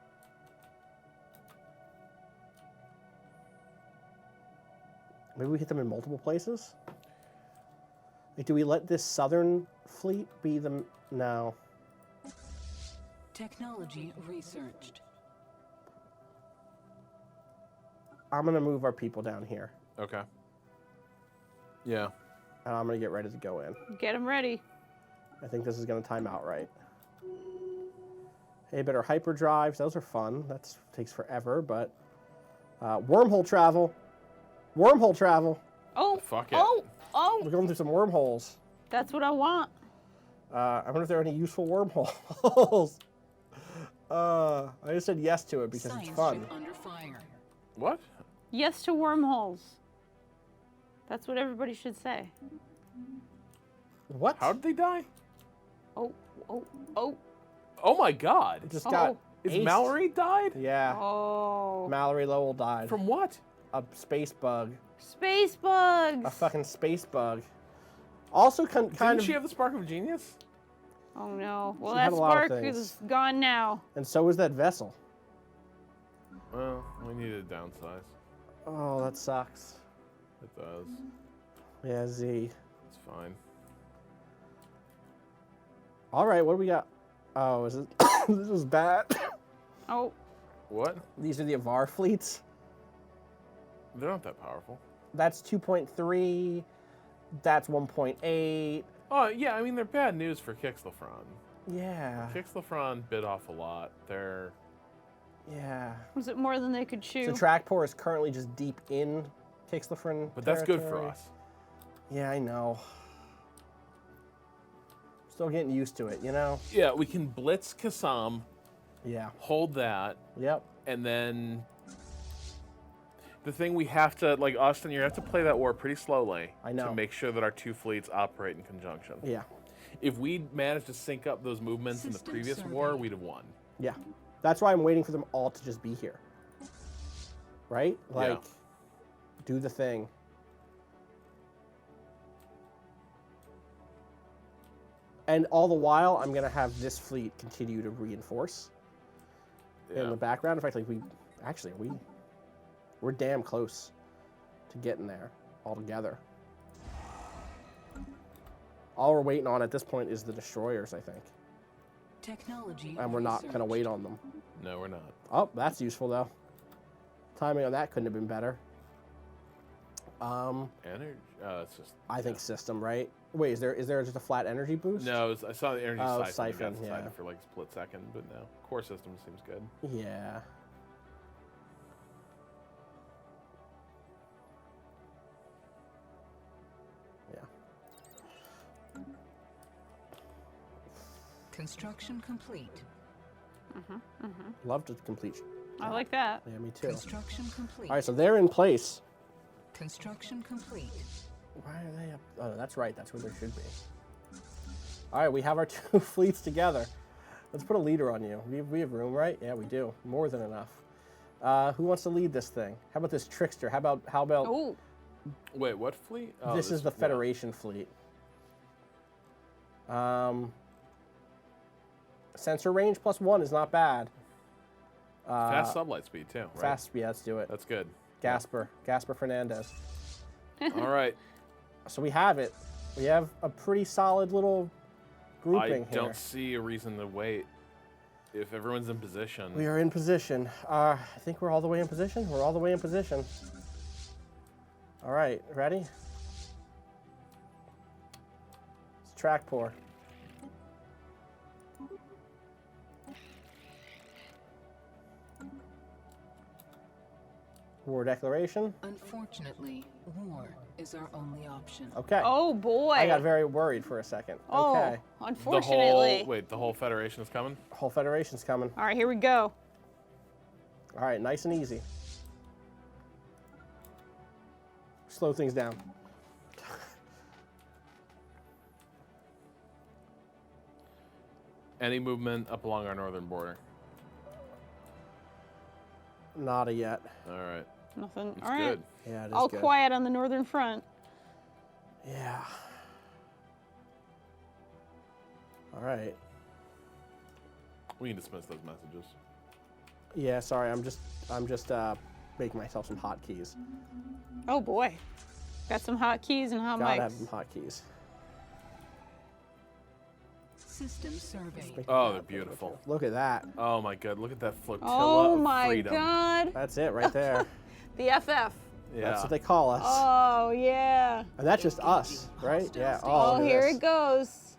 S1: Maybe we hit them in multiple places? Like, do we let this southern fleet be the... No.
S2: Technology researched.
S1: I'm going to move our people down here.
S4: Okay. Yeah.
S1: And I'm going to get ready to go in.
S3: Get them ready.
S1: I think this is going to time out right. Hey, better hyperdrives. Those are fun. That takes forever, but... wormhole travel. Wormhole travel.
S3: Oh.
S4: Fuck it.
S3: Oh.
S1: We're
S3: Oh.
S1: going through some wormholes.
S3: That's what I want.
S1: I wonder if there are any useful wormholes. I just said yes to it because
S2: Science
S1: it's fun.
S2: ship under fire.
S4: What?
S3: Yes to wormholes. That's what everybody should say.
S1: What?
S4: How did they die?
S3: Oh. Oh. Oh.
S4: Oh my god.
S1: It just
S3: Oh.
S1: got
S4: Is
S1: aced.
S4: Mallory died?
S1: Yeah.
S3: Oh.
S1: Mallory Lowell died.
S4: From what?
S1: A space bug.
S3: Space bugs.
S1: A fucking space bug. Also, kind
S4: Didn't
S1: of.
S4: she have the spark of genius?
S3: Oh no. Well,
S1: She had
S3: that
S1: a lot of
S3: spark
S1: things.
S3: is gone now.
S1: And so is that vessel.
S4: Well, we need to downsize.
S1: Oh, that sucks.
S4: It does.
S1: Yeah, Z.
S4: It's fine.
S1: All right, what do we got? Oh, is it? This is bad.
S3: Oh.
S4: What?
S1: These are the Avar fleets.
S4: They're not that powerful.
S1: That's 2.3. That's 1.8.
S4: Oh, yeah, I mean, they're bad news for Kixlafron.
S1: Yeah.
S4: Kixlafron bit off a lot. They're...
S1: Yeah.
S3: Was it more than they could chew?
S1: So Trackpor is currently just deep in Kixlafron.
S4: But that's good for
S1: territory.
S4: us.
S1: Yeah, I know. Still getting used to it, you know?
S4: Yeah, we can blitz Kassam,
S1: Yeah.
S4: hold that,
S1: Yep.
S4: and then... The thing we have to, like, Austin, you have to play that war pretty slowly.
S1: I know.
S4: To make sure that our two fleets operate in conjunction.
S1: Yeah.
S4: If we'd managed to sync up those movements in the
S2: System
S4: previous
S2: survey.
S4: war, we'd have won.
S1: Yeah. That's why I'm waiting for them all to just be here. Right? Like, do the thing. And all the while, I'm going to have this fleet continue to reinforce in the background. In fact, like, we're damn close to getting there all together. All we're waiting on at this point is the destroyers, I think.
S2: Technology
S1: And we're not going to
S2: researched.
S1: wait on them.
S4: No, we're not.
S1: Oh, that's useful, though. Timing on that couldn't have been better.
S4: Energy? It's just...
S1: I think system, right? Wait, is there just a flat energy boost?
S4: No, I saw the energy
S1: Oh,
S4: siphon.
S1: siphon,
S4: Got
S1: yeah.
S4: siphon for like a split second, but no. Core system seems good.
S1: Yeah. Yeah.
S2: Construction complete.
S1: Love to complete.
S3: I like that.
S1: Yeah, me too.
S2: Construction complete.
S1: All right, so they're in place.
S2: Construction complete.
S1: Why are they up? Oh, that's right. That's where they should be. All right, we have our two fleets together. Let's put a leader on you. We have room, right? Yeah, we do. More than enough. Who wants to lead this thing? How about this trickster? How about
S3: Oh,
S4: Wait, what fleet? Oh,
S1: this is the
S4: yeah.
S1: Federation fleet. Sensor range +1 is not bad.
S4: Fast sublight speed too, right?
S1: Fast, yeah, let's do it.
S4: That's good.
S1: Gasper Fernandez.
S4: All right.
S1: So we have it. We have a pretty solid little grouping
S4: I
S1: here.
S4: don't see a reason to wait. If everyone's in position.
S1: We are in position. I think we're all the way in position. We're all the way in position. All right, ready? It's track pour. War declaration.
S2: Unfortunately, war is our only option.
S1: Okay.
S3: oh boy.
S1: I got very worried for a second.
S3: Oh,
S1: Okay.
S3: unfortunately.
S4: The whole Federation is coming?
S1: Whole Federation's coming.
S3: All right, here we go.
S1: All right, nice and easy. Slow things down.
S4: Any movement up along our northern border?
S1: Nada yet.
S4: All right.
S3: Nothing.
S4: It's
S3: All right.
S4: good.
S1: Yeah, it is
S3: All
S1: good.
S3: quiet on the northern front.
S1: Yeah. All right.
S4: We can dismiss those messages.
S1: Yeah, sorry. I'm just making myself some hotkeys.
S3: Oh boy. Got some hotkeys and hot
S1: Gotta
S3: mics.
S1: have some hotkeys.
S2: System survey.
S4: Oh, they're beautiful.
S1: Look at that.
S4: Oh my god, look at that flotilla
S3: Oh
S4: of
S3: my
S4: freedom.
S3: god.
S1: That's it right there.
S3: The FF.
S4: Yeah.
S1: That's what they call us.
S3: Oh yeah.
S1: And that's just us, right? Yeah.
S3: Oh,
S1: look at
S3: here
S1: this.
S3: it goes.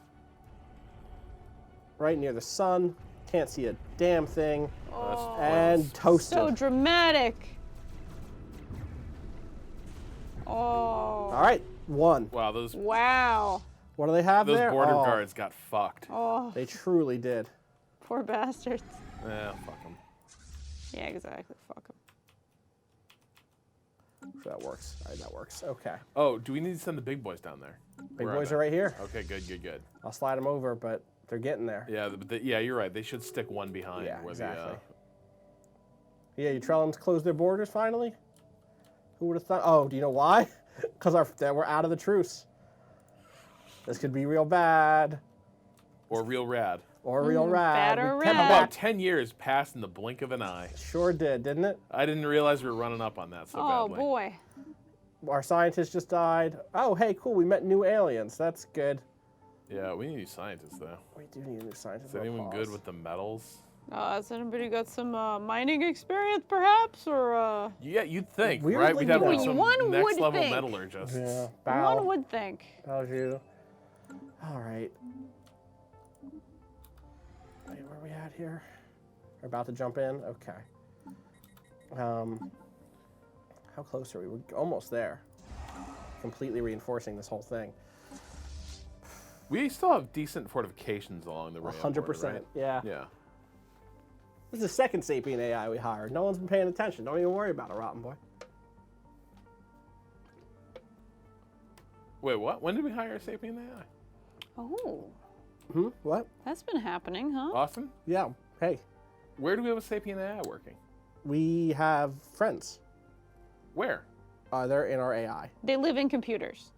S1: Right near the sun. Can't see a damn thing.
S3: Oh,
S1: And toasted.
S3: so dramatic. Oh.
S1: All right. One.
S4: Wow, those
S3: Wow.
S1: What do they have there?
S4: border
S1: Oh,
S4: guards got fucked.
S3: Oh,
S1: They truly did.
S3: poor bastards.
S4: Yeah, fuck them.
S3: Yeah, exactly. Fuck them.
S1: So that works. All right, that works. Okay.
S4: Oh, do we need to send the big boys down there?
S1: Big
S4: Where
S1: boys
S4: they?
S1: are right here.
S4: Okay, good.
S1: I'll slide them over, but they're getting there.
S4: Yeah, but yeah, you're right. They should stick one behind.
S1: Yeah,
S4: where
S1: exactly.
S4: The,
S1: Yeah, you tell them to close their borders finally? Who would have thought? Oh, do you know why? Because we're out of the truce. This could be real bad
S4: or real rad.
S1: or real rad.
S3: bad or
S1: We kept
S3: rad.
S1: that-
S4: About 10 years passed in the blink of an eye.
S1: Sure did, didn't it?
S4: I didn't realize we were running up on that so
S3: Oh
S4: badly.
S3: boy.
S1: Our scientist just died. Oh, hey, cool. We met new aliens. That's good.
S4: Yeah, we need new scientists though.
S1: We do need a new scientist.
S4: Is anyone good with the metals?
S3: Has anybody got some mining experience, perhaps, or?
S4: Yeah, you'd think,
S1: Weirdly,
S4: right? We'd have
S1: no.
S4: like some
S3: One
S4: next
S3: would
S4: level
S3: think.
S4: metallurgists.
S1: Yeah. Bow.
S3: One would think.
S1: How's you? All right. Wait, where are we at here? We're about to jump in? Okay. How close are we? We're almost there. Completely reinforcing this whole thing.
S4: We still have decent fortifications along the rail.
S1: 100%.
S4: Right?
S1: Yeah.
S4: Yeah.
S1: This is the second sapient AI we hired. No one's been paying attention. Don't even worry about it, Rotten Boy.
S4: Wait, what? When did we hire a Sapien AI?
S3: Oh,
S1: What?
S3: that's been happening, huh?
S4: Austin?
S1: Yeah. Hey,
S4: Where do we have a Sapien AI working?
S1: we have friends.
S4: Where?
S1: They're in our AI
S3: They live in computers.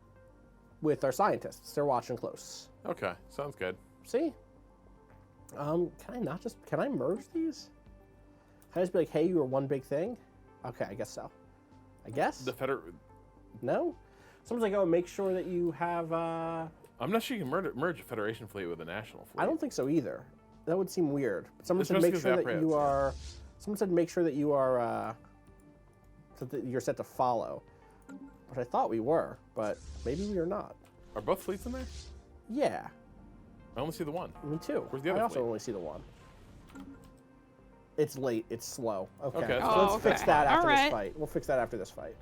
S1: with our scientists. They're watching close.
S4: Okay, sounds good.
S1: See? Can I merge these? Can I just be like, hey, you are one big thing? Okay, I guess so. I guess?
S4: The
S1: No? Someone's like, oh, make sure that you have,
S4: I'm not sure you can merge a Federation fleet with a national fleet.
S1: I don't think so either. That would seem weird. Someone said
S4: Especially
S1: make
S4: with
S1: sure that
S4: Vaporettes,
S1: you
S4: yeah.
S1: are, someone said make sure that you are, that you're set to follow. Which I thought we were, but maybe we are not.
S4: Are both fleets in there?
S1: Yeah,
S4: I only see the one.
S1: me too.
S4: Where's the
S1: I
S4: other
S1: also
S4: fleet?
S1: only see the one. It's late. It's slow. Okay.
S4: Okay, that's
S1: So
S4: fine.
S1: let's fix
S3: okay.
S1: that after this
S3: Alright.
S1: fight. We'll fix that after this fight.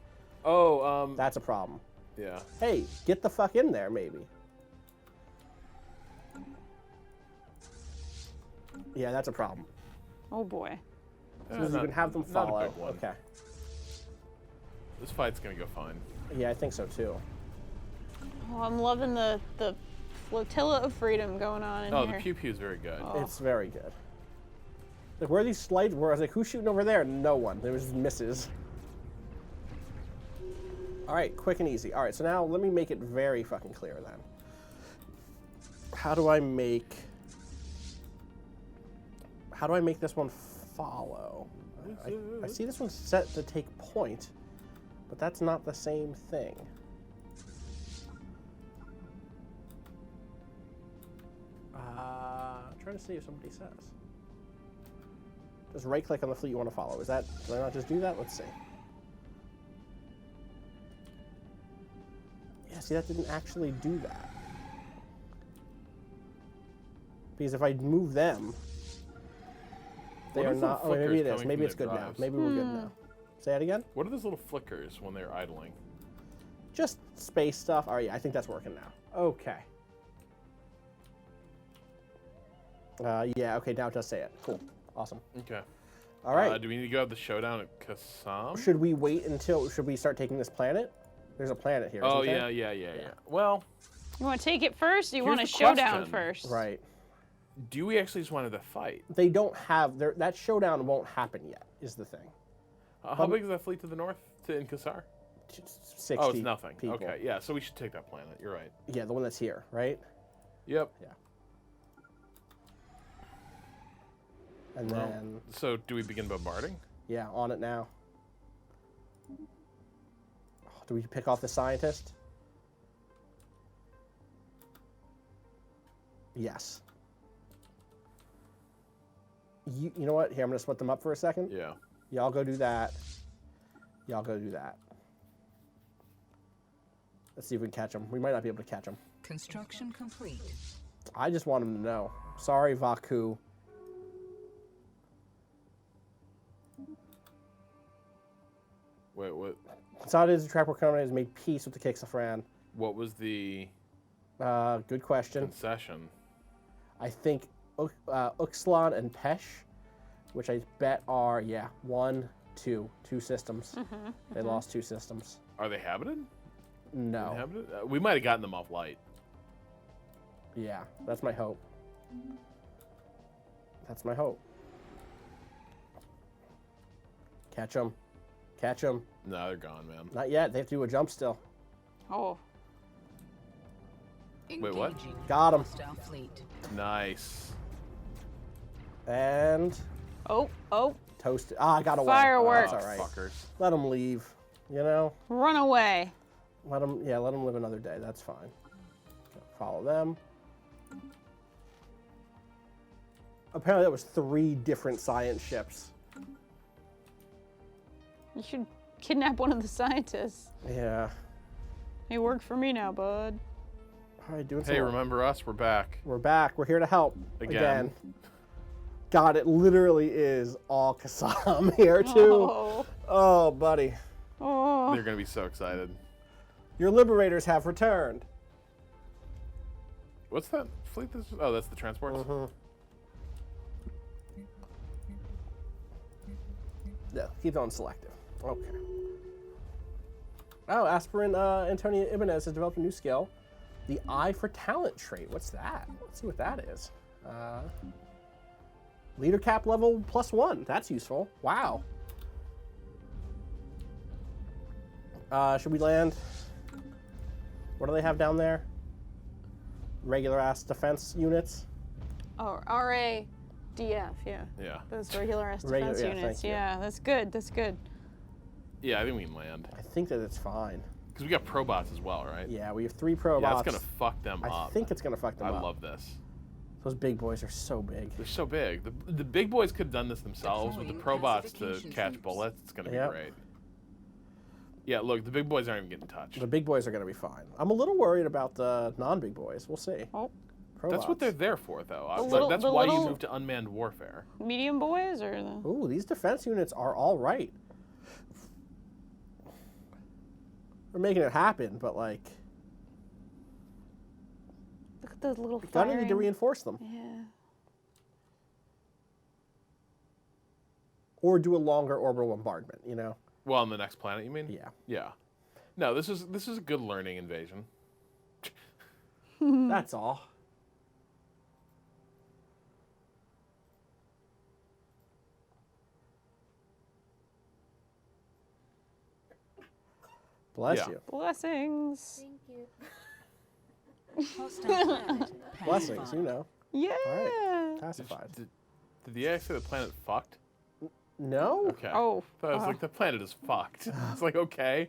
S4: Oh,
S1: That's a problem.
S4: yeah.
S1: Hey, get the fuck in there, maybe. Yeah, that's a problem.
S3: Oh boy.
S1: Because you can have them
S4: not a
S1: follow.
S4: big one.
S1: Okay.
S4: This fight's gonna go fine.
S1: Yeah, I think so too.
S3: Oh, I'm loving the flotilla of freedom going on in
S4: Oh,
S3: here.
S4: the pew pew is very good.
S3: Oh.
S1: It's very good. Like, where are these slides? Where I was like, who's shooting over there? No one. There was just misses. All right, quick and easy. All right, so now let me make it very fucking clear then. How do I make this one follow? I see this one's set to take point, but that's not the same thing. I'm trying to see if somebody says. Just right click on the fleet you want to follow. Did I not just do that? Let's see. Yeah, see, that didn't actually do that. Because if I move them, they
S4: What
S1: are
S4: is the
S1: not. Oh, maybe it
S4: flickers
S1: is.
S4: coming
S1: Maybe
S4: from
S1: it's
S4: their
S1: good now.
S4: drives?
S1: Maybe we're good now. Say that again?
S4: What are those little flickers when they're idling?
S1: Just space stuff. All right, yeah, I think that's working now. Okay. Yeah, okay, now it does say it. Cool. Awesome.
S4: Okay.
S1: All right.
S4: Do we need to go have the showdown at Kassam?
S1: Should we wait until, should we start taking this planet? There's a planet here.
S4: Oh,
S1: isn't there?
S4: yeah. Well,
S3: You want to take it first? Or you
S4: Here's
S3: want a
S4: the
S3: showdown
S4: question.
S3: first?
S1: Right.
S4: do we actually just want to fight?
S1: They don't have, that showdown won't happen yet, is the thing.
S4: How big is that fleet to the north in Kassar?
S1: 60
S4: Oh, it's nothing.
S1: people.
S4: Okay, yeah, so we should take that planet. You're right.
S1: Yeah, the one that's here, right?
S4: Yep.
S1: Yeah. And
S4: Well,
S1: then,
S4: so do we begin bombarding?
S1: yeah, on it now. Do we pick off the scientist? Yes. You know what? Here, I'm going to split them up for a second.
S4: Yeah.
S1: Y'all go do that. Y'all go do that. Let's see if we can catch them. We might not be able to catch them.
S2: Construction complete.
S1: I just want them to know. Sorry, Vaku.
S4: Wait, what?
S1: Consolidated Transport Company has made peace with the Kixafran.
S4: What was the
S1: Good question.
S4: concession?
S1: I think Uxlan and Pesh, which I bet are, yeah, two systems. They lost 2 systems.
S4: Are they habited?
S1: No.
S4: Inhabited? We might have gotten them off light.
S1: Yeah, that's my hope. That's my hope. Catch them. Catch them.
S4: No, they're gone, man.
S1: Not yet. They have to do a jump still.
S3: Oh.
S4: Wait, what?
S2: Engaging
S1: Got 'em.
S2: hostile fleet.
S4: Nice.
S1: And
S3: Oh.
S1: toasted. Ah, I got away.
S3: Fireworks.
S1: That's all right.
S4: Fuckers.
S1: Let them leave. You know?
S3: Run away.
S1: Let them live another day. That's fine. Follow them. Apparently that was 3 different science ships.
S3: You should kidnap one of the scientists.
S1: Yeah.
S3: Hey, work for me now, bud.
S1: All right, doing
S4: Hey,
S1: some.
S4: remember us? We're back.
S1: We're back. We're here to help.
S4: Again.
S1: God, it literally is all Kassam here, too.
S3: Oh.
S1: Oh, buddy.
S3: Oh.
S4: They're gonna be so excited.
S1: Your liberators have returned.
S4: What's that fleet? Oh, that's the transports.
S1: Yeah, keep on selective. Okay. Oh, Aspirin Antonia Ibanez has developed a new skill. The Eye for Talent trait. What's that? Let's see what that is. Leader cap level +1. That's useful. Wow. Should we land? What do they have down there? Regular ass defense units.
S3: Oh, RADF, yeah.
S4: Yeah.
S3: Those regular ass
S1: Regular-
S3: defense
S1: yeah,
S3: units.
S1: thank you.
S3: Yeah, that's good. That's good.
S4: Yeah, I think we can land.
S1: I think that it's fine.
S4: Because we got probots as well, right?
S1: Yeah, we have 3 probots.
S4: Yeah, that's gonna fuck them
S1: I
S4: up.
S1: think it's gonna fuck them
S4: I
S1: up.
S4: love this.
S1: Those big boys are so big.
S4: They're so big. The big boys could have done this themselves with the
S2: Deploying
S4: probots to
S2: pacification
S4: catch
S2: troops.
S4: bullets. It's gonna be
S1: Yep.
S4: great. Yeah, look, the big boys aren't even getting touched.
S1: The big boys are gonna be fine. I'm a little worried about the non-big boys. We'll see.
S3: Oh,
S4: That's what
S1: Probots.
S4: they're there for, though. That's
S3: the
S4: why you
S3: little-
S4: move to unmanned warfare.
S3: medium boys or the?
S1: Ooh, these defense units are all right. We're making it happen, but like,
S3: Look at those little
S1: gonna need to
S3: firing-
S1: reinforce them
S3: Yeah.
S1: or do a longer orbital bombardment. You know?
S4: Well, on the next planet, you mean?
S1: Yeah.
S4: Yeah. No, this is a good learning invasion.
S1: That's all. Bless
S4: Yeah.
S1: you.
S3: Blessings.
S6: Thank you.
S2: Hostile planet
S1: Blessings,
S2: pacified.
S1: you know.
S3: Yeah.
S1: Pacified.
S4: Did the AI say the planet fucked?
S1: No?
S4: Okay.
S3: Oh.
S4: I was like, the planet is fucked. It's like, okay.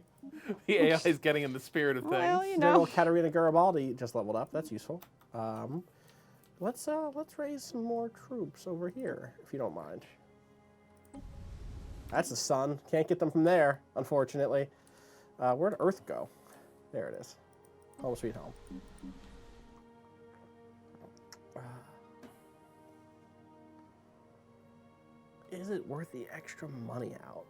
S4: The AI is getting in the spirit of things.
S3: Well, you
S1: General
S3: know.
S1: Katarina Garibaldi just leveled up. That's useful. Let's raise some more troops over here, if you don't mind. That's the sun. Can't get them from there, unfortunately. Where'd Earth go? There it is. Home sweet home. Is it worth the extra money out?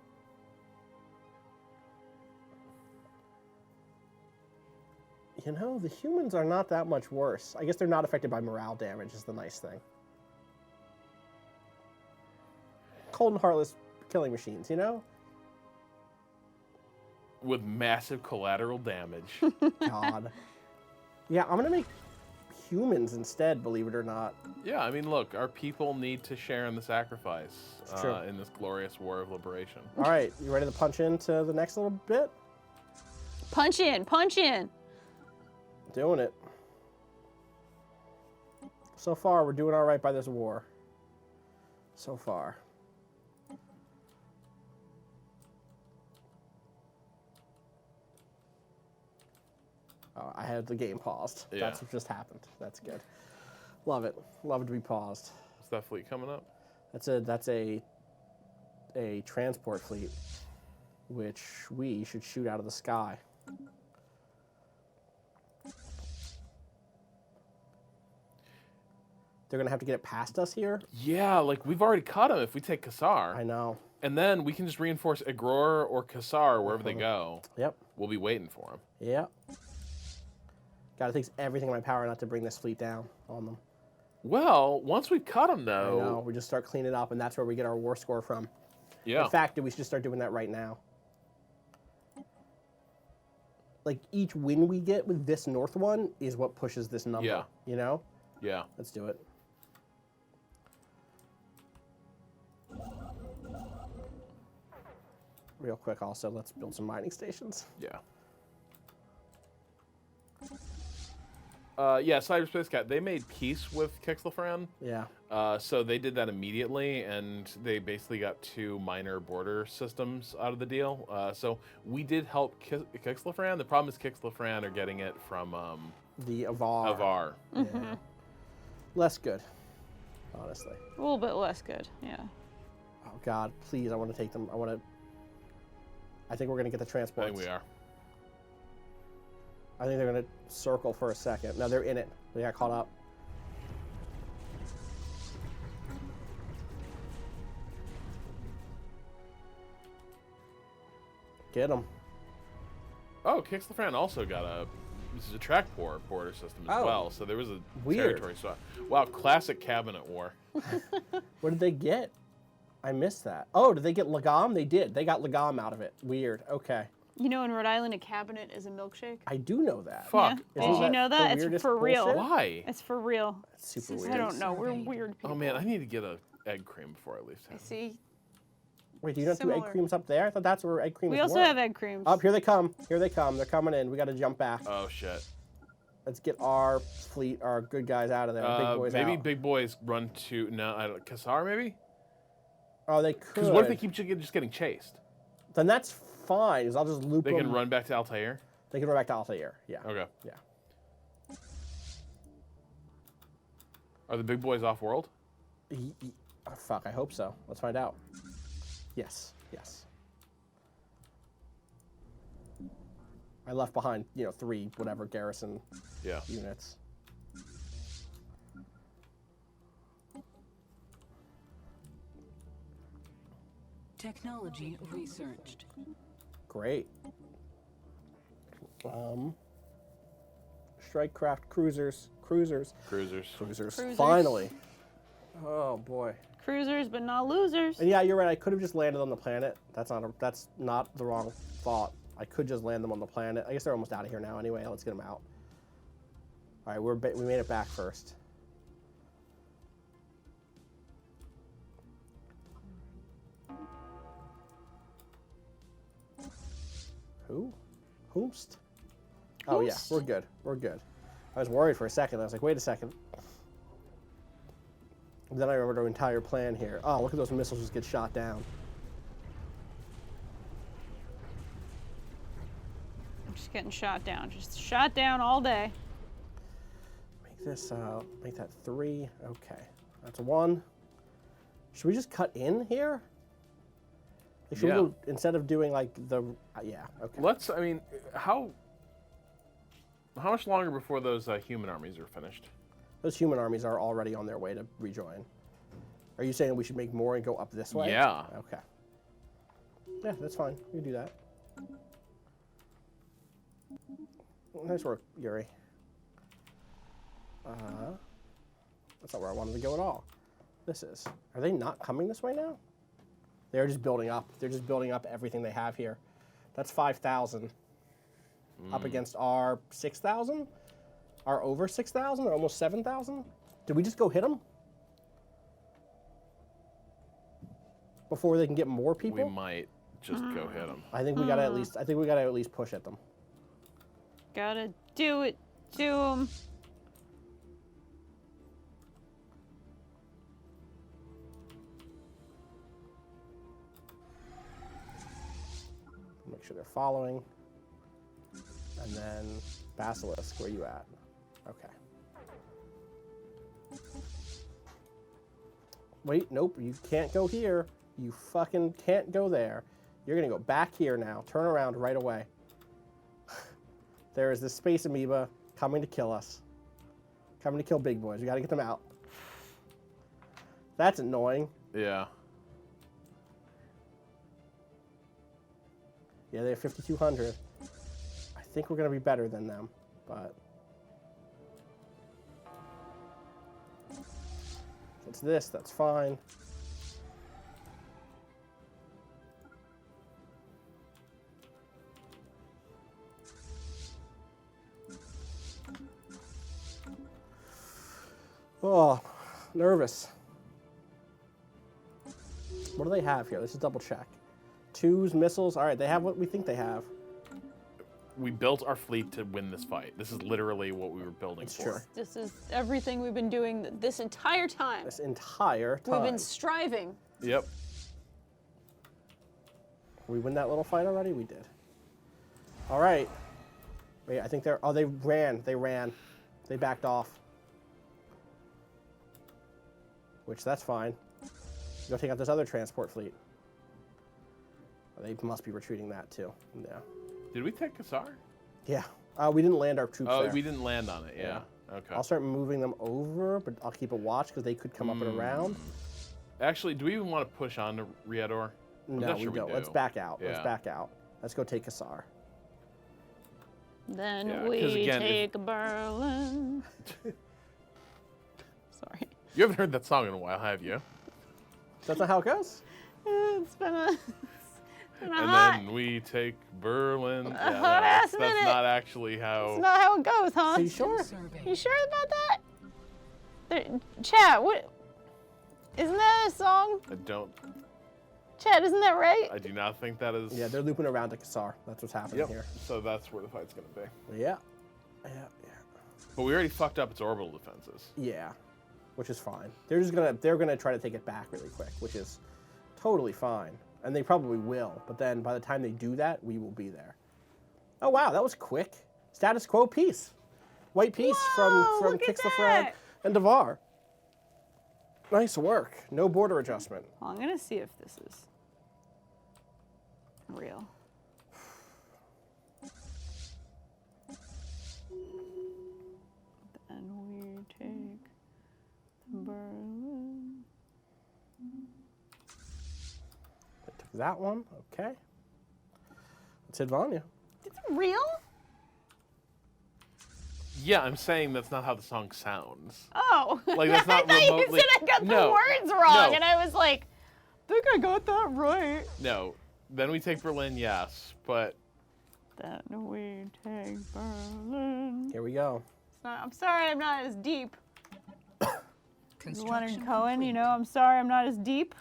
S1: You know, the humans are not that much worse. I guess they're not affected by morale damage is the nice thing. Cold and heartless killing machines, you know?
S4: With massive collateral damage.
S1: God. Yeah, I'm gonna make humans instead, believe it or not.
S4: Yeah, I mean, look, our people need to share in the sacrifice
S1: It's true.
S4: in this glorious war of liberation.
S1: All right, you ready to punch into the next little bit?
S3: Punch in. Punch in.
S1: Doing it. So far, we're doing all right by this war. So far. Oh, I had the game paused.
S4: Yeah.
S1: That's what just happened. That's good. Love it. Love it to be paused.
S4: Is that fleet coming up?
S1: That's a transport fleet, which we should shoot out of the sky. They're gonna have to get it past us here.
S4: Yeah, like we've already cut them if we take Kassar.
S1: I know.
S4: And then we can just reinforce Agror or Kassar wherever they go.
S1: Yep.
S4: We'll be waiting for them.
S1: Yep. God, it takes everything in my power not to bring this fleet down on them.
S4: Well, once we cut them,
S1: I
S4: though.
S1: know. We just start cleaning up, and that's where we get our war score from.
S4: Yeah.
S1: In fact, we should start doing that right now. Like each win we get with this north one is what pushes this number.
S4: Yeah.
S1: You know?
S4: Yeah.
S1: Let's do it. Real quick, also, let's build some mining stations.
S4: Yeah. Yeah, Cyberspace Cat, they made peace with Kixlafran.
S1: Yeah.
S4: So they did that immediately, and they basically got 2 minor border systems out of the deal. So we did help Kixlafran. The problem is Kixlafran are getting it from
S1: The Avar.
S4: Avar.
S1: Yeah. Less good, honestly.
S3: A little bit less good. Yeah.
S1: Oh, God, please, I want to take them. I think we're going to get the
S4: I
S1: transports.
S4: think we are.
S1: I think they're going to circle for a second. No, they're in it. They got caught up. Get them.
S4: Oh, Kixlafran also got this is a track border system as
S1: Oh.
S4: well. So there was a
S1: Weird.
S4: territory swap. Wow, classic cabinet war.
S1: What did they get? I missed that. Oh, did they get Lagom? They did. They got Lagom out of it. Weird. Okay.
S3: You know, in Rhode Island, a cabinet is a milkshake.
S1: I do know that.
S4: Fuck.
S3: Yeah.
S1: Isn't
S3: Did you know
S1: the
S3: that? It's
S1: weirdest
S3: for real.
S1: bullshit?
S4: Why?
S3: It's for real.
S1: That's super
S2: This is
S1: weird.
S3: I don't know. We're
S2: Surveyed.
S3: weird people.
S4: Oh man, I need to get a egg cream before I leave
S3: I
S4: town.
S3: see.
S1: Wait, do you not do egg
S3: Similar.
S1: creams up there? I thought that's where egg creams
S3: We
S1: were.
S3: also have egg creams.
S1: Up, here they come. Here they come. They're coming in. We got to jump back.
S4: Oh shit.
S1: Let's get our fleet, our good guys out of there. Big boys
S4: maybe
S1: out.
S4: big boys run to I don't Kassar maybe.
S1: Oh, they could.
S4: Because what if they keep just getting chased?
S1: Then that's fine. 'Cause I'll just loop
S4: They
S1: them.
S4: can run back to Altair.
S1: They can run back to Altair. Yeah.
S4: Okay.
S1: Yeah.
S4: Are the big boys off world?
S1: Oh, fuck. I hope so. Let's find out. Yes. Yes. I left behind, 3 whatever garrison
S4: Yeah.
S1: units.
S2: Technology researched.
S1: Great. Strike craft cruisers.
S4: Cruisers.
S3: Cruisers.
S1: Finally. Oh boy.
S3: Cruisers, but not losers.
S1: And yeah, you're right. I could have just landed on the planet. That's not the wrong thought. I could just land them on the planet. I guess they're almost out of here now anyway. Let's get them out. All right, we made it back first. Who Hoomst. Oh yeah,
S3: Hoomst.
S1: we're good. We're good. I was worried for a second. I was like, wait a second. Then I remembered our entire plan here. Oh, look at those missiles just get shot down.
S3: I'm just getting shot down. Just shot down all day.
S1: Make this, make that 3. Okay, that's a 1. Should we just cut in here? Like, should
S4: Yeah.
S1: we go, instead of doing like the, yeah, okay.
S4: Let's. I mean, how much longer before those human armies are finished?
S1: Those human armies are already on their way to rejoin. Are you saying we should make more and go up this way?
S4: Yeah.
S1: Okay. Yeah, that's fine. We can do that. Nice work, Yuri. That's not where I wanted to go at all. This is. Are they not coming this way now? They're just building up. They're just building up everything they have here. That's 5,000. Up against our 6,000? Our over 6,000? Or almost 7,000? Did we just go hit them? Before they can get more people?
S4: We might just go hit them.
S1: I think we gotta at least. I think we gotta at least push at them.
S3: Gotta do it to him.
S1: Make sure they're following. And then Basilisk, where you at? Okay. Wait, nope, you can't go here. You fucking can't go there. You're gonna go back here now. Turn around right away. There is this space amoeba coming to kill us. Coming to kill big boys. We gotta get them out. That's annoying.
S4: Yeah.
S1: Yeah, they have 5,200. I think we're gonna be better than them, but it's this. That's fine. Oh, nervous. What do they have here? Let's just double check. 2s, missiles. All right, they have what we think they have.
S4: We built our fleet to win this fight. This is literally what we were building
S1: It's
S4: for.
S1: true.
S3: This is everything we've been doing this entire time.
S1: This entire time.
S3: We've been striving.
S4: Yep.
S1: Did we win that little fight already? We did. All right. Wait, I think they're. Oh, they ran. They ran. They backed off. Which, that's fine. Go take out this other transport fleet. They must be retreating that too. Yeah.
S4: Did we take Kassar?
S1: Yeah. We didn't land our troops
S4: Oh,
S1: there.
S4: we didn't land on it. Yeah. Okay.
S1: I'll start moving them over, but I'll keep a watch because they could come up and around.
S4: Actually, do we even want to push on to Riador? I'm
S1: No,
S4: not
S1: we
S4: sure
S1: don't.
S4: do.
S1: Let's back out. Let's
S4: Yeah.
S1: back out. Let's go take Kassar.
S3: Then
S4: Yeah, 'cause
S3: we
S4: again,
S3: take Berlin. Sorry.
S4: You haven't heard that song in a while, have you?
S1: That's not how it goes?
S3: It's been a
S4: And
S3: hot.
S4: then we take Berlin. Yeah,
S3: hot ass
S4: that's
S3: minute.
S4: not actually how.
S3: It's not how it goes, huh?
S1: Are you sure?
S2: Survey.
S3: You sure about that? Chat, what? Isn't that a song?
S4: I don't.
S3: Chat, isn't that right?
S4: I do not think that is.
S1: Yeah, they're looping around to Kassar. That's what's happening
S4: Yep.
S1: here.
S4: So that's where the fight's gonna be.
S1: Yeah. Yeah,
S4: But we already fucked up its orbital defenses.
S1: yeah. Which is fine. They're gonna try to take it back really quick, which is totally fine. And they probably will, but then by the time they do that, we will be there. Oh wow, that was quick. Status quo peace. White peace
S3: Whoa,
S1: from
S3: look at
S1: Kix the Frag
S3: that.
S1: and Devar. Nice work. No border adjustment.
S3: Well, I'm gonna see if this is real. Then we take Berlin.
S1: I took that one. Okay. Let's hit Vanya.
S3: Is it real?
S4: Yeah, I'm saying that's not how the song sounds.
S3: Oh.
S4: Like, that's not
S3: I thought
S4: remotely-
S3: you said I got
S4: No,
S3: the words wrong,
S4: no.
S3: and I was like, I think I got that right.
S4: No. Then we take Berlin, yes, but
S3: Then we take Berlin.
S1: Here we go.
S3: I'm sorry I'm not as deep.
S2: Construction
S3: Leonard Cohen,
S2: complete.
S3: you know, I'm sorry I'm not as deep.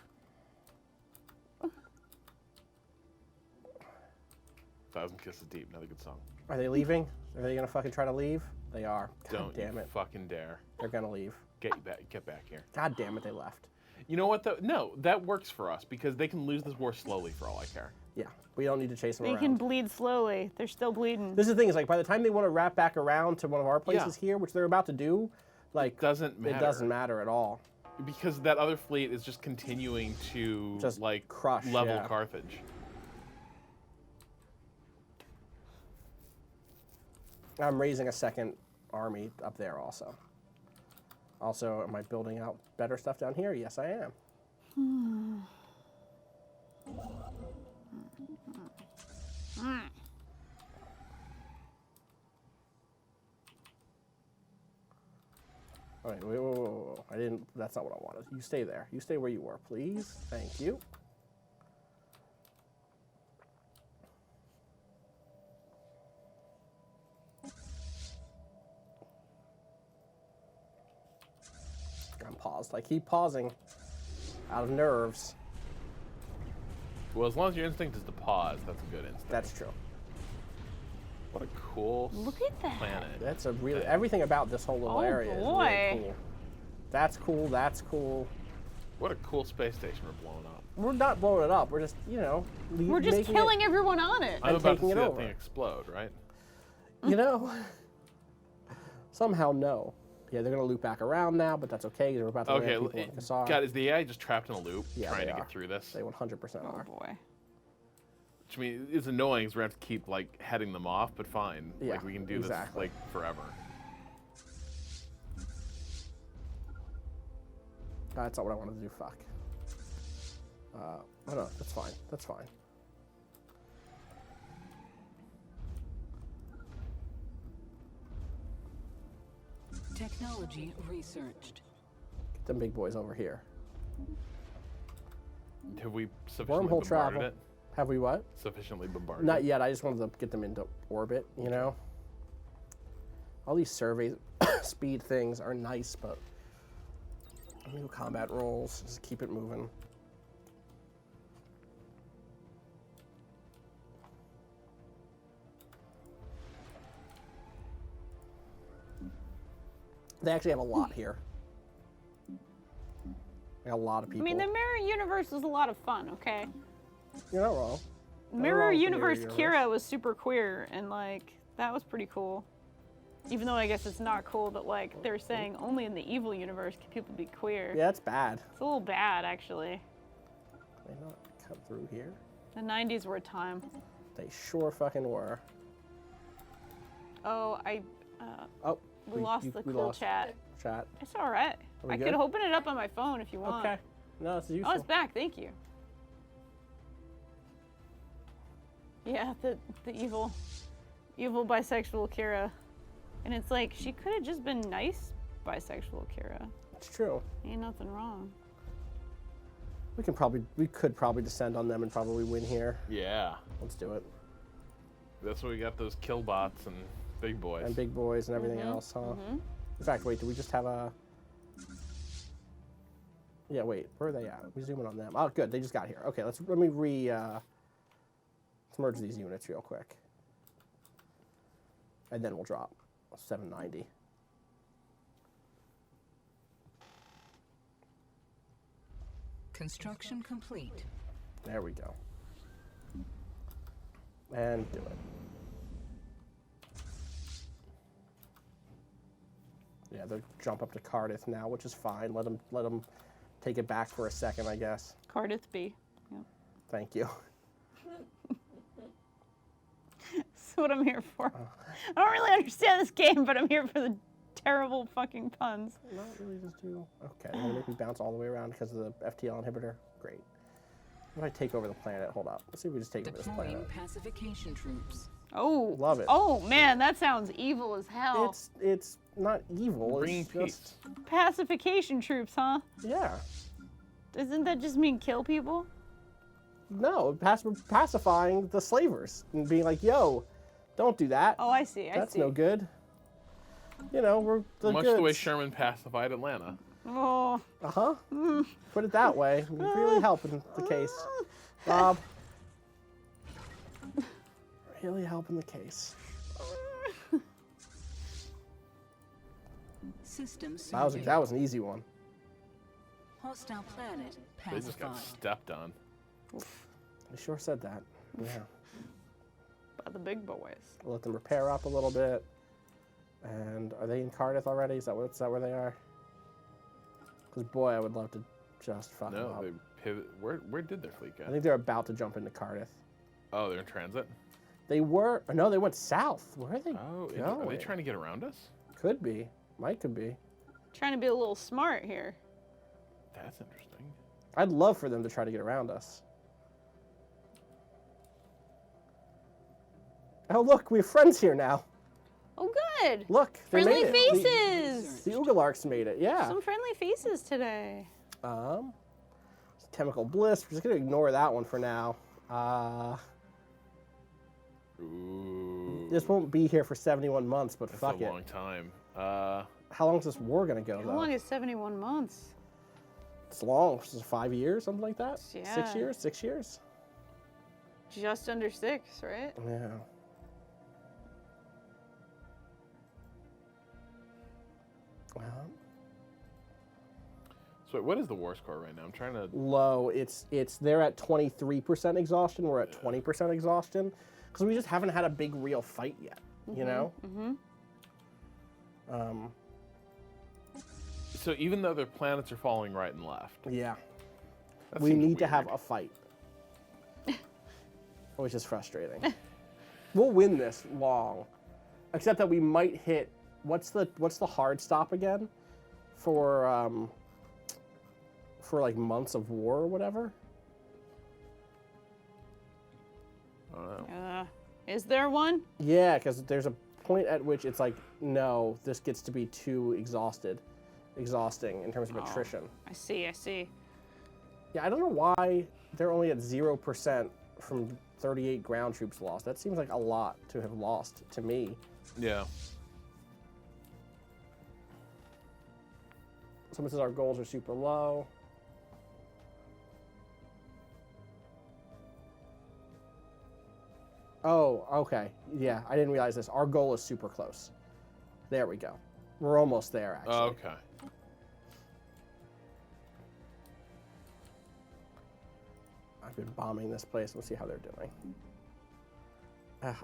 S4: 1,000 Kisses Deep, another good song.
S1: Are they leaving? Are they gonna fucking try to leave? They are. God
S4: Don't
S1: damn
S4: you
S1: it.
S4: fucking dare.
S1: They're gonna leave.
S4: Get back here.
S1: God damn it, they left.
S4: You know what though? No, that works for us because they can lose this war slowly for all I care.
S1: Yeah, we don't need to chase them
S3: They
S1: around.
S3: can bleed slowly. They're still bleeding.
S1: This is the thing, is like by the time they want to wrap back around to one of our places here, which they're about to do, like
S4: Doesn't matter.
S1: it doesn't matter at all.
S4: Because that other fleet is just continuing to
S1: Just
S4: like
S1: crush,
S4: level
S1: yeah.
S4: Carthage.
S1: I'm raising a second army up there also. Also, am I building out better stuff down here? Yes, I am. All right, wait. I didn't. That's not what I wanted. You stay there. You stay where you were, please. Thank you. I'm paused. I keep pausing out of nerves.
S4: Well, as long as your instinct is to pause, that's a good instinct.
S1: That's true.
S4: What a cool
S3: Look at that.
S4: planet.
S1: That's a really everything about this whole little
S3: Oh,
S1: area is
S3: boy.
S1: really cool. That's cool. That's cool.
S4: What a cool space station we're blowing up.
S1: We're not blowing it up. We're just,
S3: We're just
S1: making
S3: killing everyone on it.
S4: I'm
S1: And
S4: about to
S1: taking
S4: see
S1: it
S4: that
S1: over.
S4: thing explode, right?
S1: Somehow no. Yeah, they're gonna loop back around now, but that's okay. 'Cause we're about to land
S4: Okay,
S1: people in Kassar.
S4: God, is the AI just trapped in a loop
S1: Yeah,
S4: trying
S1: they
S4: to
S1: are.
S4: get through this?
S1: They 100%
S3: Oh
S1: are.
S3: boy.
S4: Which I mean, it's annoying because we have to keep like heading them off, but fine.
S1: Yeah,
S4: like we can do
S1: exactly.
S4: this like forever.
S1: That's not what I wanted to do. Fuck. No, that's fine. That's fine.
S2: Technology researched.
S1: Get them big boys over here.
S4: Have we sufficiently
S1: Wormhole
S4: bombarded
S1: travel.
S4: it?
S1: Have we what?
S4: Sufficiently bombarded
S1: Not
S4: it?
S1: yet. I just wanted to get them into orbit, you know? All these survey speed things are nice, but new combat rolls. Just keep it moving. They actually have a lot here. Like a lot of
S3: I
S1: people.
S3: mean, the mirror universe is a lot of fun, okay?
S1: You're not wrong.
S3: Mirror
S1: wrong with the
S3: universe
S1: mirror
S3: Kira was super queer, and like that was pretty cool. Even though I guess it's not cool that like they're saying only in the evil universe can people be queer.
S1: Yeah, it's bad.
S3: It's a little bad actually.
S1: They not come through here.
S3: The 90s were a time.
S1: They sure fucking were.
S3: Oh,
S1: Oh,
S3: we lost the cool
S1: lost
S3: chat.
S1: Chat.
S3: It's all right.
S1: we
S3: I
S1: good?
S3: could open it up on my phone if you want.
S1: Okay. No, it's useful.
S3: Oh, it's back. Thank you. Yeah, the evil bisexual Kira, and it's like she could have just been nice bisexual Kira.
S1: It's true.
S3: Ain't nothing wrong.
S1: We could probably descend on them and probably win here.
S4: Yeah.
S1: Let's do it.
S4: That's why we got those kill bots and big boys.
S1: And big boys and everything else, huh? In fact, wait, do we just have a... Yeah, wait, where are they at? We zoom in on them. Oh, good, they just got here. Okay, let's merge these units real quick. And then we'll drop 790.
S2: Construction complete.
S1: There we go. And do it. Yeah, they'll jump up to Cardiff now, which is fine. Let them take it back for a second, I guess.
S3: Cardiff B. Yeah.
S1: Thank you.
S3: That's what I'm here for. I don't really understand this game, but I'm here for the terrible fucking puns.
S1: Not really just do... Okay, they're gonna make me bounce all the way around because of the FTL inhibitor. Great. What if I take over the planet? Hold up. Let's see if we just take over this
S2: Deploying
S1: planet.
S2: pacification troops.
S3: Oh.
S1: Love it.
S3: Oh man, that sounds evil as hell.
S1: It's not evil.
S4: Bringing
S1: It's
S4: peace.
S1: just...
S3: Pacification troops, huh?
S1: Yeah.
S3: Doesn't that just mean kill people?
S1: No, pacifying the slavers and being like, yo, don't do that.
S3: Oh, I see. I
S1: That's
S3: see.
S1: no good. You know, we're the
S4: Much
S1: goods.
S4: the way Sherman pacified Atlanta.
S3: Oh.
S1: Uh-huh. Put it that way. It really help in the case. Bob. Really helping the case.
S2: System
S1: That
S2: surveyed.
S1: was an easy one.
S2: Hostile planet
S4: They just got
S2: pacified.
S4: stepped on.
S1: You sure said that. Yeah.
S3: By the big boys.
S1: We'll let them repair up a little bit. And are they in Cardiff already? Is that where they are? Because boy, I would love to just fuck them
S4: No,
S1: up.
S4: they pivot. Where did their fleet
S1: I
S4: go?
S1: think they're about to jump into Cardiff.
S4: Oh, they're in transit.
S1: They were. No, they went south. Where are they
S4: Oh,
S1: going?
S4: are they trying to get around us?
S1: Could be. Could be.
S3: Trying to be a little smart here.
S4: That's interesting.
S1: I'd love for them to try to get around us. Oh, look, we have friends here now.
S3: Oh, good.
S1: Look, they
S3: Friendly
S1: made it.
S3: faces.
S1: The Ugalarks made it, yeah.
S3: Some friendly faces today.
S1: Chemical bliss. We're just gonna ignore that one for now.
S4: Ooh.
S1: This won't be here for 71 months, but
S4: That's
S1: fuck
S4: a
S1: it.
S4: long time.
S1: How long is this war gonna go,
S3: How
S1: though?
S3: long is 71 months?
S1: It's long. It's 5 years, something like that.
S3: Yeah.
S1: 6 years. 6 years.
S3: Just under 6, right?
S1: Yeah.
S4: So wait, what is the war score right now? I'm trying to.
S1: Low. It's they're at 23% exhaustion. We're at 20% exhaustion because we just haven't had a big real fight yet. You know.
S4: So even though their planets are falling right and left,
S1: Yeah.
S4: that
S1: We
S4: seems
S1: need to
S4: weird.
S1: have a fight, which is frustrating. We'll win this long, except that we might hit. What's the hard stop again? For like months of war or whatever.
S4: I don't know.
S3: Is there one?
S1: Yeah, because there's a point at which it's like, no, this gets to be too exhausting in terms of attrition.
S3: I see.
S1: Yeah, I don't know why they're only at 0% from 38 ground troops lost. That seems like a lot to have lost to me.
S4: Yeah.
S1: Someone says our goals are super low. Oh, okay. Yeah, I didn't realize this. Our goal is super close. There we go. We're almost there, actually.
S4: Okay.
S1: I've been bombing this place. We'll see how they're doing.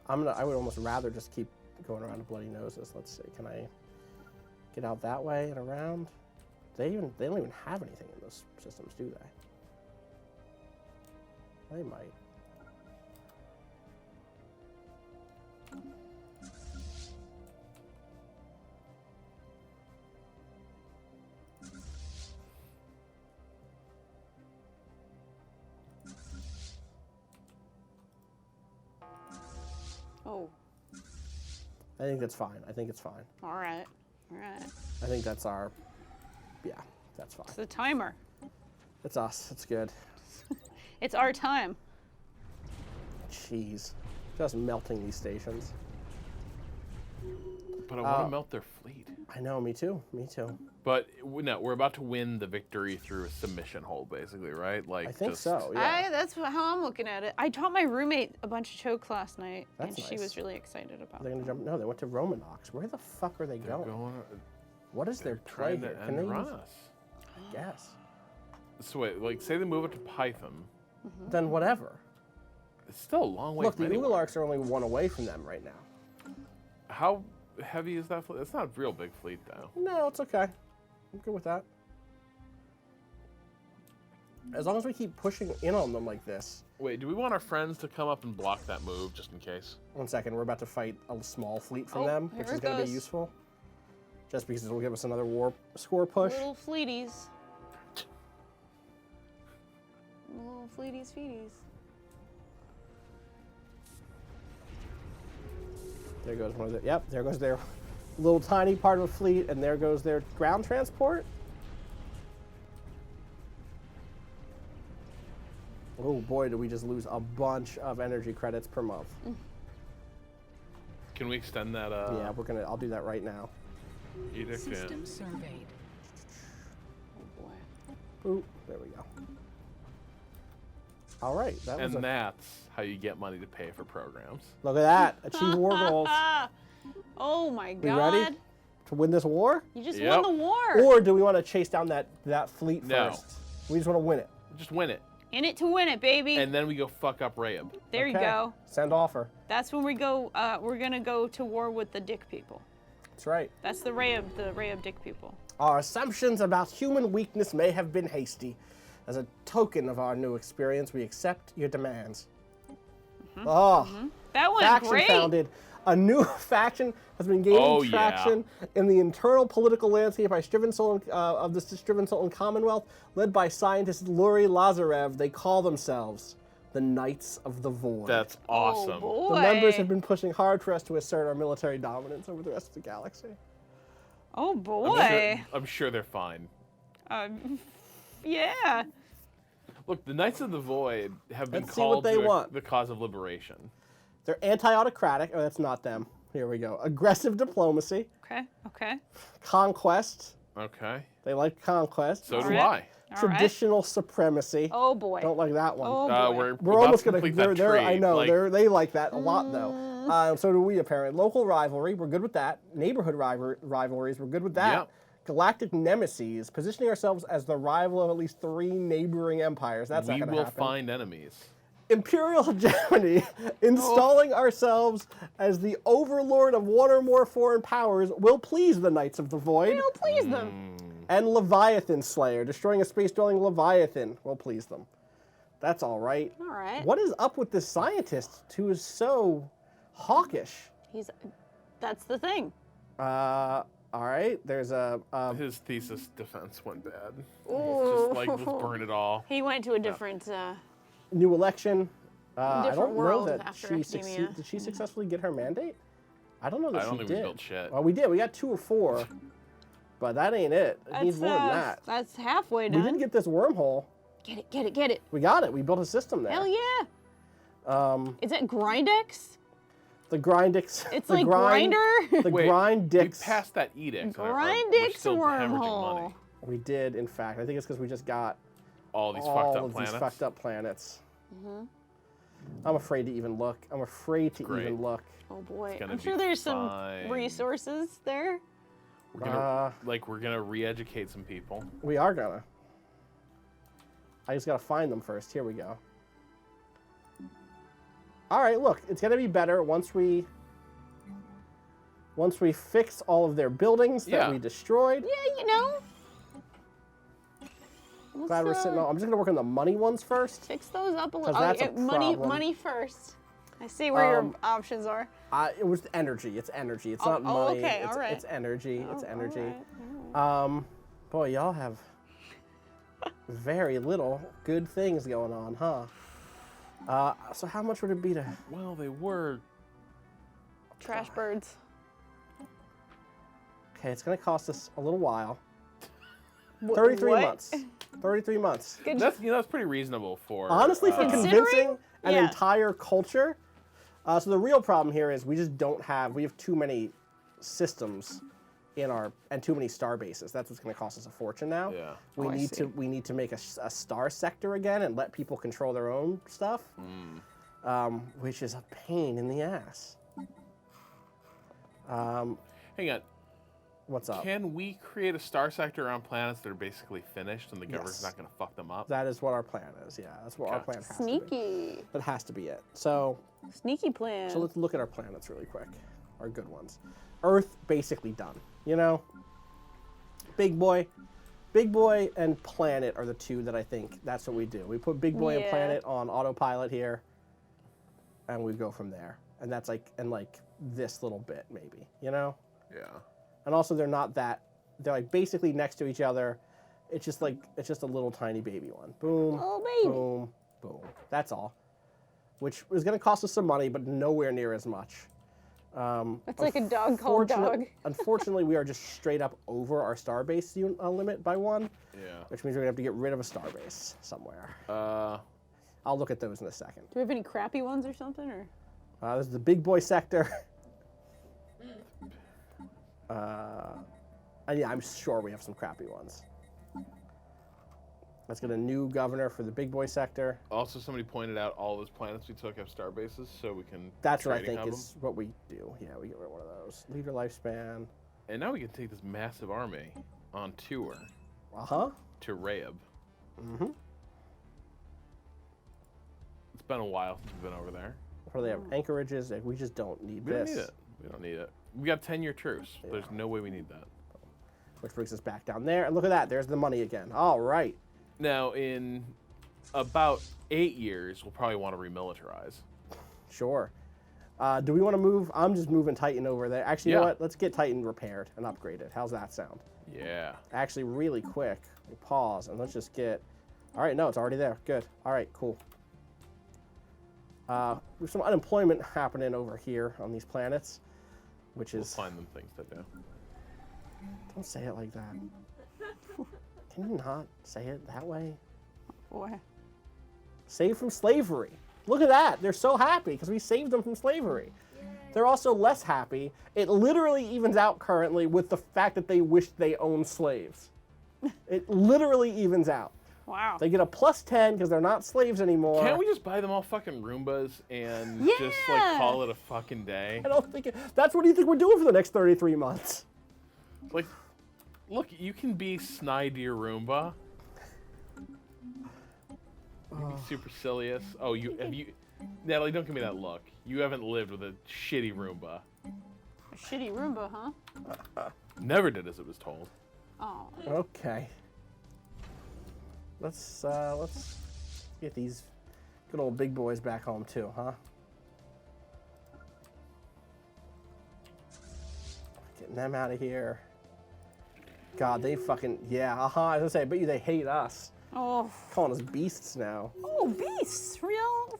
S1: I would almost rather just keep going around to bloody noses. Let's see. Can I get out that way and around? They don't even have anything in those systems, do they? They might.
S3: Oh,
S1: I think that's fine. I think it's fine.
S3: all right.
S1: I think that's our. Yeah, that's fine.
S3: It's the timer.
S1: It's us. It's good.
S3: It's our time.
S1: Jeez. Just melting these stations.
S4: But I want to melt their fleet.
S1: I know, me too. Me too.
S4: But no, we're about to win the victory through a submission hold, basically, right? Like
S1: I think
S4: just-
S1: so, yeah.
S3: That's how I'm looking at it. I taught my roommate a bunch of chokes last night,
S1: That's
S3: and she
S1: nice.
S3: was really excited about
S1: They're
S3: it.
S1: gonna jump. No, they went to Romanox. Where the fuck are they
S4: They're
S1: going?
S4: going.
S1: What is their play
S4: Trying to
S1: here? Can they
S4: run
S1: use-
S4: us.
S1: I guess.
S4: So wait, like say they move it to Python.
S1: Then whatever.
S4: It's still a long way
S1: Look,
S4: from
S1: the
S4: anywhere.
S1: Ugalarks are only one away from them right now.
S4: How heavy is that fleet? It's not a real big fleet, though.
S1: No, it's okay. I'm good with that. As long as we keep pushing in on them like this.
S4: Wait, do we want our friends to come up and block that move just in case?
S1: 1 second, we're about to fight a small fleet from
S3: Oh,
S1: them,
S3: here
S1: which
S3: it
S1: is going to be
S3: goes.
S1: useful. Just because it will give us another war score push.
S3: Little fleeties. Little fleeties feeties.
S1: There goes one of their. Yep, there goes their little tiny part of a fleet, and there goes their ground transport. Oh boy, did we just lose a bunch of energy credits per month.
S4: Can we extend that?
S1: Yeah, I'll do that right now.
S4: Edict in?
S2: System surveyed.
S3: Oh boy.
S1: Boop. There we go. All right. That was
S4: And that's how you get money to pay for programs.
S1: Look at that. Achieve war goals.
S3: Oh my
S1: We
S3: god.
S1: ready to win this war?
S3: You just
S4: Yep.
S3: won the war.
S1: Or do we want to chase down that fleet
S4: No.
S1: first? We just want to win it.
S4: Just win it.
S3: In it to win it, baby.
S4: And then we go fuck up Rayab.
S3: there you
S1: Okay.
S3: go.
S1: Send offer.
S3: That's when we go. We're gonna go to war with the dick people.
S1: That's right.
S3: That's the ray of dick people.
S1: Our assumptions about human weakness may have been hasty. As a token of our new experience, we accept your demands. Oh,
S3: That went
S1: faction
S3: great.
S1: founded. A new faction has been gaining
S4: Oh, yeah.
S1: traction in the internal political landscape by Striven Solar, of the Striven Solar Commonwealth, led by scientist Luri Lazarev. They call themselves the Knights of the Void.
S4: That's awesome.
S3: Oh boy.
S1: The members have been pushing hard for us to assert our military dominance over the rest of the galaxy.
S3: Oh boy.
S4: I'm sure they're fine.
S3: Yeah.
S4: Look, the Knights of the Void have been
S1: Let's see what
S4: called
S1: they
S4: to
S1: want.
S4: the cause of liberation.
S1: They're anti-autocratic. Oh, that's not them. Here we go. Aggressive diplomacy,
S3: Okay. Okay.
S1: conquest.
S4: Okay.
S1: They like conquest.
S4: So do
S3: Alright.
S4: I.
S3: All right.
S1: Traditional supremacy.
S3: Oh boy.
S1: Don't like that one.
S3: Oh boy.
S4: We're
S1: We're
S4: about
S1: almost
S4: to
S1: gonna.
S4: complete
S1: They're,
S4: that
S1: they're, I
S4: trade.
S1: know.
S4: Like,
S1: They like that a lot though. So do we apparently. Local rivalry. We're good with that. Neighborhood rivalries. We're good with that.
S4: Yep.
S1: Galactic nemesis. Positioning ourselves as the rival of at least 3 neighboring empires. That's not
S4: we
S1: gonna
S4: will
S1: happen.
S4: find enemies.
S1: Imperial hegemony. Installing ourselves as the overlord of one or more foreign powers will please the Knights of the Void.
S3: We'll please them.
S1: And Leviathan Slayer, destroying a space-dwelling Leviathan, will please them. That's all right.
S3: All right.
S1: What is up with this scientist who is so hawkish?
S3: That's the thing.
S1: All right. There's a
S4: His thesis defense went bad.
S3: Ooh.
S4: Just like, let's burn it all.
S3: He went to a different.
S1: new election. I
S3: Different
S1: don't know
S3: world
S1: that
S3: after
S1: she
S3: academia.
S1: Did she successfully get her mandate? I don't know that
S4: I don't
S1: she
S4: think
S1: did.
S4: we built shit.
S1: Well, we did. We got 2 or 4, but that ain't it. It needs more than that.
S3: That's halfway
S1: We
S3: done.
S1: did get this wormhole.
S3: Get it. Get it. Get it.
S1: We got it. We built a system there.
S3: Hell yeah. Is it Grindex?
S1: The Grindix.
S3: It's
S1: the
S3: like
S1: grind,
S3: Grinder.
S1: The
S4: Wait,
S1: Grindix.
S4: We passed that edict. or we're
S3: Grindix
S4: still hemorrhaging
S3: wormhole.
S4: money.
S1: We did, in fact. I think it's because we just got
S4: All these
S1: all
S4: fucked up
S1: of
S4: planets.
S1: these fucked up planets. I'm afraid to even look. I'm afraid to
S4: Great.
S1: even look.
S3: Oh boy.
S4: gonna
S3: I'm
S4: be
S3: sure there's some
S4: fine.
S3: resources there.
S4: We're gonna we're gonna re-educate some people.
S1: We are gonna. I just gotta find them first. Here we go. All right, look, it's gonna be better once we fix all of their buildings that
S4: Yeah.
S1: we destroyed.
S3: Yeah, you know.
S1: Glad we're sitting on. I'm just gonna work on the money ones first.
S3: Fix those up a
S1: 'Cause
S3: little.
S1: that's a
S3: money,
S1: problem.
S3: money first. I see where your
S1: Um,
S3: options are.
S1: It was energy. It's energy. It's
S3: Oh,
S1: not money.
S3: okay,
S1: it's,
S3: all right.
S1: it's energy. It's
S3: Oh, all
S1: energy.
S3: right.
S1: Boy, y'all have very little good things going on, huh? So how much would it be to?
S4: Well, they were.
S3: Trash birds.
S1: Okay, it's gonna cost us a little while. 33
S3: what?
S1: months. 33 months.
S3: Good.
S4: That's pretty reasonable for.
S1: Honestly, for
S3: Considering-
S1: convincing an
S3: yeah.
S1: entire culture. So the real problem here is we just don't have. We have too many systems in our and too many star bases. That's what's going to cost us a fortune now.
S4: Yeah.
S1: We
S3: Oh, I
S1: need
S3: see.
S1: to make a star sector again and let people control their own stuff, which is a pain in the ass.
S4: Hang on.
S1: What's up?
S4: Can we create a star sector around planets that are basically finished and the government's
S1: Yes.
S4: not going to fuck them up?
S1: That is what our plan is. Yeah, that's what our
S4: Okay.
S1: plan has to be.
S3: Sneaky.
S1: That has to be it. So
S3: Sneaky plan.
S1: So let's look at our planets really quick. Our good ones. Earth, basically done. You know? Big Boy and Planet are the 2 that I think that's what we do. We put Big Boy and
S3: Yeah.
S1: Planet on autopilot here, and we go from there. And that's like this little bit, maybe. You know?
S4: Yeah.
S1: And also they're like basically next to each other. It's just a little tiny baby one. Boom.
S3: Oh, baby.
S1: Boom. Boom. That's all. Which is going to cost us some money, but nowhere near as much.
S3: It's like a dog called Dog.
S1: Unfortunately, we are just straight up over our starbase limit by 1,
S4: Yeah.
S1: which means we're going to have to get rid of a starbase somewhere. I'll look at those in a second.
S3: Do we have any crappy ones or something? Or
S1: This is the Big Boy sector. And yeah, I'm sure we have some crappy ones. Let's get a new governor for the big boy sector.
S4: Also, somebody pointed out all those planets we took have star bases, so we can.
S1: That's what I
S4: trading
S1: think
S4: hub
S1: is what we do. Yeah, we get rid of one of those. Leader lifespan.
S4: them. And now we can take this massive army on tour
S1: Uh-huh.
S4: to Rayab.
S1: Mm-hmm.
S4: It's been a while since we've been over there.
S1: What do they have? Anchorages? Like, we just don't need
S4: We
S1: this.
S4: don't need it. We don't need it. We got 10-year truce. There's no way we need that.
S1: Which brings us back down there. And look at that. There's the money again. All right.
S4: Now, in about 8 years, we'll probably want to remilitarize.
S1: Sure. Do we want to move? I'm just moving Titan over there. Actually, you know
S4: Yeah.
S1: what? Let's get Titan repaired and upgraded. How's that sound?
S4: Yeah.
S1: Actually, really quick. We'll pause and let's just get... All right, no, it's already there. Good. All right, cool. There's some unemployment happening over here on these planets, which
S4: We'll
S1: is...
S4: find them things to do.
S1: Don't say it like that. Can you not say it that way?
S3: Boy.
S1: Saved from slavery. Look at that. They're so happy because we saved them from slavery. They're also less happy. It literally evens out currently with the fact that they wish they owned slaves. It literally evens out.
S3: Wow.
S1: They get a +10 because they're not slaves anymore.
S4: Can't we just buy them all fucking Roombas and just
S3: Yeah.
S4: like call it a fucking day?
S1: I don't think that's what do you think we're doing for the next 33 months?
S4: Like, look, you can be snide to your Roomba. You can be supercilious. Oh, Natalie, don't give me that look. You haven't lived with a shitty Roomba.
S3: A shitty Roomba, huh?
S4: Never did as it was told.
S3: Oh.
S1: Okay. Let's get these good old big boys back home too, huh? Getting them out of here. God, they fucking I was gonna say, I bet you they hate us.
S3: Oh.
S1: Calling us beasts now.
S3: Oh, beasts. Real,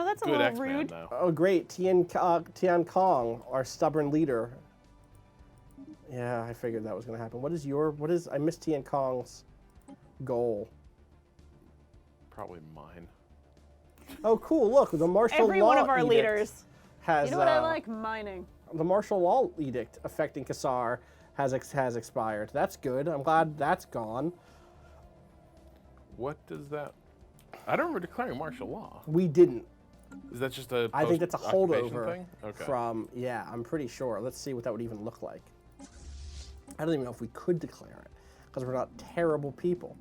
S3: that's a
S4: Good
S3: little
S4: X-Man,
S3: rude.
S4: though.
S1: Oh, great. Tian Kong, our stubborn leader. Yeah, I figured that was going to happen. I missed Tian Kong's goal.
S4: Probably mine.
S1: Oh, cool. Look, the martial
S3: Every
S1: law
S3: one of our
S1: edict
S3: leaders.
S1: has,
S3: You know what I like? Mining.
S1: the martial law edict affecting Kassar has expired. That's good. I'm glad that's gone.
S4: What does that... I don't remember declaring martial law.
S1: We didn't.
S4: Is that just a
S1: I think that's a
S4: post-occupation
S1: holdover
S4: thing? Okay.
S1: from, I'm pretty sure. Let's see what that would even look like. I don't even know if we could declare it because we're not terrible people.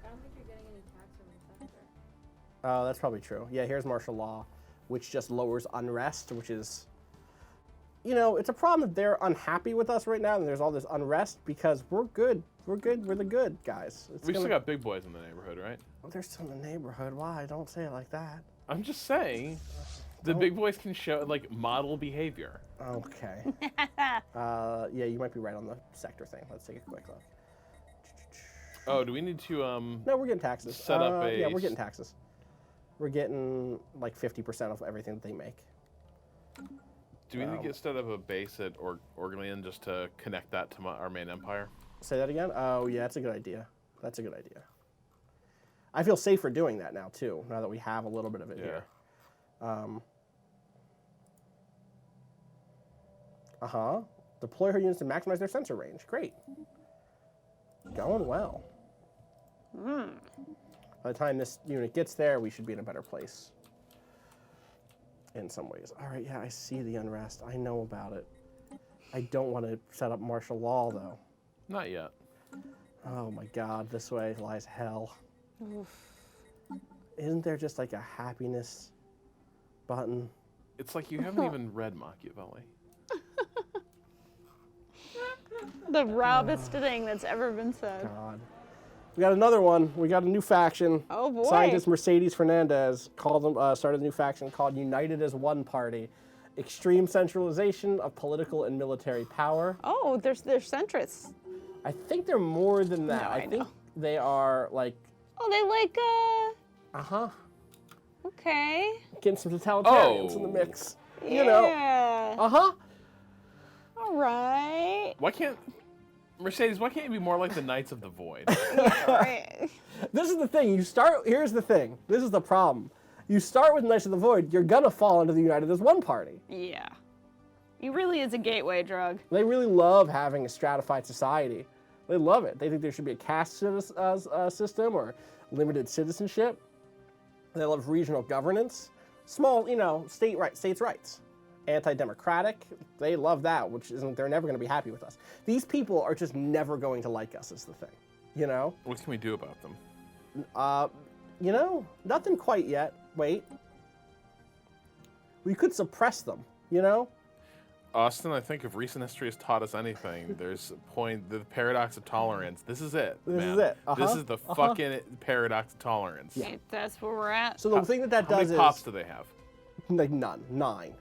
S6: I don't think you're getting any tax from the sector.
S1: Oh, that's probably true. Yeah, here's martial law, which just lowers unrest, which is, it's a problem that they're unhappy with us right now, and there's all this unrest because we're good. We're good. We're the good guys.
S4: We still got big boys in the neighborhood, right?
S1: Oh, they're still in the neighborhood. Why? Don't say it like that.
S4: I'm just saying. The big boys can show, model behavior.
S1: Okay. Yeah, you might be right on the sector thing. Let's take a quick look.
S4: Oh, do we need to,
S1: No, we're getting taxes.
S4: set up a...
S1: Yeah, we're getting taxes. We're getting like 50% of everything that they make.
S4: Do we need to get set up a base at Orgalian just to connect that to our main empire?
S1: Say that again? Oh, yeah, that's a good idea. That's a good idea. I feel safer doing that now, too, now that we have a little bit of it here. Deploy her units to maximize their sensor range. Great. Going well. By the time this unit gets there, we should be in a better place. In some ways. All right, yeah, I see the unrest. I know about it. I don't want to set up martial law, though.
S4: Not yet.
S1: Oh my God, this way lies hell. Isn't there just like a happiness button?
S4: It's like you haven't even read Machiavelli.
S3: The robust thing that's ever been said.
S1: God. We got another one. We got a new faction.
S3: Oh boy.
S1: Scientist Mercedes Fernandez started a new faction called United as One Party. Extreme centralization of political and military power.
S3: Oh, they're centrists.
S1: I think they're more than that.
S3: No,
S1: I
S3: I
S1: think
S3: know.
S1: they are like,
S3: Oh, they okay.
S1: getting some totalitarians in the mix. You know.
S3: Yeah.
S1: Uh-huh.
S3: All right.
S4: Why can't you be more like the Knights of the Void?
S3: Right.
S1: This is the thing. Here's the thing. This is the problem. You start with Knights of the Void, you're gonna fall into the United as One Party.
S3: Yeah. He really is a gateway drug.
S1: They really love having a stratified society. They love it. They think there should be a caste system or limited citizenship. They love regional governance, small, states' rights. Anti-democratic, they love that, which isn't. They're never going to be happy with us. These people are just never going to like us. Is the thing,
S4: What can we do about them?
S1: Nothing quite yet. Wait, we could suppress them.
S4: Austin, I think if recent history has taught us anything, there's a point, the paradox of tolerance. This is it,
S1: This
S4: man.
S1: is it.
S4: This is the fucking paradox of tolerance.
S1: Yeah.
S5: That's where we're at.
S1: So the thing that
S4: How
S1: does
S4: many pops
S1: is
S4: do they have?
S1: like none, 9,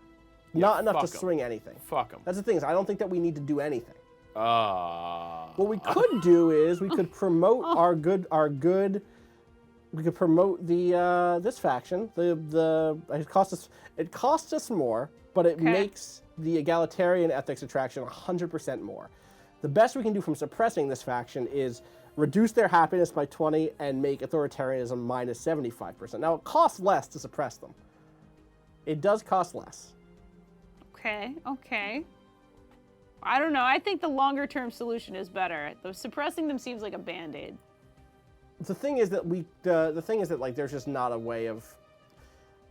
S4: Yeah,
S1: not enough to
S4: fuck 'em.
S1: swing anything.
S4: Fuck them.
S1: That's the thing is I don't think that we need to do anything. What we
S4: What
S1: could do is we could promote our good. We could promote the this faction. It costs us more, but it makes the egalitarian ethics attraction 100% more. The best we can do from suppressing this faction is reduce their happiness by 20 and make authoritarianism minus 75%. Now it costs less to suppress them. It does cost less.
S5: Okay. I don't know. I think the longer term solution is better. The suppressing them seems like a band-aid.
S1: The thing is that there's just not a way of.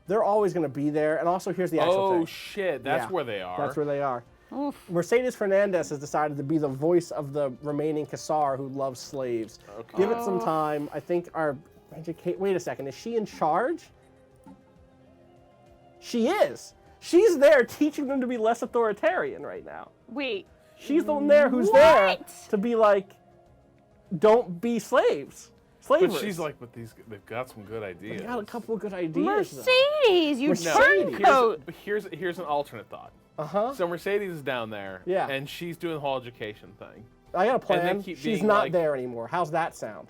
S1: They're always going to be there, and also here's the actual thing.
S4: Oh shit, that's
S1: Yeah,
S4: where they are.
S1: That's where they are.
S5: Oof.
S1: Mercedes Fernandez has decided to be the voice of the remaining Cassar who loves slaves.
S4: Okay.
S1: Give it some time. I think wait a second, is she in charge? She is. She's there teaching them to be less authoritarian right now.
S5: Wait.
S1: She's the one there who's there
S5: What?
S1: to be like, don't be slaves. Slavers.
S4: But she's like, they've got some good ideas.
S1: They got a couple of good ideas. though.
S5: Mercedes, you
S1: Mercedes.
S5: turncoat.
S4: Here's an alternate thought.
S1: Uh-huh.
S4: So Mercedes is down there,
S1: Yeah.
S4: and she's doing the whole education thing.
S1: I got a
S4: And
S1: plan.
S4: they keep
S1: She's
S4: being
S1: not
S4: like-
S1: there anymore. How's that sound?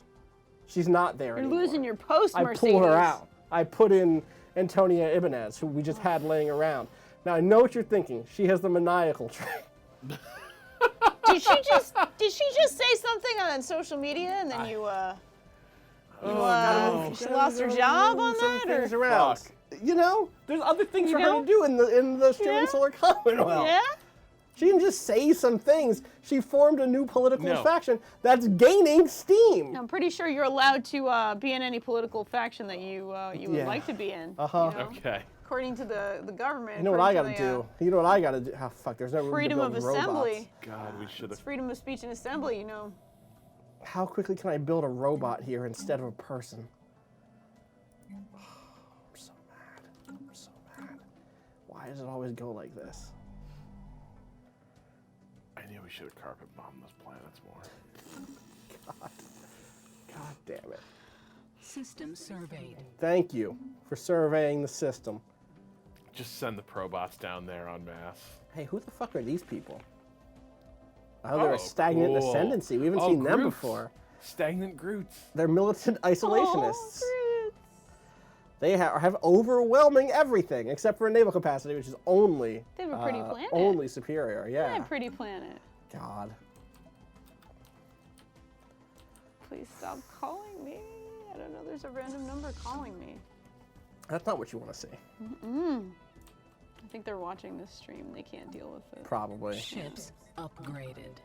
S1: She's not there
S5: You're
S1: anymore.
S5: losing your post,
S1: I
S5: Mercedes.
S1: pull her out. I put in Antonia Ibanez, who we just had laying around. Now I know what you're thinking. She has the maniacal trait.
S3: Did she just say something on social media and then she lost her job on
S1: Some
S3: that,
S1: things
S3: or
S1: around.
S4: Fuck.
S1: There's other things for her
S3: know?
S1: to do in the Striven Solar Commonwealth.
S3: yeah?
S1: She didn't just say some things. She formed a new political
S4: No.
S1: faction that's gaining steam.
S5: I'm pretty sure you're allowed to be in any political faction that you would
S1: Yeah.
S5: like to be in.
S1: Uh-huh.
S5: You know?
S4: Okay.
S5: According to the government.
S1: You know what I
S5: according
S1: gotta
S5: to
S1: do? You know what I gotta do? Oh, fuck, there's no room
S5: freedom
S1: to
S5: of
S1: build robots.
S5: assembly.
S4: God, we should
S5: It's
S4: have.
S5: freedom of speech and assembly,
S1: How quickly can I build a robot here instead of a person? I'm so mad. I'm so mad. Why does it always go like this?
S4: I knew we should have carpet bombed those planets more.
S1: God damn it.
S2: System surveyed.
S1: Thank you for surveying the system.
S4: Just send the probots down there en masse.
S1: Hey, who the fuck are these people? Oh, they're a
S4: Oh,
S1: stagnant
S4: cool.
S1: ascendancy. We haven't
S4: Oh,
S1: seen them
S4: Groots.
S1: before.
S4: Stagnant Groots.
S1: They're militant isolationists.
S5: Oh,
S1: They have overwhelming everything except for naval capacity, which is only
S5: They have a pretty planet.
S1: only superior. Yeah.
S5: yeah, pretty planet.
S1: God.
S5: Please stop calling me. I don't know. There's a random number calling me.
S1: That's not what you want to see.
S5: I think they're watching this stream. They can't deal with it.
S1: Probably.
S2: Ships upgraded.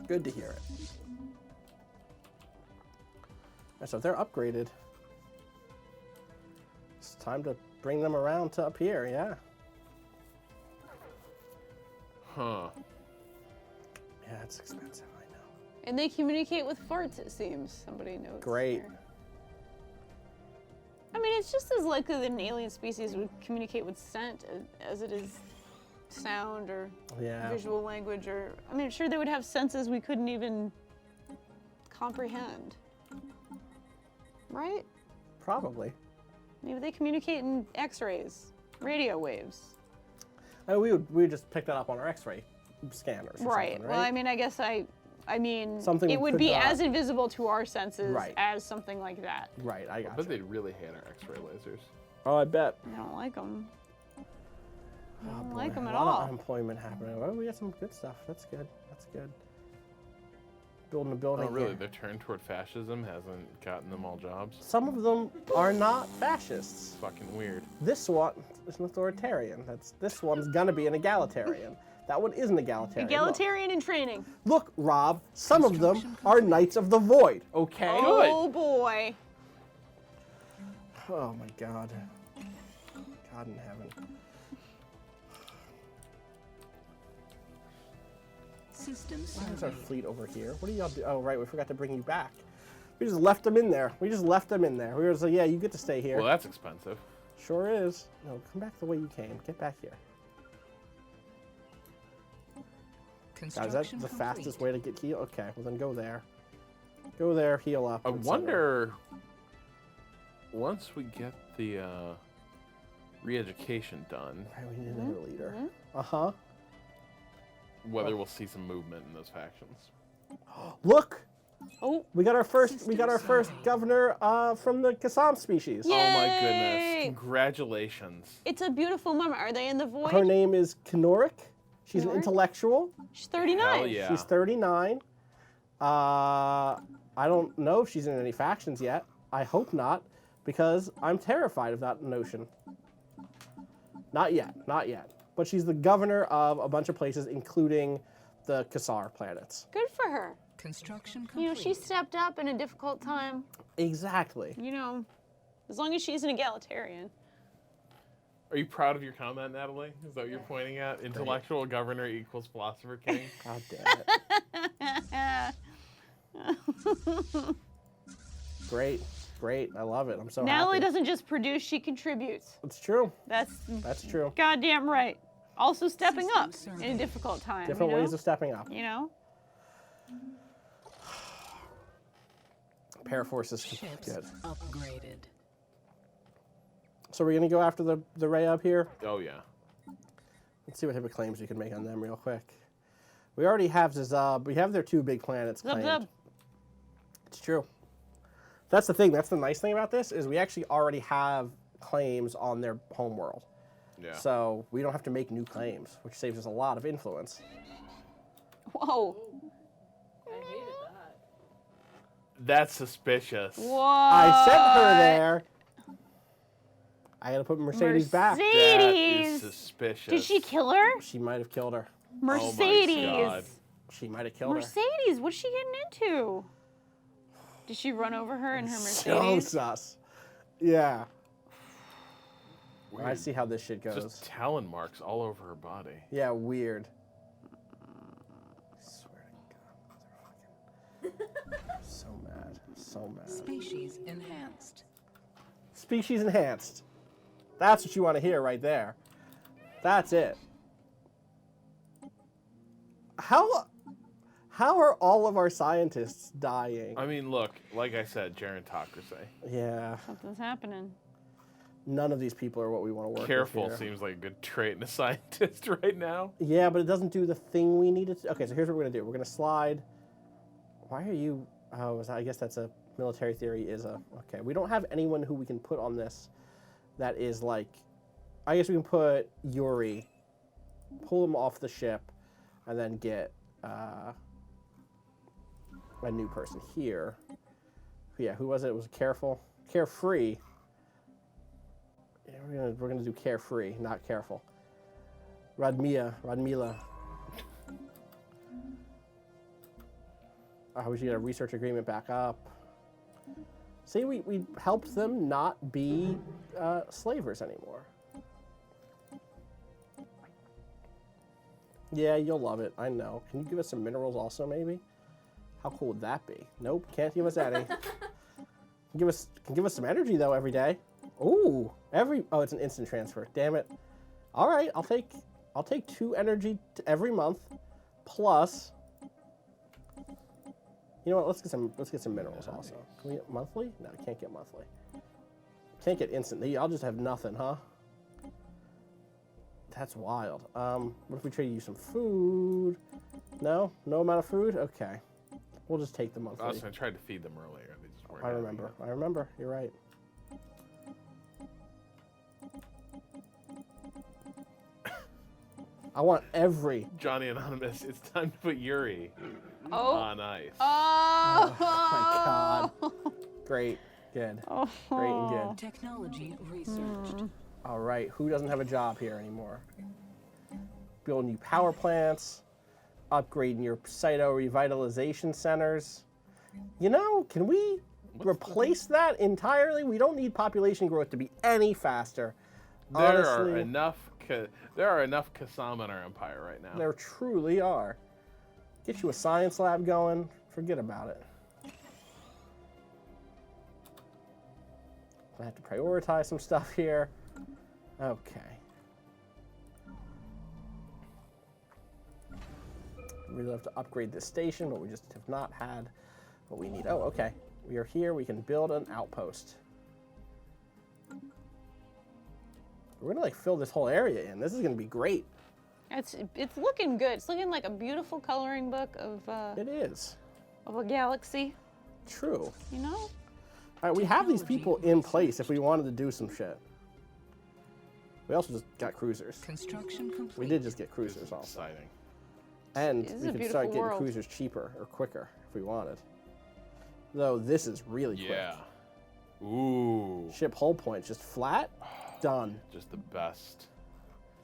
S1: Good to hear it. And so if they're upgraded, it's time to bring them around to up here, yeah.
S4: Huh.
S1: Yeah, it's expensive, I know.
S5: And they communicate with farts, it seems. Somebody notes.
S1: Great.
S5: here. I mean, it's just as likely that an alien species would communicate with scent as it is sound or
S1: Yeah.
S5: visual language, or I mean, sure they would have senses we couldn't even comprehend, right?
S1: Probably.
S5: Maybe they communicate in X-rays, radio waves.
S1: I mean, we would just pick that up on our X-ray scanners. Or
S5: Right.
S1: something,
S5: Well, I mean, I guess I mean,
S1: Something
S5: it
S1: we
S5: would
S1: could
S5: be
S1: not-
S5: as invisible to our senses
S1: Right.
S5: as something like that.
S1: Right, I got
S4: But
S1: you.
S4: they'd really hate our X-ray lasers.
S1: Oh, I bet.
S5: I don't like them.
S1: Oh,
S5: don't
S1: boy,
S5: like 'em
S1: a
S5: at
S1: lot of
S5: all.
S1: unemployment happening. Well, we got some good stuff. That's good. That's good. Building a building.
S4: Oh, really?
S1: here.
S4: Their turn toward fascism hasn't gotten them all jobs?
S1: Some of them are not fascists.
S4: Fucking weird.
S1: This one is an authoritarian. This one's gonna be an egalitarian. That one isn't egalitarian.
S5: Egalitarian in training.
S1: Look, Rob, some of them are Knights of the Void, okay?
S5: Oh boy.
S1: Oh my god. God in heaven.
S2: Systems
S1: Where's our fleet over here? What do y'all do? Oh, right, we forgot to bring you back. We just left them in there. We just left them in there. We were just like, yeah, you get to stay here.
S4: Well, that's expensive.
S1: Sure is. No, come back the way you came. Get back here. God, is that the fastest way to get heal? Okay, well then go there. Go there, heal up.
S4: I
S1: etc.
S4: wonder, once we get the re-education done,
S1: Right, we need another leader. Uh-huh.
S4: whether we'll see some movement in those factions.
S1: Look!
S5: Oh.
S1: We got our first governor from the Kassam species.
S5: Yay!
S4: Oh my goodness. Congratulations.
S5: It's a beautiful moment. Are they in the void?
S1: Her name is Kenorik. She's an
S5: Kenorik?
S1: intellectual.
S5: She's 39.
S4: Hell yeah.
S1: She's 39. I don't know if she's in any factions yet. I hope not, because I'm terrified of that notion. Not yet, not yet. But she's the governor of a bunch of places, including the Kassar planets.
S5: Good for her.
S6: Construction complete.
S5: You know, she stepped up in a difficult time.
S1: Exactly.
S5: You know, as long as she's an egalitarian.
S4: Are you proud of your comment, Natalie? Is that what you're pointing at? Intellectual governor equals philosopher king?
S1: God damn it. Great, great. I love it. I'm so
S5: Natalie
S1: happy.
S5: doesn't just produce, she contributes.
S1: It's true.
S5: That's
S1: True.
S5: goddamn right. Also stepping up
S6: System
S5: in a difficult time.
S1: Different
S5: you know?
S1: ways of stepping up.
S5: You know?
S1: Paraforce is
S6: Ships
S1: good.
S6: upgraded.
S1: So we're gonna go after the Ray up here.
S4: Oh, yeah.
S1: Let's see what type of claims we can make on them real quick. We already have Zazab. We have their two big planets
S5: Zub
S1: claimed.
S5: zub.
S1: It's true. That's the thing. That's the nice thing about this is we actually already have claims on their homeworld.
S4: Yeah.
S1: So we don't have to make new claims, which saves us a lot of influence.
S5: Whoa.
S6: I hated that.
S4: That's suspicious.
S5: Whoa.
S1: I sent her there. I gotta put Mercedes back.
S4: That is
S5: Mercedes.
S4: suspicious.
S5: Did she kill her?
S1: She might have killed her.
S5: Mercedes.
S4: God.
S1: She might have killed her.
S5: Mercedes, what's she getting into? Did she run over her in her
S1: So
S5: Mercedes?
S1: sus. Yeah.
S4: Weird.
S1: I see how this shit goes.
S4: Just talon marks all over her body.
S1: Yeah, weird. I swear to God, motherfucking. So mad. So mad.
S6: Species enhanced.
S1: Species enhanced. That's what you want to hear right there. That's it. How are all of our scientists dying?
S4: I mean, look, like I said, gerontocracy.
S1: Yeah,
S5: Something's happening.
S1: none of these people are what we want to work
S4: Careful
S1: with here.
S4: seems like a good trait in a scientist right now.
S1: Yeah, but it doesn't do the thing we need it to. Okay, so here's what we're going to do. We're going to slide. Why are you... Oh, I guess that's a... Military theory is a... Okay, we don't have anyone who we can put on this that is like... I guess we can put Yuri, pull him off the ship, and then get a new person here. Yeah, who was it? It was Carefree. Yeah, we're gonna do Carefree, not Careful. Radmila. We should get a research agreement back up. See, we helped them not be slavers anymore. Yeah, you'll love it. I know. Can you give us some minerals also, maybe? How cool would that be? Nope, can't give us any. Can give us some energy though every day. Ooh, oh, it's an instant transfer. Damn it. All right, I'll take 2 energy every month, plus. You know what? Let's get some minerals also. Can we get monthly? No, can't get monthly. Can't get instant. I'll just have nothing, huh? That's wild. What if we trade you some food? No? No amount of food? Okay. We'll just take the monthly.
S4: Also, I tried to feed them earlier. They just weren't
S1: I
S4: having
S1: remember.
S4: it.
S1: I remember. You're right. I want every...
S4: Johnny Anonymous, it's time to put Yuri
S5: Oh.
S4: on ice.
S5: Oh.
S1: Oh my God. Great. Good.
S5: Oh.
S1: Great and good.
S6: Technology researched.
S1: All right. Who doesn't have a job here anymore? build new power plants, upgrading your cyto revitalization centers. You know, can we replace that entirely? We don't need population growth to be any faster.
S4: There
S1: Honestly,
S4: are enough Kasam in our empire right now.
S1: there truly are. Get you a science lab going. Forget about it. I have to prioritize some stuff here. Okay. We really have to upgrade this station, but we just have not had what we need. Oh, okay. We are here. We can build an outpost. We're gonna like fill this whole area in. This is gonna be great.
S5: It's looking good. It's looking like a beautiful coloring book of
S1: It is.
S5: a galaxy.
S1: True.
S5: You know?
S1: All right, we have these people in place if we wanted to do some shit. We also just got cruisers.
S2: Construction complete.
S1: We did just get cruisers also.
S4: Exciting.
S1: And
S5: This is
S1: we
S5: a
S1: could start
S5: beautiful
S1: getting
S5: world.
S1: cruisers cheaper or quicker if we wanted. Though this is really
S4: Yeah.
S1: quick.
S4: Ooh.
S1: Ship hull point just flat, done.
S4: Just the best.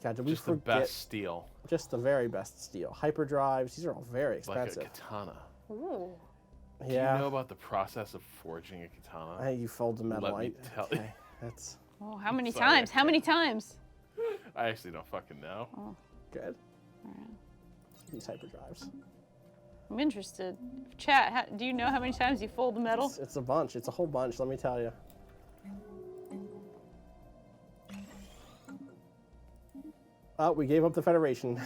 S1: God, did we
S4: Just the
S1: forget
S4: best steel.
S1: just the very best steel? Hyperdrives, these are all very
S4: Like a
S1: expensive.
S4: katana.
S5: Ooh.
S4: Do
S1: Yeah.
S4: you know about the process of forging a katana?
S1: Hey, you fold the metal.
S4: Let me tell you.
S1: Okay, that's
S5: Oh, how many
S4: Sorry,
S5: times?
S4: I
S5: How many times?
S4: I actually don't fucking know.
S1: good. These hyperdrives.
S5: I'm interested. Chat, do you know how many times you fold the metal?
S1: It's a bunch. It's a whole bunch, let me tell you. Oh, we gave up the Federation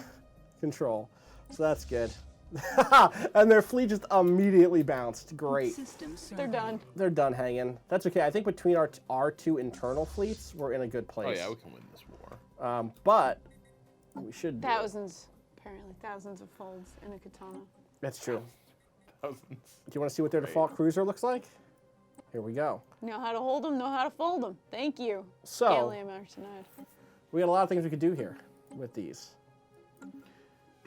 S1: control, so that's good. And their fleet just immediately bounced. Great.
S5: They're done.
S1: They're done hanging. That's okay. I think between our two internal fleets, we're in a good
S4: Oh
S1: place.
S4: yeah, we can win this war.
S1: But we should do it.
S5: Thousands, apparently, thousands of folds in a katana.
S1: That's true.
S4: Thousands.
S1: Do you want to see what their default cruiser looks like? Here we go.
S5: Know how to hold them, know how to fold them. Thank you.
S1: So,
S5: Gallium arsenide.
S1: we got a lot of things we could do here with these.
S4: Do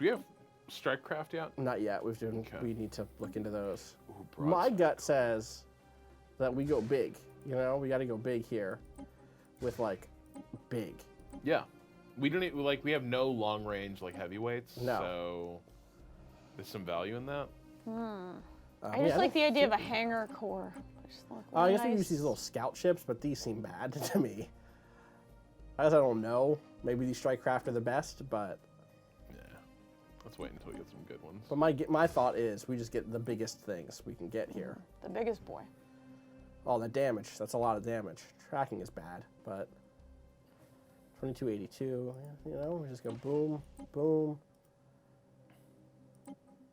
S4: we have Strikecraft yet?
S1: Not yet.
S4: Okay.
S1: We need to look into those.
S4: Ooh,
S1: My gut says that we go big. You know, we got to go big here with like big.
S4: Yeah. We don't need, like, we have no long range like heavyweights.
S1: No.
S4: So there's some value in that.
S5: I just like the idea of a hangar core. Just like
S1: I guess we
S5: nice-
S1: use these little scout ships, but these seem bad to me. I guess I don't know. Maybe these Strikecraft are the best, but
S4: Yeah. Let's wait until we get some good ones.
S1: my thought is we just get the biggest things we can get here.
S5: The biggest boy.
S1: Oh, the damage. That's a lot of damage. Tracking is bad, but 2282, you know, we just go boom, boom.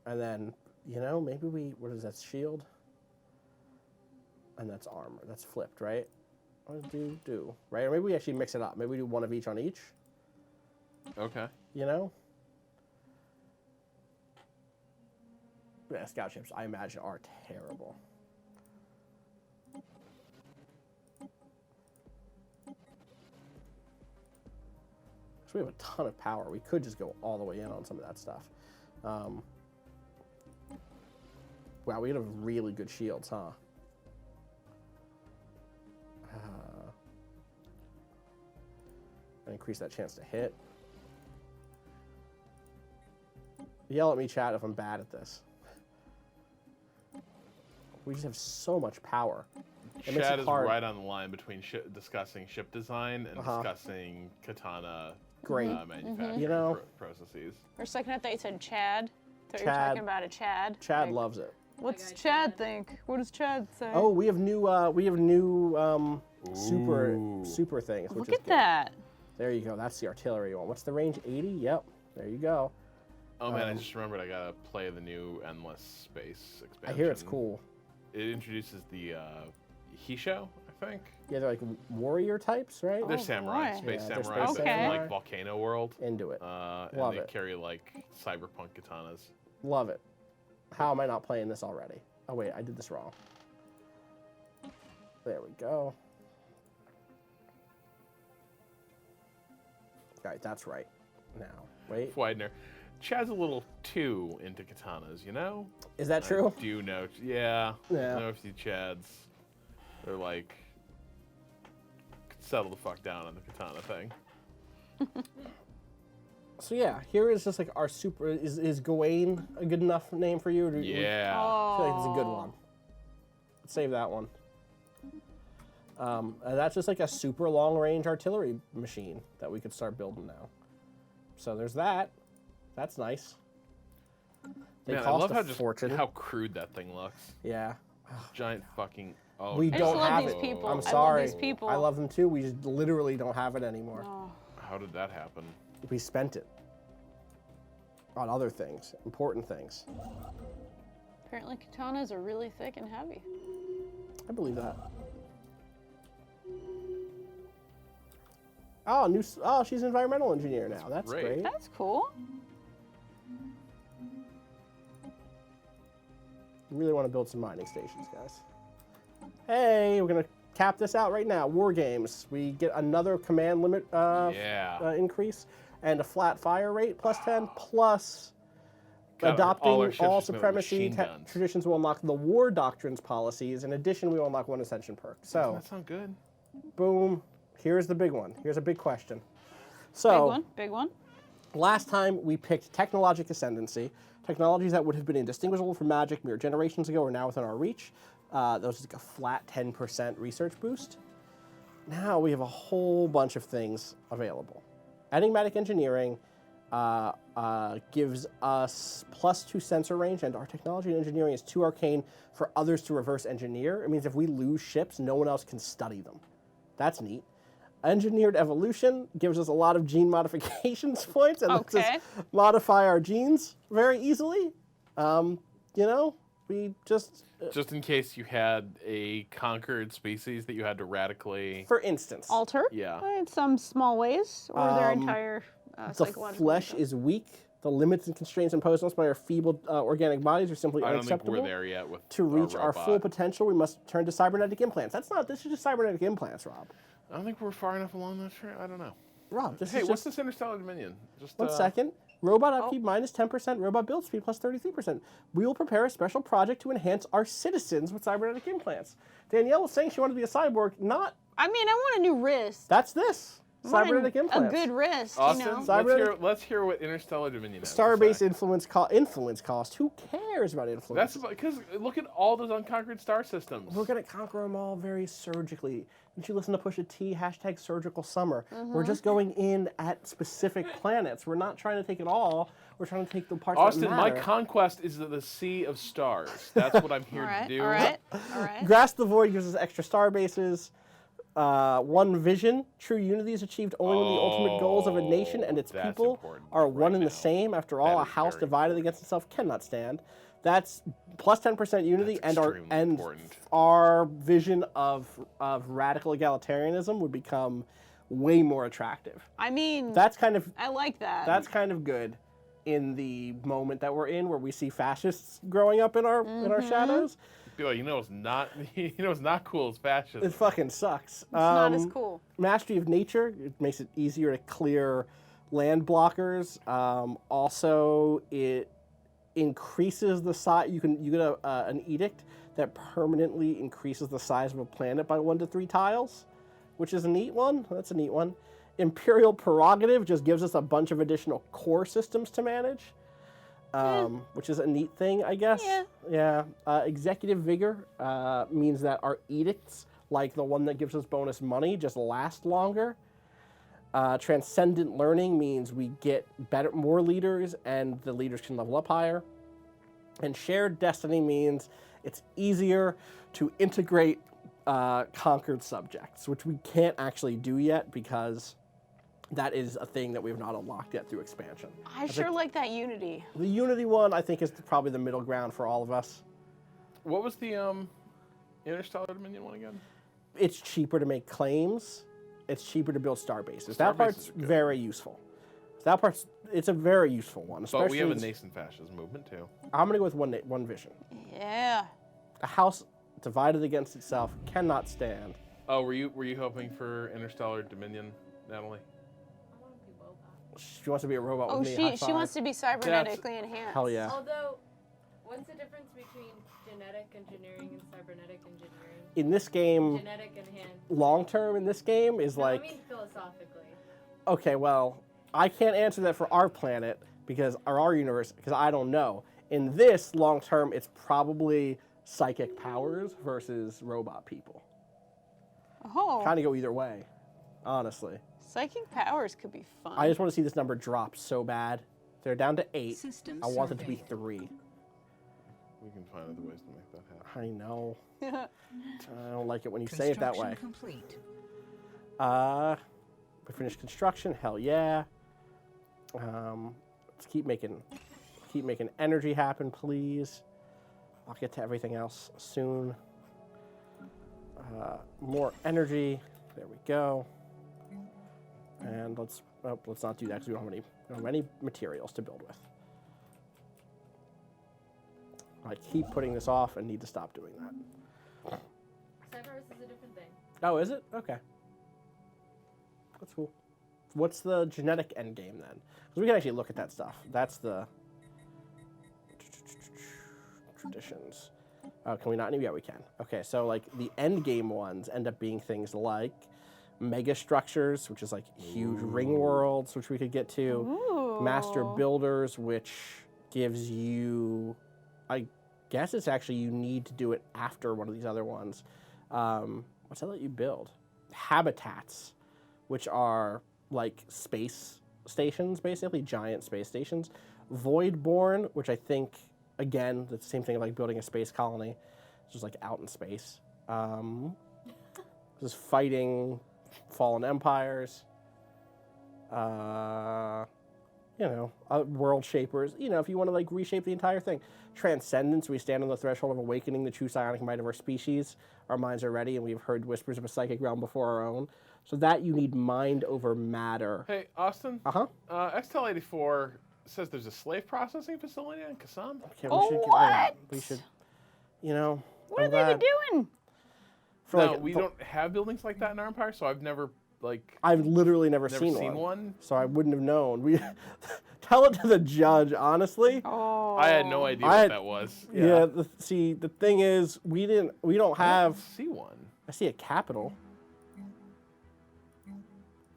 S1: And then, you know, maybe what is that, shield? And that's armor. That's flipped, right? What do, right? Or maybe we actually mix it up. Maybe we do one of each on each,
S4: Okay.
S1: you know? Yeah, scout ships, I imagine, are terrible. So we have a ton of power. We could just go all the way in on some of that stuff. Wow, we have really good shields, huh? And increase that chance to hit. Yell at me, chat, if I'm bad at this. We just have so much power. It makes
S4: Chad
S1: it
S4: is
S1: hard.
S4: right on the line between discussing ship design and
S1: Uh-huh.
S4: discussing katana
S1: Great.
S4: manufacturing
S1: You know-
S4: processes.
S5: For a second, I thought you said Chad. Thought you were
S1: Chad.
S5: talking about a Chad.
S1: Chad
S5: Like,
S1: loves it.
S5: What's
S6: guy
S5: Chad think? What does Chad say?
S1: Oh, we have new super
S4: Ooh.
S1: things. Which
S5: look
S1: is
S5: at
S1: good.
S5: that.
S1: There you go. That's the artillery one. What's the range? 80? Yep. There you go.
S4: Oh man, I just remembered I gotta play the new Endless Space expansion.
S1: I hear it's cool.
S4: It introduces the Hisho, I think.
S1: Yeah, they're like warrior types, right?
S4: They're
S5: Oh,
S4: samurai,
S5: boy.
S4: space
S1: Yeah, they're
S4: samurai
S1: space
S4: from
S5: samurai.
S4: like Volcano World.
S1: Into it.
S4: And
S1: Love
S4: they
S1: it.
S4: carry like cyberpunk katanas.
S1: Love it. How am I not playing this already? Oh wait, I did this wrong. There we go. All right, that's right. Now, wait.
S4: Widener. Chad's a little too into katanas, you know?
S1: Is that true?
S4: I do know. Yeah.
S1: Yeah.
S4: I know a few Chads. They're like, settle the fuck down on the katana thing.
S1: So yeah, here is just like our super. Is Gawain a good enough name for you? Or
S4: Yeah.
S1: I feel like it's a good one. Let's save that one. And that's just like a super long range artillery machine that we could start building now. So there's that. That's nice. They
S4: Man, I
S1: cost
S4: love
S1: a
S4: how just
S1: fortune.
S4: how crude that thing looks.
S1: Yeah.
S4: Giant fucking. Oh,
S1: We
S3: I
S1: don't
S3: just love
S1: have
S3: these
S1: it.
S3: people.
S1: I'm
S3: I
S1: sorry.
S3: love these people.
S1: I love them too. We just literally don't have it anymore.
S3: Oh.
S4: How did that happen?
S1: We spent it on other things, important things.
S3: Apparently katanas are really thick and heavy.
S1: I believe that. Oh, she's an environmental engineer now. That's
S4: great.
S1: great.
S3: That's cool.
S1: Really want to build some mining stations, guys. Hey, we're gonna cap this out right now. War games. We get another command limit increase and a flat fire rate +10 plus
S4: God,
S1: adopting
S4: all our ships
S1: all
S4: just made with
S1: supremacy
S4: machine guns.
S1: traditions will unlock the war doctrines policies. In addition, we will unlock one ascension perk.
S4: Doesn't
S1: So,
S4: that sound good?
S1: boom. Here's the big one. Here's a big question.
S3: Big
S1: So,
S3: one, big one.
S1: last time we picked technologic ascendancy. Technologies that would have been indistinguishable from magic mere generations ago are now within our reach. Those are like a flat 10% research boost. Now we have a whole bunch of things available. Enigmatic engineering gives us +2 sensor range, and our technology and engineering is too arcane for others to reverse engineer. It means if we lose ships, no one else can study them. That's neat. Engineered evolution gives us a lot of gene modifications points and lets us modify our genes very easily. You know, we just...
S4: Just in case you had a conquered species that you had to radically.
S1: for instance,
S3: Alter.
S4: Yeah.
S3: In some small ways, or their entire
S1: the
S3: psychological.
S1: flesh
S3: makeup.
S1: is weak. The limits and constraints imposed on us by our feeble organic bodies are simply
S4: I don't think
S1: unacceptable.
S4: we're there yet with.
S1: To reach our
S4: robot.
S1: full potential, we must turn to cybernetic implants. This is just cybernetic implants, Rob.
S4: I don't think we're far enough along that train. I don't know.
S1: Rob, this
S4: Hey,
S1: is
S4: what's
S1: just...
S4: this interstellar dominion? Just
S1: 1 second. Robot upkeep -10%, robot build speed +33%. We will prepare a special project to enhance our citizens with cybernetic implants. Danielle was saying she wanted to be a cyborg, not...
S3: I mean, I want a new wrist.
S1: That's this.
S3: I want
S1: Cybernetic implants.
S3: A good wrist,
S4: Austin,
S3: you know.
S1: Cybernetic-
S4: let's hear what interstellar dominion has. to
S1: Starbase
S4: say.
S1: influence cost. Who cares about influence?
S4: That's because look at all those unconquered star systems.
S1: We're going to conquer them all very surgically. Didn't you listen to Pusha T, #surgical summer? We're just going in at specific planets. We're not trying to take it all. We're trying to take the parts
S4: Austin,
S1: that
S4: my
S1: matter.
S4: conquest is the sea of stars. That's what I'm here
S3: All right,
S4: to do.
S3: all right, all right.
S1: Grasp the Void gives us extra star bases. One vision. True unity is achieved only when the ultimate goals of a nation and its
S4: that's
S1: people
S4: important
S1: are
S4: right
S1: one and
S4: now.
S1: the same. After all,
S4: That
S1: a
S4: is
S1: house
S4: very
S1: divided against itself cannot stand. That's +10% unity,
S4: That's
S1: and
S4: extremely important.
S1: our vision of radical egalitarianism would become way more attractive.
S3: I mean,
S1: That's kind of
S3: I like that.
S1: that's kind of good in the moment that we're in, where we see fascists growing up in our shadows.
S4: Be like, it's not, it's not cool as fascism.
S1: It fucking sucks.
S3: it's not as cool.
S1: Mastery of nature, it makes it easier to clear land blockers. Also, it increases the size. You get an edict that permanently increases the size of a planet by 1 to 3 tiles, which is a neat one. That's a neat one. Imperial prerogative just gives us a bunch of additional core systems to manage, which is a neat thing, I guess. Yeah. Executive vigor means that our edicts, like the one that gives us bonus money, just last longer. Transcendent learning means we get more leaders, and the leaders can level up higher. And shared destiny means it's easier to integrate conquered subjects, which we can't actually do yet because that is a thing that we have not unlocked yet through expansion.
S3: I sure like that unity.
S1: The Unity one, I think, is probably the middle ground for all of us.
S4: What was the interstellar dominion one again?
S1: It's cheaper to make claims. It's cheaper to build star bases.
S4: Star
S1: That part's
S4: bases are good.
S1: very useful. It's a very useful one.
S4: But we have a
S1: especially-
S4: nascent fascism movement too.
S1: I'm going to go with one vision.
S3: Yeah.
S1: A house divided against itself cannot stand.
S4: Oh, were you hoping for interstellar dominion, Natalie?
S6: I want to be Boba.
S1: She wants to be a robot
S3: Oh,
S1: with me. High
S3: she
S1: five.
S3: wants to be cybernetically enhanced.
S1: Hell yeah.
S6: Although, what's the difference between genetic engineering and cybernetic engineering?
S1: In this game,
S6: Genetic enhanced.
S1: long term in this game is
S6: No,
S1: like,
S6: I mean philosophically.
S1: okay, well, I can't answer that for our planet or our universe because I don't know. In this long term, it's probably psychic powers versus robot people.
S3: Oh,
S1: Kind of go either way, honestly.
S3: psychic powers could be fun.
S1: I just want to see this number drop so bad. They're down to 8.
S2: System
S1: I want it to be
S2: surveyed.
S1: 3.
S4: We can find other ways to make that happen.
S1: I know. I don't like it when you say it that way.
S2: Construction complete.
S1: We finished construction. Hell yeah. Let's keep making energy happen, please. I'll get to everything else soon. More energy. There we go. And let's not do that because we don't have any materials to build with. I keep putting this off and need to stop doing that.
S6: Cyberus is a different thing.
S1: Oh, is it? Okay. That's cool. What's the genetic endgame then? Because we can actually look at that stuff. That's the traditions. Oh, can we not? Yeah, we can. Okay, so like the endgame ones end up being things like mega structures, which is like huge ring worlds, which we could get to.
S3: Ooh.
S1: Master builders, which gives you, I guess it's actually you need to do it after one of these other ones. What's that let you build? Habitats, which are like space stations, basically giant space stations. Voidborn, which I think, again, the same thing like building a space colony. It's just like out in space. Just fighting fallen empires. World shapers. If you want to like reshape the entire thing. Transcendence, we stand on the threshold of awakening the true psionic might of our species. Our minds are ready, and we've heard whispers of a psychic realm before our own. So that you need mind over matter.
S4: Hey, Austin.
S1: Uh-huh.
S4: Xtel 84 says there's a slave processing facility in Kassam.
S1: Okay,
S3: Oh,
S1: get rid of
S3: what?
S1: that. We should,
S3: What have they been doing?
S4: No, we don't have buildings like that in our empire, so I've never
S1: I've literally never
S4: seen
S1: seen
S4: one.
S1: So I wouldn't have known. We tell it to the judge, honestly.
S3: Oh.
S4: I had no idea what that was.
S1: Yeah. The thing is, we don't
S4: I
S1: have.
S4: don't see one.
S1: I see a capital.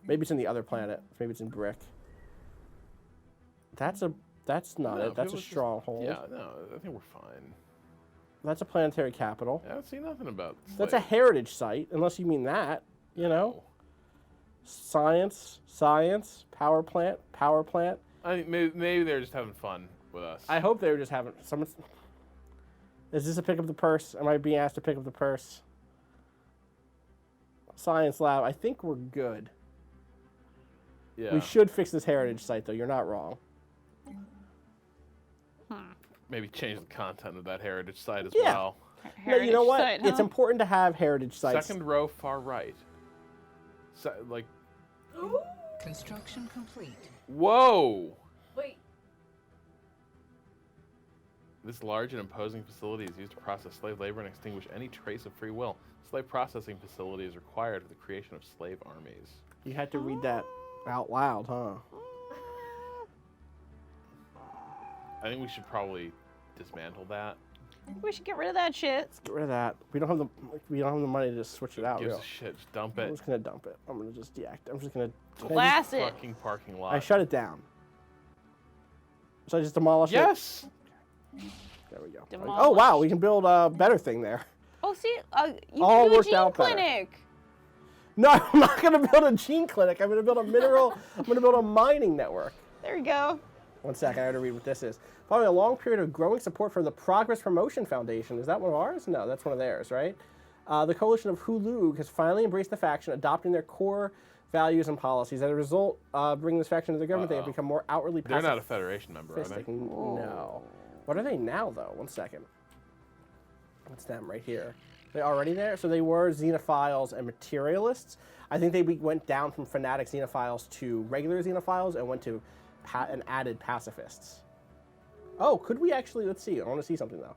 S1: Maybe it's in the other planet. Maybe it's in Brick. That's not
S4: No,
S1: it. That's
S4: if it
S1: a
S4: was just-
S1: stronghold.
S4: Yeah, no, I think we're fine.
S1: That's a planetary capital.
S4: I don't see nothing about.
S1: That's a heritage site, unless you mean that. Science, power plant.
S4: I think maybe they're just having fun with us.
S1: I hope they were just having someone. Is this a pick up the purse? Am I being asked to pick up the purse? Science lab. I think we're good.
S4: Yeah.
S1: We should fix this heritage site, though. You're not wrong.
S4: Maybe change the content of that heritage site as
S1: Yeah.
S4: well.
S1: No, you know what?
S3: Site, huh?
S1: It's important to have heritage sites.
S4: Second row, far right.
S2: Construction complete.
S4: Whoa!
S6: Wait,
S4: This large and imposing facility is used to process slave labor and extinguish any trace of free will. Slave processing facility is required for the creation of slave armies.
S1: You had to read that out loud, huh?
S4: I think we should probably dismantle that.
S3: We should get rid of that shit.
S1: Let's get rid of that. We don't have the money to just switch it out.
S4: Gives
S1: Real.
S4: a shit. Just dump
S1: I'm
S4: it.
S1: just gonna dump it. I'm gonna just deactivate. I'm just gonna.
S3: Blast it.
S4: Fucking parking lot.
S1: I shut it down. So I just demolish it.
S4: Yes.
S1: There we go.
S3: Demolish.
S1: Oh wow, we can build a better thing there.
S3: Oh, see, you
S1: All
S3: can do a
S1: worked
S3: gene
S1: out better.
S3: clinic.
S1: No, I'm not gonna build a gene clinic. I'm gonna build a mineral. I'm gonna build a mining network.
S3: There you go.
S1: One second, I gotta read what this is. Following a long period of growing support for the Progress Promotion Foundation. Is that one of ours? No, that's one of theirs, right? The coalition of Hulu has finally embraced the faction, adopting their core values and policies. As a result, bringing this faction to their government, they have become more outwardly
S4: They're not a Federation member, are
S1: pacifistic.
S4: they?
S1: No. What are they now, though? One second. What's them right here? They already there? So they were xenophiles and materialists. I think they went down from fanatic xenophiles to regular xenophiles and went to and added pacifists. Oh, could we actually? Let's see. I want to see something though.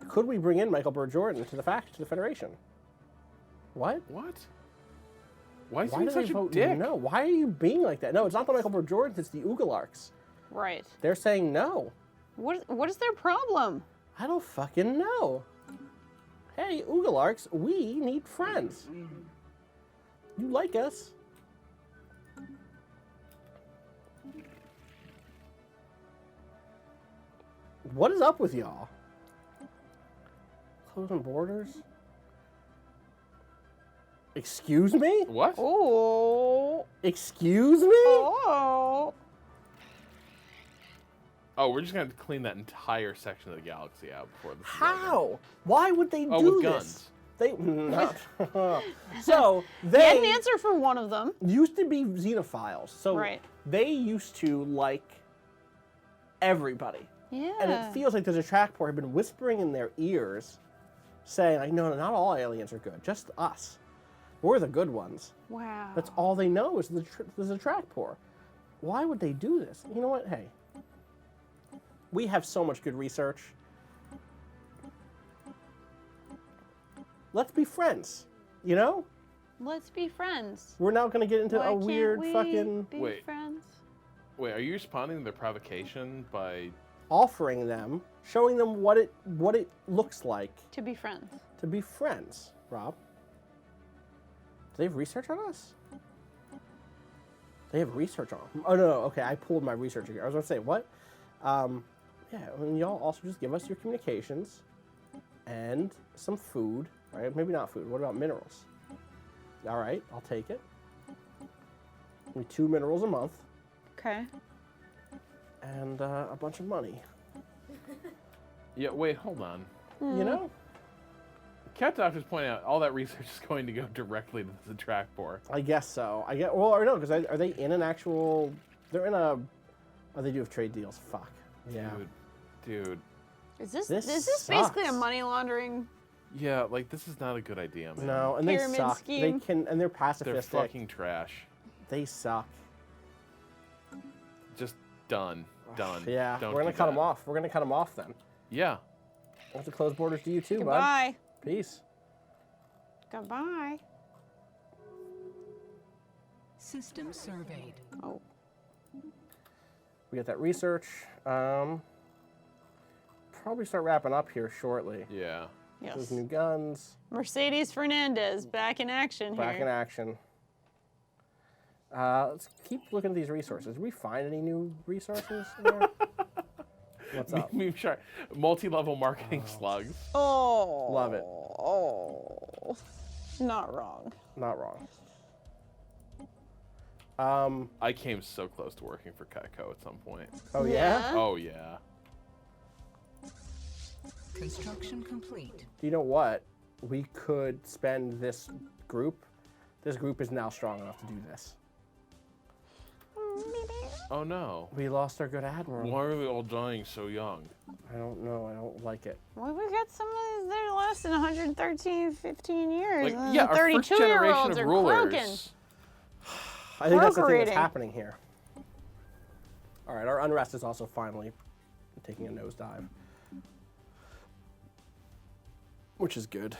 S1: Could we bring in Michael Burr Jordan to the Federation? What?
S4: What? Why is
S1: Why
S4: he
S1: do they
S4: such a
S1: vote
S4: dick?
S1: no? Why are you being like that? No, it's not the Michael Burr Jordans. It's the Ugalarks.
S3: Right.
S1: They're saying no.
S3: What is their problem?
S1: I don't fucking know. Hey, Ugalarks, we need friends. You like us. What is up with y'all? Closing borders? Excuse me?
S4: What?
S3: Oh.
S1: Excuse me?
S3: Oh.
S4: Oh, we're just gonna have to clean that entire section of the galaxy out before this. is over.
S1: How? Why would they
S4: Oh,
S1: do
S4: with
S1: this?
S4: guns.
S1: They not. So
S3: They had an
S1: they
S3: answer for one of them.
S1: used to be xenophiles. So
S3: Right.
S1: they used to like everybody.
S3: Yeah.
S1: And it feels like there's a track port have been whispering in their ears, saying, like, no, not all aliens are good, just us. We're the good ones.
S3: Wow.
S1: That's all they know is there's a track port. Why would they do this? You know what? Hey, we have so much good research. Let's be friends, you know?
S3: Let's be friends.
S1: We're now going to get into
S3: Why
S1: a
S3: can't
S1: weird
S3: we
S1: fucking
S3: be
S4: Wait.
S3: friends?
S4: Wait, are you responding to their provocation by?
S1: offering them, showing them what it looks like
S3: To be friends.
S1: to be friends. Rob, do they have research on us? They have research on. Oh no, okay, I pulled my research again. I was going to say what? Yeah, and y'all also just give us your communications and some food, right? Maybe not food. What about minerals? All right, I'll take it. Give me 2 minerals a month
S3: Okay.
S1: and a bunch of money.
S4: Yeah, wait, hold on.
S1: You know?
S4: Cat Doctor's pointing out all that research is going to go directly to the track port.
S1: I guess so. I get well, or no, because are they in an actual? They're in a. Oh, they do have trade deals. Fuck. Yeah.
S4: Dude.
S3: Is this
S1: This
S3: basically a
S1: sucks.
S3: money laundering?
S4: Yeah, like this is not a good idea, man.
S1: No, and they
S3: Pyramid
S1: suck.
S3: scheme.
S1: They can, and they're
S4: They're
S1: pacifistic.
S4: fucking trash.
S1: They suck.
S4: Just done. Done.
S1: Yeah,
S4: Don't
S1: we're gonna
S4: do
S1: cut them
S4: that.
S1: off. We're gonna cut them off then.
S4: Yeah.
S1: We'll have to close borders to you too, bud.
S3: Goodbye.
S1: Peace.
S3: Goodbye.
S2: System surveyed.
S3: Oh.
S1: We got that research. Probably start wrapping up here shortly.
S4: Yeah.
S3: Yes.
S1: Those new guns
S3: Mercedes Fernandez back in action
S1: back in
S3: here.
S1: action. Let's keep looking at these resources. Did we find any new resources in there? What's up?
S4: We've tried multi-level marketing slugs.
S3: Oh.
S1: Love it.
S3: Oh. Not wrong.
S1: Not wrong.
S4: I came so close to working for Cutco at some point.
S1: Oh yeah?
S3: Yeah.
S4: Oh yeah.
S2: Construction complete.
S1: Do you know what? We could spend this group. This group is now strong enough to do this.
S4: Oh no.
S1: We lost our good admiral.
S4: Why are we all dying so young?
S1: I don't know. I don't like it.
S3: Well, we got some of these that are lasting 113, 15 years.
S4: Like,
S3: and
S4: yeah,
S3: the
S4: our first
S3: 32 year
S4: generation
S3: olds
S4: of
S3: are
S4: rulers.
S3: croaking.
S1: I think that's the thing that's
S3: Procreating.
S1: happening here. All right, our unrest is also finally taking a nosedive, which is good.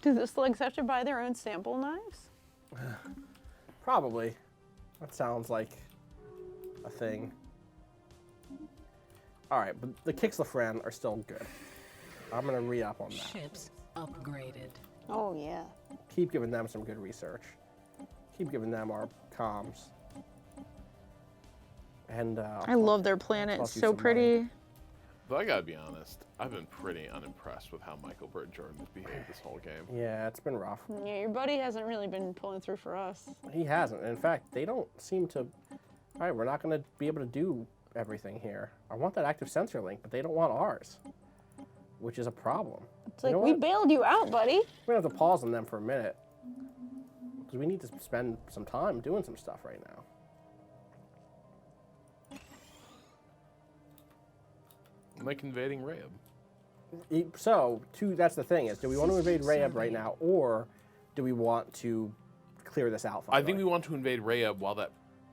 S3: Do the slugs have to buy their own sample knives?
S1: Probably. That sounds like a thing. All right, but the Kixlafran are still good. I'm gonna re-up on that.
S2: Ships upgraded.
S3: Oh, yeah.
S1: Keep giving them some good research. Keep giving them our comms. And
S3: I love their planet.
S1: toss
S3: It's
S1: you
S3: so
S1: some
S3: pretty.
S1: money.
S4: But I gotta be honest, I've been pretty unimpressed with how Michael Bird Jordan's behaved this whole game.
S1: Yeah, it's been rough.
S3: Yeah, your buddy hasn't really been pulling through for us.
S1: He hasn't. In fact, they don't seem to. All right, we're not going to be able to do everything here. I want that active sensor link, but they don't want ours, which is a problem.
S3: It's like, we bailed you out, buddy.
S1: We're going to have to pause on them for a minute because we need to spend some time doing some stuff right now.
S4: Like invading Rayab.
S1: So, that's the thing is, do we want to invade Rayab right now, or do we want to clear this out?
S4: I think we
S1: finally?
S4: want to invade Rayab while that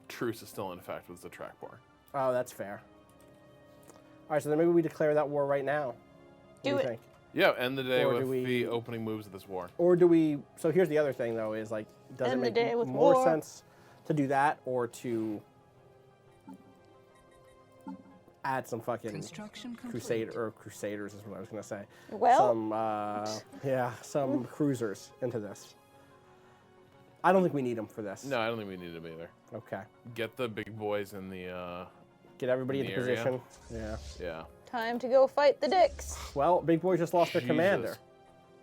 S4: truce is still in effect with the track war.
S1: Oh, that's fair. All right, so then maybe we declare that war right now. What
S3: Do
S1: you
S3: it.
S1: think?
S4: Yeah, end the day
S1: Or do
S4: with
S1: we-
S4: the opening moves of this war.
S1: Or do we? So here's the other thing, though, is like, does
S3: End
S1: it
S3: the
S1: make
S3: day with
S1: more
S3: war.
S1: sense to do that, or to add some fucking
S2: Construction complete.
S1: crusaders is what I was gonna say.
S3: Well,
S1: Some cruisers into this. I don't think we need them for this.
S4: No, I don't think we need them either.
S1: Okay.
S4: Get the big boys in the
S1: Get everybody
S4: In
S1: into
S4: the area?
S1: position. Yeah.
S4: Yeah.
S3: Time to go fight the dicks.
S1: Well, Big Boy just lost their
S4: Jesus.
S1: commander.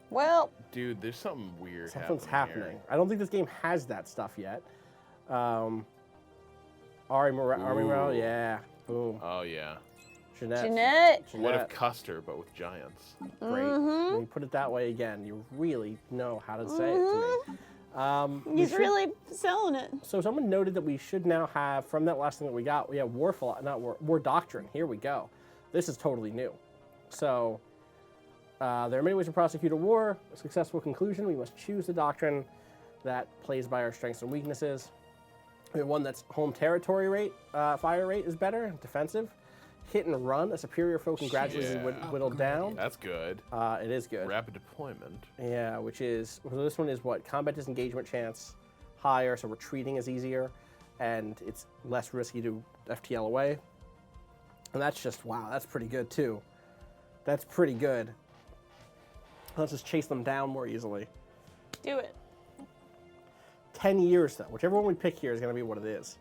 S3: Well,
S4: Dude, there's something weird
S1: Something's
S4: happening.
S1: happening. I don't think this game has that stuff yet. Army morale,
S4: Ooh.
S1: yeah. Boom.
S4: Oh yeah.
S3: Jeanette.
S4: What if Custer, but with giants?
S1: Great. When you put it that way again, you really know how to say it to me. We
S3: He's
S1: should-
S3: really selling it.
S1: So someone noted that we should now have, from that last thing that we got, we have war doctrine. Here we go. This is totally new. So there are many ways to prosecute a war. A successful conclusion, we must choose the doctrine that plays by our strengths and weaknesses. We have one that's home territory rate, fire rate is better, defensive. Hit and run, a superior foe can gradually be
S4: Yeah.
S1: whittled down.
S4: That's good.
S1: It is good.
S4: Rapid deployment.
S1: Yeah, which is, so this one is what? Combat disengagement chance higher, so retreating is easier, and it's less risky to FTL away. And that's just, wow, that's pretty good too. That's pretty good. Let's just chase them down more easily.
S3: Do it.
S1: 10 years though, whichever one we pick here is going to be what it is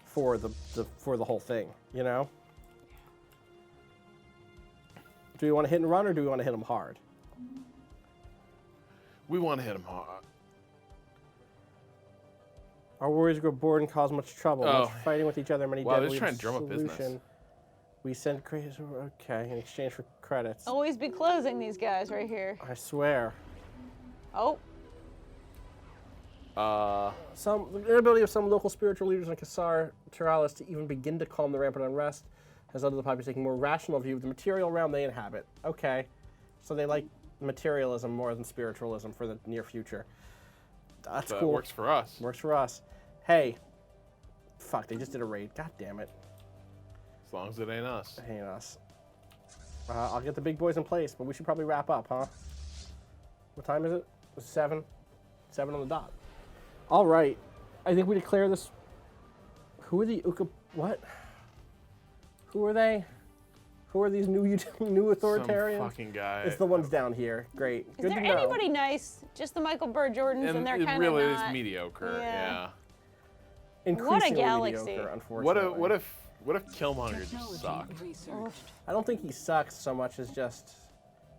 S1: for the whole thing, you know? Do we want to hit and run or do we want to hit them hard?
S4: We want to hit them hard.
S1: Our warriors grow bored and cause much trouble.
S4: Oh.
S1: Much fighting with each other, many
S4: Wow, they're
S1: deadly
S4: trying to drum up business.
S1: solution. We send crazy, okay, in exchange for credits.
S3: Always be closing these guys right here.
S1: I swear.
S3: Oh,
S1: The inability of some local spiritual leaders like Kassar Tiralis to even begin to calm the rampant unrest has led to the populace taking a more rational view of the material realm they inhabit. Okay, so they like materialism more than spiritualism for the near future. That's
S4: That
S1: cool.
S4: works for us.
S1: Works for us. Hey, fuck, they just did a raid. God damn it.
S4: As long as it ain't us.
S1: Hang us. I'll get the big boys in place, but we should probably wrap up, huh? What time is it? It's 7. 7 on the dot. All right. I think we declare this. Who are the what? Who are they? Who are these new authoritarians?
S4: Some fucking guy.
S1: It's the ones down here. Great.
S3: is
S1: Good
S3: there
S1: to know.
S3: anybody nice? Just the Michael Burr Jordans, and,
S4: And
S3: they're
S4: it
S3: kind of
S4: really
S3: not.
S4: is mediocre.
S3: Yeah.
S1: Increasingly
S3: galaxy.
S1: mediocre,
S4: What
S1: unfortunately.
S4: if Killmonger just sucked?
S2: researched.
S1: I don't think he sucks so much as just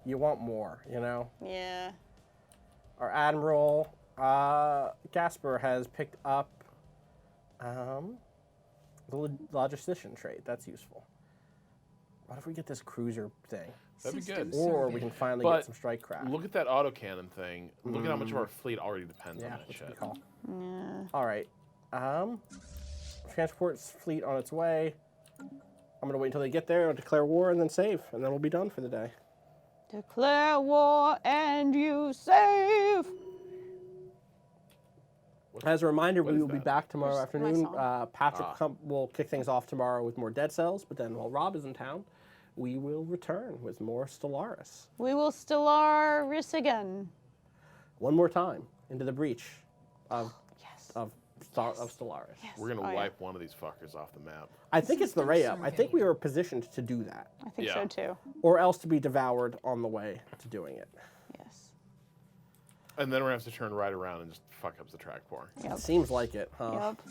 S1: you want more, you know?
S3: Yeah.
S1: Our admiral, Gasper, has picked up the logistician trait. That's useful. What if we get this cruiser thing?
S4: That'd be good.
S1: Or we can finally
S4: But
S1: get some strike craft.
S4: Look at that autocannon thing. Look at how much of our fleet already depends
S1: Yeah,
S4: on that
S1: that's a
S4: shit.
S1: good call.
S3: Yeah.
S1: All right. Transport's fleet on its way. I'm going to wait until they get there and declare war and then save. And then we'll be done for the day.
S3: Declare war and you save.
S1: As a reminder,
S4: What
S1: we
S4: is
S1: will be
S4: that?
S1: back tomorrow
S3: There's my
S1: afternoon.
S3: song.
S1: Patrick will kick things off tomorrow with more Dead Cells, but then while Rob is in town, we will return with more Stellaris.
S3: We will Stellaris again.
S1: One more time into the breach of
S3: Yes.
S1: Stellaris.
S3: Yes.
S4: We're gonna
S3: Oh, yeah.
S4: wipe one of these fuckers off the map.
S1: I think it's the
S2: System
S1: Ray-Up. I think we
S2: survey.
S1: are positioned to do that,
S3: I think
S4: Yeah.
S3: so too.
S1: or else to be devoured on the way to doing it.
S3: Yes.
S4: And then we're gonna have to turn right around and just fuck up the track bar.
S3: Yep.
S1: Seems like it, huh?
S3: Yep.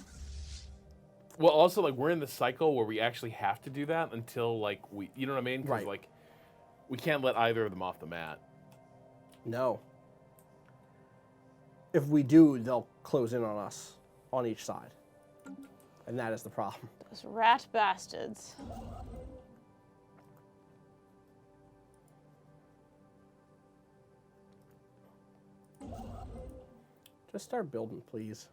S4: Well, also like we're in the cycle where we actually have to do that until like you know what I mean? 'Cause,
S1: Right.
S4: like we can't let either of them off the mat.
S1: No. If we do, they'll close in on us on each side. And that is the problem.
S3: Those rat bastards.
S1: Just start building, please.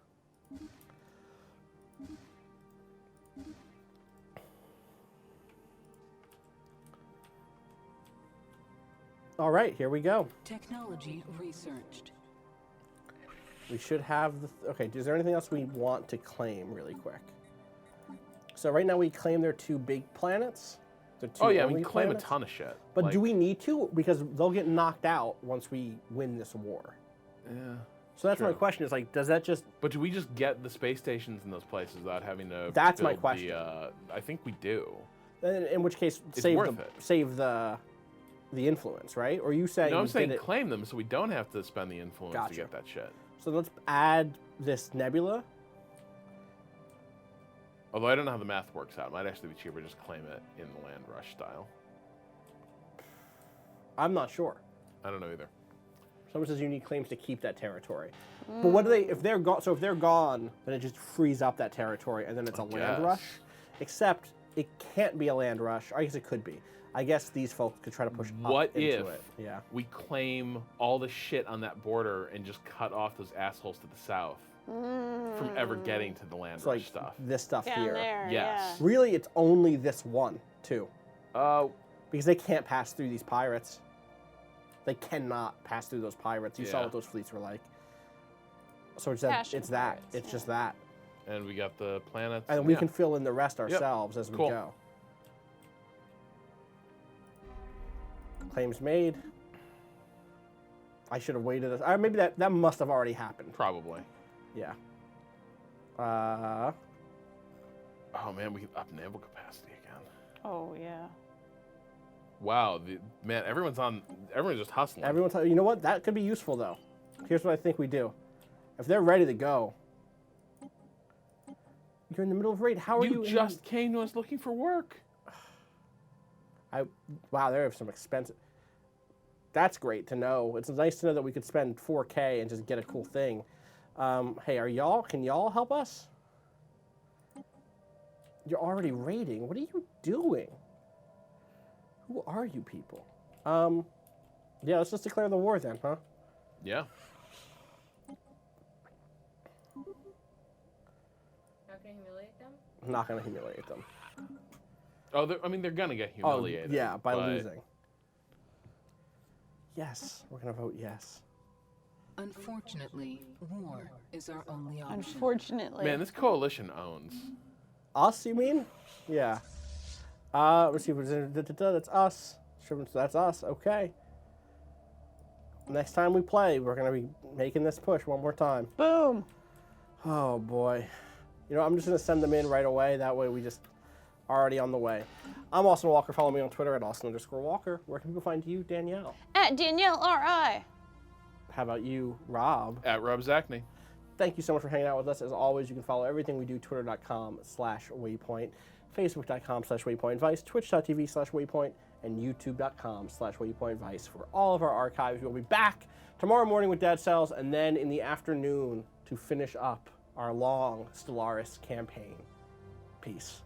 S1: All right, here we go.
S2: Technology researched.
S1: We should have the. Okay, is there anything else we want to claim really quick? So right now we claim they're 2 big planets. They're 2
S4: Oh yeah,
S1: only
S4: we claim
S1: planets.
S4: a ton of shit.
S1: But
S4: Like,
S1: do we need to? Because they'll get knocked out once we win this war.
S4: Yeah.
S1: So that's my
S4: True.
S1: question: is like, does that just?
S4: But do we just get the space stations in those places without having to?
S1: That's my
S4: build
S1: question.
S4: I think we do.
S1: In which case,
S4: It's
S1: save
S4: worth
S1: the
S4: it.
S1: save the influence, right? Or you saying
S4: No, I'm
S1: we
S4: saying
S1: did it-
S4: claim them so we don't have to spend the influence
S1: Gotcha.
S4: to get that shit.
S1: So let's add this nebula.
S4: Although I don't know how the math works out. It might actually be cheaper to just claim it in the land rush style.
S1: I'm not sure.
S4: I don't know either.
S1: Someone says you need claims to keep that territory. But what do they, if they're gone, so if they're gone, then it just frees up that territory and then it's a land
S4: guess.
S1: rush. Except it can't be a land rush. I guess it could be. I guess these folks could try to push
S4: What
S1: up into
S4: if
S1: it. Yeah.
S4: we claim all the shit on that border and just cut off those assholes to the south from ever getting to the land
S1: It's
S4: rush
S1: like
S4: stuff?
S1: this stuff
S5: Down
S1: here.
S5: there,
S4: Yes.
S1: Really, it's only this one, too.
S4: Uh,
S1: Because they can't pass through these pirates. They cannot pass through those pirates. You saw
S4: Yeah.
S1: what those fleets were like. So it's that.
S5: Passion
S1: It's that.
S5: pirates,
S1: It's just that.
S4: and we got the planets.
S1: And we
S4: Yeah.
S1: can fill in the rest ourselves as we
S4: Cool.
S1: go. Claims made. I should have waited. Maybe that must have already happened.
S4: Probably.
S1: Yeah.
S4: Oh man, we can up naval capacity again.
S5: Oh yeah.
S4: Wow, man, everyone's just hustling.
S1: Everyone, you know what? That could be useful though. Here's what I think we do. If they're ready to go, you're in the middle of raid. How are you?
S4: You just came to us looking for work.
S1: Wow, there are some expensive. That's great to know. It's nice to know that we could spend 4K and just get a cool thing. Hey, can y'all help us? You're already raiding. What are you doing? Who are you people? Yeah, let's just declare the war then, huh?
S4: Yeah.
S6: Not gonna humiliate them?
S1: I'm not gonna humiliate them.
S4: Oh, they're gonna get humiliated.
S1: Oh, yeah, by
S4: but
S1: losing. Yes, we're gonna vote yes.
S2: Unfortunately, war is our only option.
S5: Unfortunately.
S4: Man, this coalition owns.
S1: Us, you mean? Yeah. Let's see. That's us. That's us. Okay. Next time we play, we're gonna be making this push one more time.
S5: Boom.
S1: Oh boy. You know, I'm just gonna send them in right away. That way, we just already on the way. I'm Austin Walker. Follow me on Twitter at Austin_Walker. Where can people find you, Danielle?
S5: At Danielle RI.
S1: How about you, Rob?
S4: At Rob Zachney.
S1: Thank you so much for hanging out with us. As always, you can follow everything we do, twitter.com/Waypoint, facebook.com/WaypointVice, twitch.tv/Waypoint, and youtube.com/WaypointVice for all of our archives. We'll be back tomorrow morning with Dead Cells, and then in the afternoon to finish up our long Stellaris campaign. Peace.